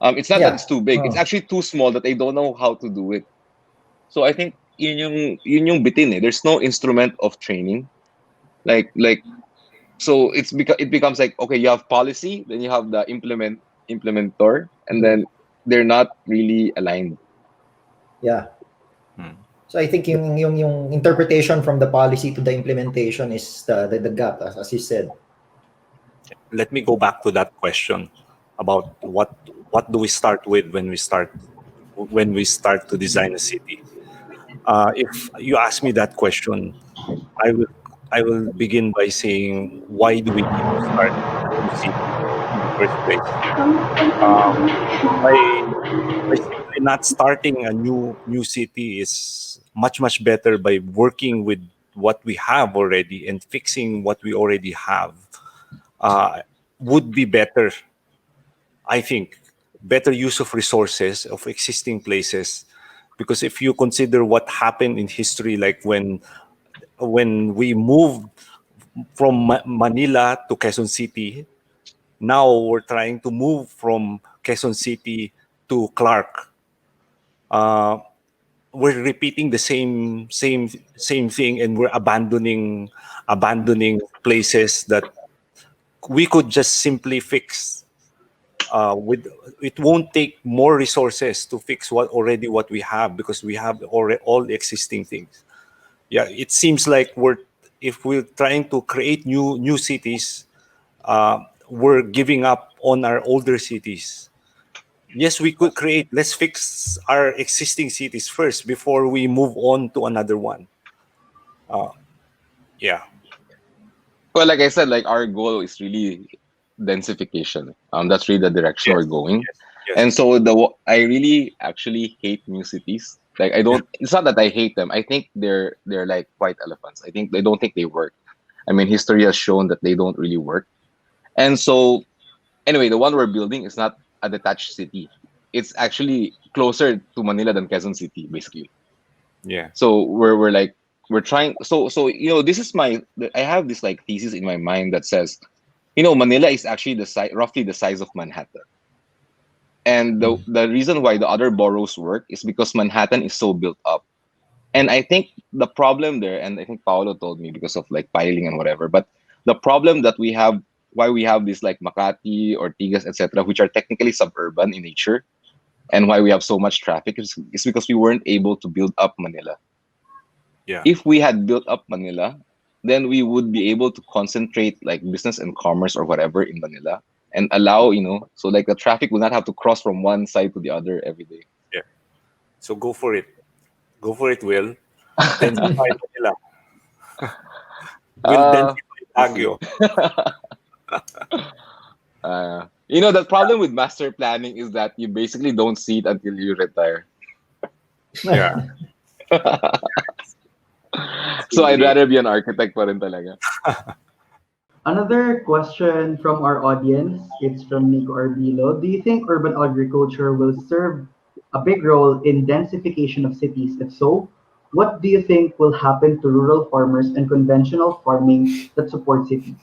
It's not that Yeah. it's too big. It's Oh, actually too small that they don't know how to do it. So I think yun yung bitin eh. There's no instrument of training. Like so it becomes like okay, you have policy, then you have the implementer, and then they're not really aligned. yeah. Hmm. So I think yung interpretation from the policy to the implementation is the gap, as you said. Let me go back to that question about what do we start with when we start to design a city. If you ask me that question, I will I will begin by saying, why do we need to start a new city in the first place? Um, by by simply not starting a new city is much better by working with what we have already and fixing what we already have. Uh, would be better, I think, better use of resources of existing places, because if you consider what happened in history, like when we moved from Manila to Quezon City. Now we're trying to move from Quezon City to Clark. Uh, we're repeating the same thing, and we're abandoning places that we could just simply fix. With it won't take more resources to fix what we have, because we have already all the existing things. Yeah, it seems like if we're trying to create new cities, we're giving up on our older cities. Yes, we could create. Let's fix our existing cities first before we move on to another one. Uh, yeah. Well, like I said, like our goal is really densification. That's really the direction Yes, we're going. yes, yes. And so I really actually hate new cities. Like I don't. It's not that I hate them. I think they're like white elephants. I don't think they work. I mean, history has shown that they don't really work. And so anyway, the one we're building is not a detached city. It's actually closer to Manila than Quezon City, basically. Yeah. So we're like we're trying. So this is I have this like thesis in my mind that says Manila is actually the size roughly the size of Manhattan. And the reason why the other boroughs work is because Manhattan is so built up. And I think the problem there, and I think Paolo told me because of like piling and whatever, but the problem that we have, why we have this like Makati, Ortigas, etc., which are technically suburban in nature, and why we have so much traffic is because we weren't able to build up Manila. Yeah. If we had built up Manila, then we would be able to concentrate like business and commerce or whatever in Manila and allow, so like the traffic will not have to cross from one side to the other every day. Yeah. So go for it. Go for it, Will. Densify Manila. Will densify We'll see. Baguio. The problem with master planning is that you basically don't see it until you retire. Yeah. So I'd rather be an architect pa rin talaga. Another question from our audience, it's from Nico Arbilo. Do you think urban agriculture will serve a big role in densification of cities? If so, what do you think will happen to rural farmers and conventional farming that support cities?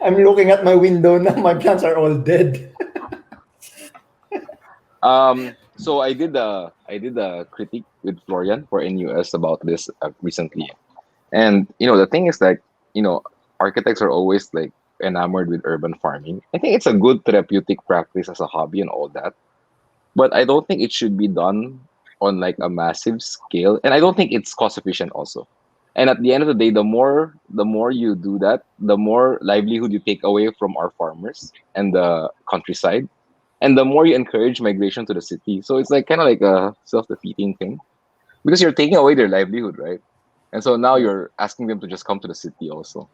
I'm looking at my window now. My plants are all dead. So I did a critique with Florian for NUS about this recently, and the thing is like architects are always like enamored with urban farming. I think it's a good therapeutic practice as a hobby and all that, but I don't think it should be done on like a massive scale, and I don't think it's cost efficient also. And at the end of the day, the more you do that, the more livelihood you take away from our farmers and the countryside, and the more you encourage migration to the city. So it's like kind of like a self-defeating thing because you're taking away their livelihood, right? And so now you're asking them to just come to the city also.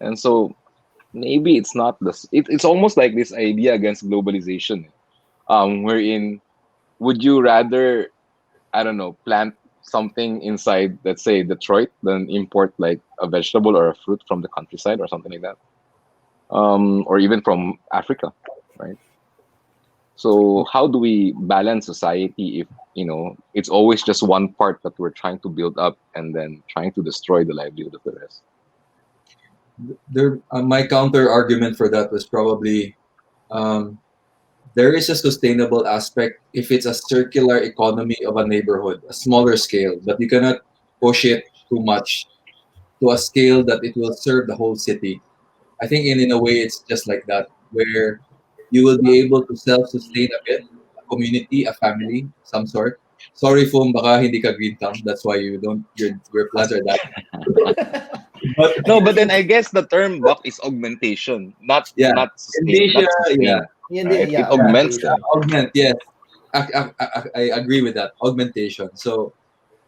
And so maybe it's not it's almost like this idea against globalization, wherein would you rather, I don't know, plant something inside, let's say, Detroit than import like a vegetable or a fruit from the countryside or something like that, or even from Africa, right? So how do we balance society if it's always just one part that we're trying to build up and then trying to destroy the livelihood of the rest? My counter argument for that was probably um, there is a sustainable aspect if it's a circular economy of a neighborhood, a smaller scale, but you cannot push it too much to a scale that it will serve the whole city. I think in a way it's just like that, where you will be able to self-sustain a bit, a community, a family, some sort. Sorry, Fum, baka hindi ka green thumb. That's why your plants are dying. But No, but then I guess the term buck is augmentation, not yeah, not sustain, Indonesia, not yeah, sustain, right? It Yeah, augments augmentation. them. augment, yes. I agree with that augmentation. So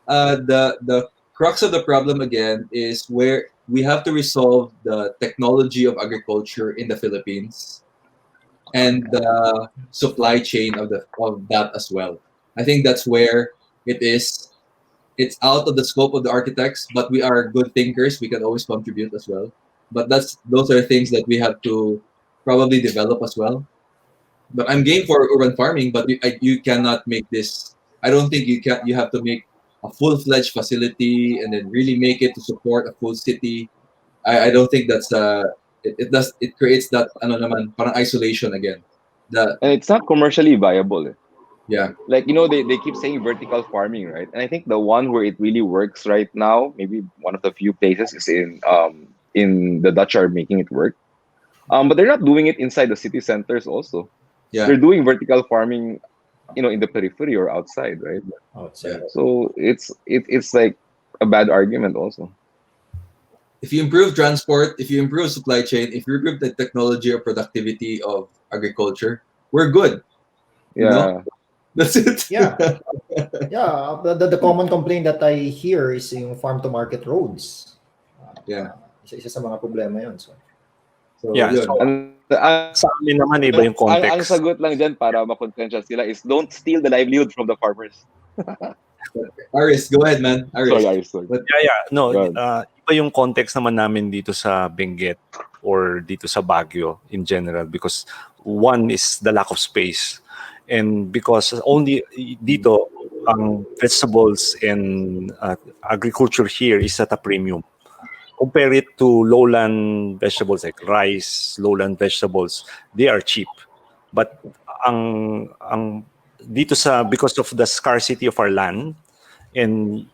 the crux of the problem again is where we have to resolve the technology of agriculture in the Philippines and the supply chain of that as well. I think that's where it is. It's out of the scope of the architects, but we are good thinkers. We can always contribute as well. But those are things that we have to probably develop as well. But I'm game for urban farming, but you cannot make this. I don't think you can. You have to make a full-fledged facility and then really make it to support a full city. I don't think that's it creates that ano naman parang isolation again. The And it's not commercially viable. yeah Like they keep saying vertical farming, right? And I think the one where it really works right now, maybe one of the few places, is in the Dutch are making it work. But they're not doing it inside the city centers also. yeah They're doing vertical farming, in the periphery or outside, right? yeah. Outside. So it's like a bad argument also. If you improve transport, if you improve supply chain, if you improve the technology or productivity of agriculture, we're good. You know, Yeah. that's it. Yeah. Yeah, the common complaint that I hear is yung farm to market roads. Yeah. Isa sa mga problema yun. So Yeah, Yun. so sa amin naman iba yung ang context. sagot lang dyan para makonsensya sila is don't steal the livelihood from the farmers. Aris, go ahead, man. Aris. Sorry. But No, Go ahead. iba yung context naman namin dito sa Benguet or dito sa Baguio in general because one is the lack of space and because only dito ang vegetables and agriculture here is at a premium. Compare it to lowland vegetables like rice, lowland vegetables, they are cheap. But ang dito sa because of the scarcity of our land and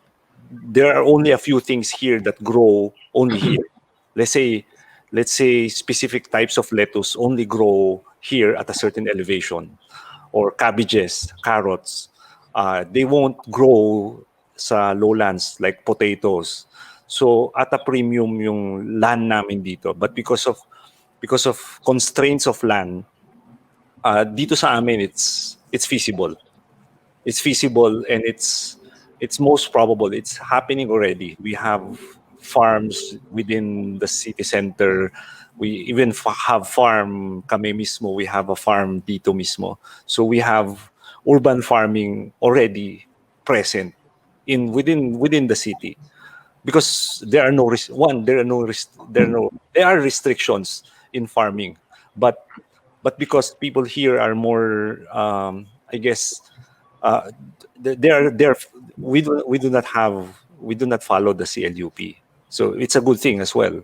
there are only a few things here that grow only here. Let's say specific types of lettuce only grow here at a certain elevation or cabbages, carrots. They won't grow sa lowlands like potatoes. So at a premium yung land namin dito. But because of constraints of land, dito sa amin it's feasible. It's feasible and it's most probable. It's happening already. We have farms within the city center. We even have farm kami mismo. We have a farm dito mismo. So we have urban farming already present within the city. Because there are no there are restrictions in farming, but because people here are more I guess they're we do not follow the CLUP, so it's a good thing as well.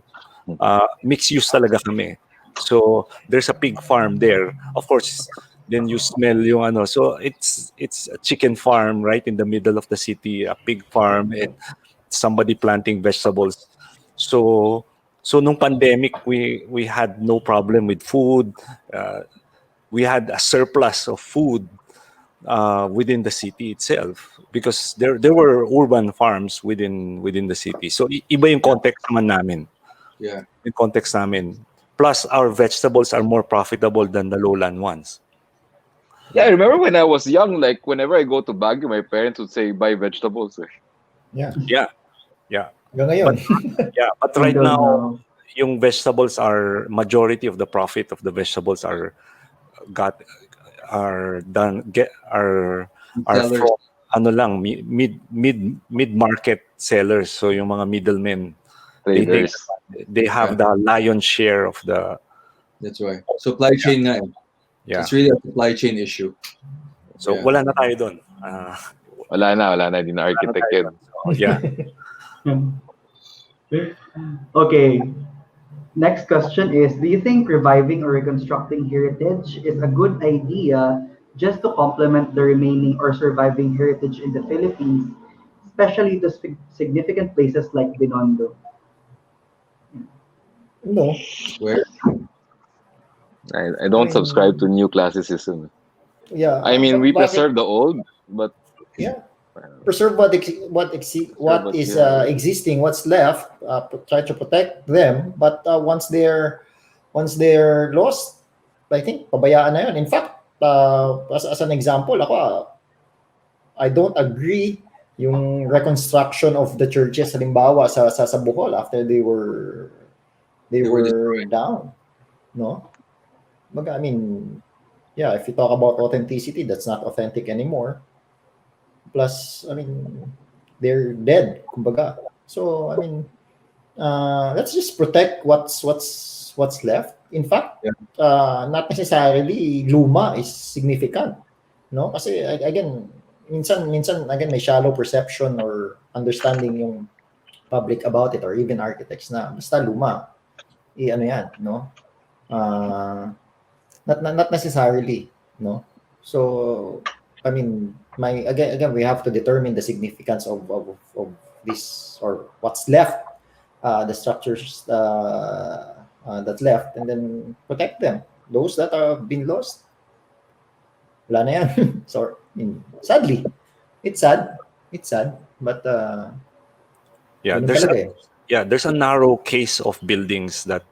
Mixed use talaga kami, so there's a pig farm there, of course. Then you smell yung ano, so it's a chicken farm right in the middle of the city, a pig farm, and somebody planting vegetables. So nung pandemic, we had no problem with food. We had a surplus of food within the city itself because there were urban farms within the city. So iba yung context naman namin. yeah. Yung context namin. Plus our vegetables are more profitable than the lowland ones. Yeah, I remember when I was young, like whenever I go to Baguio, my parents would say buy vegetables. yeah. Yeah. Hanggang ngayon. But right Until now, yung vegetables majority of the profit of the vegetables are Sellers. from ano lang mid market sellers, so yung mga middlemen Traders. they have the lion's share of the That's why. Supply chain nga. yeah. It's really a supply chain issue. So Yeah. wala na tayo doon. Wala na, hindi na architect yun. So, yeah. Okay. Next question is, do you think reviving or reconstructing heritage is a good idea just to complement the remaining or surviving heritage in the Philippines, especially to significant places like Binondo? No. Where? I don't subscribe to new classicism. Yeah. I mean, we Bakit? preserve the old, but Yeah. Preserve what is existing, what's left. Try to protect them, but once they're lost, I think pabayaan na yun. In fact, as an example, ako I don't agree yung reconstruction of the churches halimbawa sa Bohol after they were destroyed. down, no? I mean, yeah, if you talk about authenticity, that's not authentic anymore. Plus, I mean, they're dead, kumbaga. So, I mean, let's just protect what's left. In fact, not necessarily luma is significant, no? Kasi again, minsan again may shallow perception or understanding yung public about it or even architects na basta luma. Ano yan, no? Not necessarily, no? So, I mean, again we have to determine the significance of this or what's left, the structures that's left, and then protect them. Those that have been lost, wala na yan. So, I mean, sadly, it's sad, but ganun talaga eh. There's a narrow case of buildings that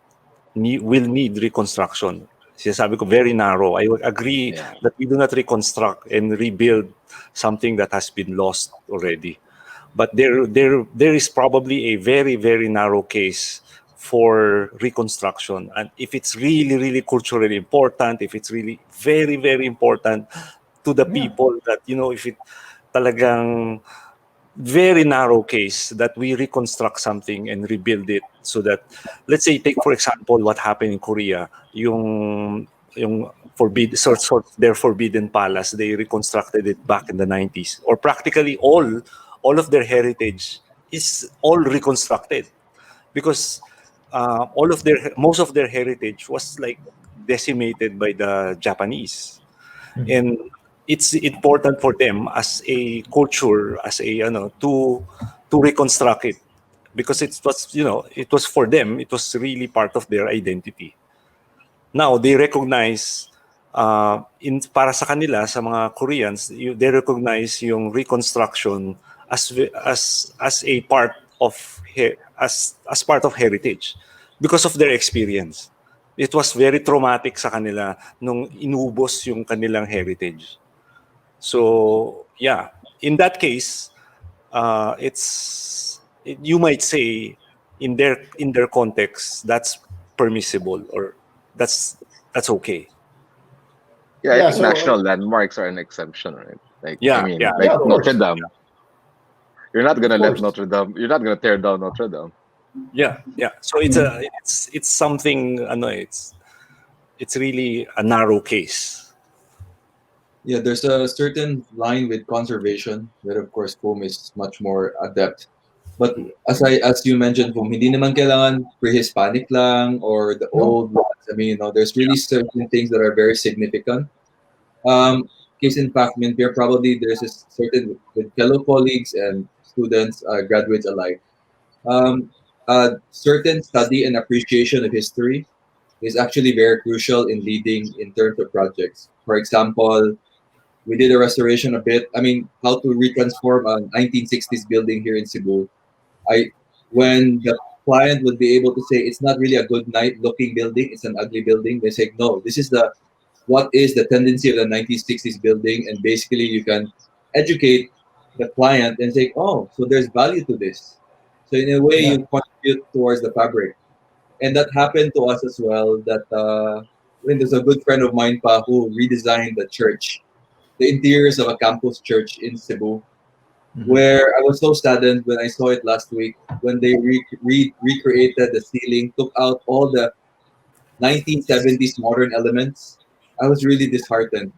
will need reconstruction. Sinasabi ko, very narrow. I would agree that we do not reconstruct and rebuild something that has been lost already. But there is probably a very, very narrow case for reconstruction. And if it's really, really culturally important, if it's really very, very important to the Yeah. people that, if it talagang very narrow case that we reconstruct something and rebuild it so that, let's say, take for example what happened in Korea, yung their forbidden palace, they reconstructed it back in the 90s, or practically all of their heritage is all reconstructed because all of their most of their heritage was like decimated by the Japanese. Mhm. And it's important for them as a culture, as a to reconstruct it, because it was for them, it was really part of their identity. Now they recognize, in para sa kanila, sa mga Koreans, they recognize yung reconstruction as a part of as part of heritage because of their experience. It was very traumatic sa kanila nung inubos yung kanilang heritage. So yeah, in that case, you might say in their context that's permissible, or that's that's okay. Yeah, I Yeah. think So national landmarks are an exemption, right? Like, I Yeah, mean, yeah, like yeah, of Notre course, Dame. You're not of gonna let course. Notre Dame. You're not gonna tear down Notre Dame. yeah, yeah. So Mhm. it's something, it's really a narrow case. Yeah, there's a certain line with conservation where of course foam is much more adept. But as you mentioned, foam, hindi naman kailangan pre-Hispanic lang or the No. old ones. I mean, there's really certain things that are very significant. Case in fact, I mean, there probably there's a certain with fellow colleagues and students, graduates alike. Um, certain study and appreciation of history is actually very crucial in leading in terms of projects. For example, we did a restoration a bit. I mean, how to retransform a 1960s building here in Cebu. I when the client would be able to say it's not really a good night looking building, it's an ugly building. They say no, this is the what is the tendency of the 1960s building, and basically you can educate the client and say, oh, so there's value to this. So in a way, Yeah. you contribute towards the fabric, and that happened to us as well. That when there's a good friend of mine pa who redesigned the church, the interiors of a campus church in Cebu, Mhm. where I was so saddened when I saw it last week when they recreated the ceiling, took out all the 1970s modern elements. I was really disheartened.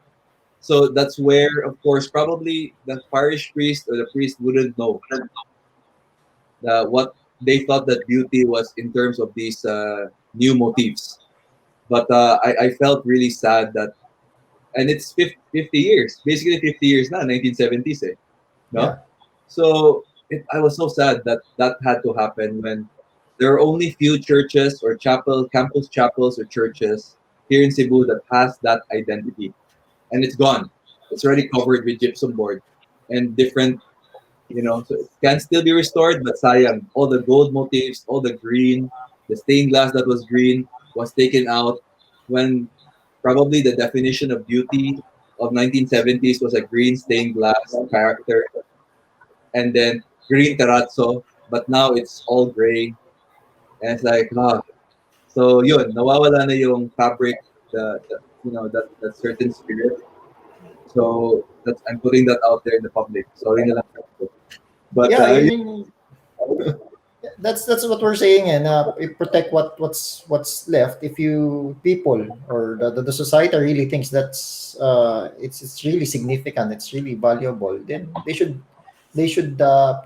So that's where, of course, probably the parish priest or the priest wouldn't know what they thought that beauty was in terms of these new motifs. But I felt really sad that, and it's 50 years, basically 50 years now, 1970s, eh, no? Yeah. So I was so sad that that had to happen when there are only few churches or campus chapels or churches here in Cebu that has that identity, and it's gone. It's already covered with gypsum board and different, so it can still be restored, but sayang, all the gold motifs, all the green, the stained glass that was green was taken out when probably the definition of beauty of 1970s was a green stained glass character and then green terrazzo, but now it's all gray. And it's like, so yun, nawawala na yung fabric, that certain spirit. So that's I'm putting that out there in the public. Sorry na lang. But Yeah. I mean, that's what we're saying, and protect what's left. If you people or the society really thinks that's it's really significant, it's really valuable, then they should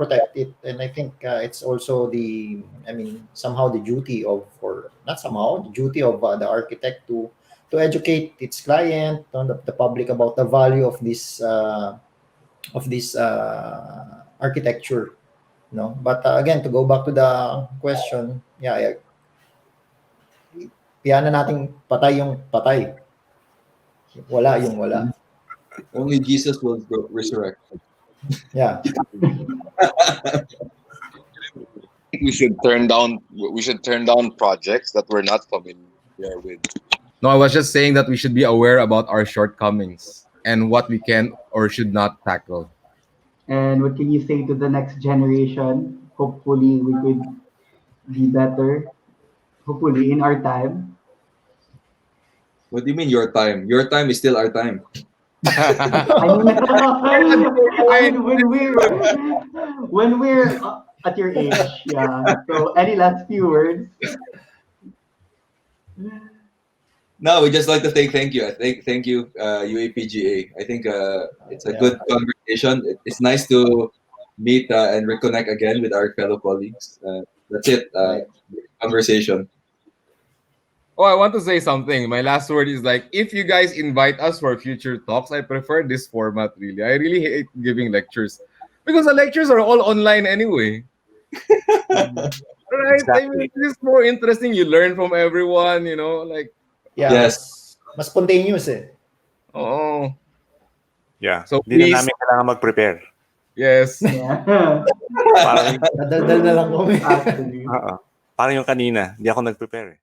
protect it. And I think it's also I mean, somehow the duty of, or not somehow, the duty of the architect to educate its client, the public, about the value of this architecture. No, but again, to go back to the question, yeah, na nating patay yung patay, wala yung wala. only Jesus will resurrect. Yeah. think we should turn down projects that we're not familiar with. No, I was just saying that we should be aware about our shortcomings and what we can or should not tackle. And what can you say to the next generation? Hopefully, we could be better. hopefully in our time. What do you mean your time? Your time is still our time. I mean, I mean when we're at your age, yeah. So any last few words? No, we just like to say thank you. I think thank you, UAPGA. I think it's a Yeah. good conversation. It's nice to meet and reconnect again with our fellow colleagues. That's it. Right. Conversation. Oh, I want to say something. My last word is like, if you guys invite us for future talks, I prefer this format really. I really hate giving lectures because the lectures are all online anyway. Right? I mean, Exactly. this is more interesting. You learn from everyone, like, Yeah, Yes. mas spontaneous eh. oh. Yeah. So Hindi na please, namin kailangan mag-prepare. yes. Yeah. Parang, Nadaldal na lang kami. Actually. parang yung kanina, hindi ako nag-prepare.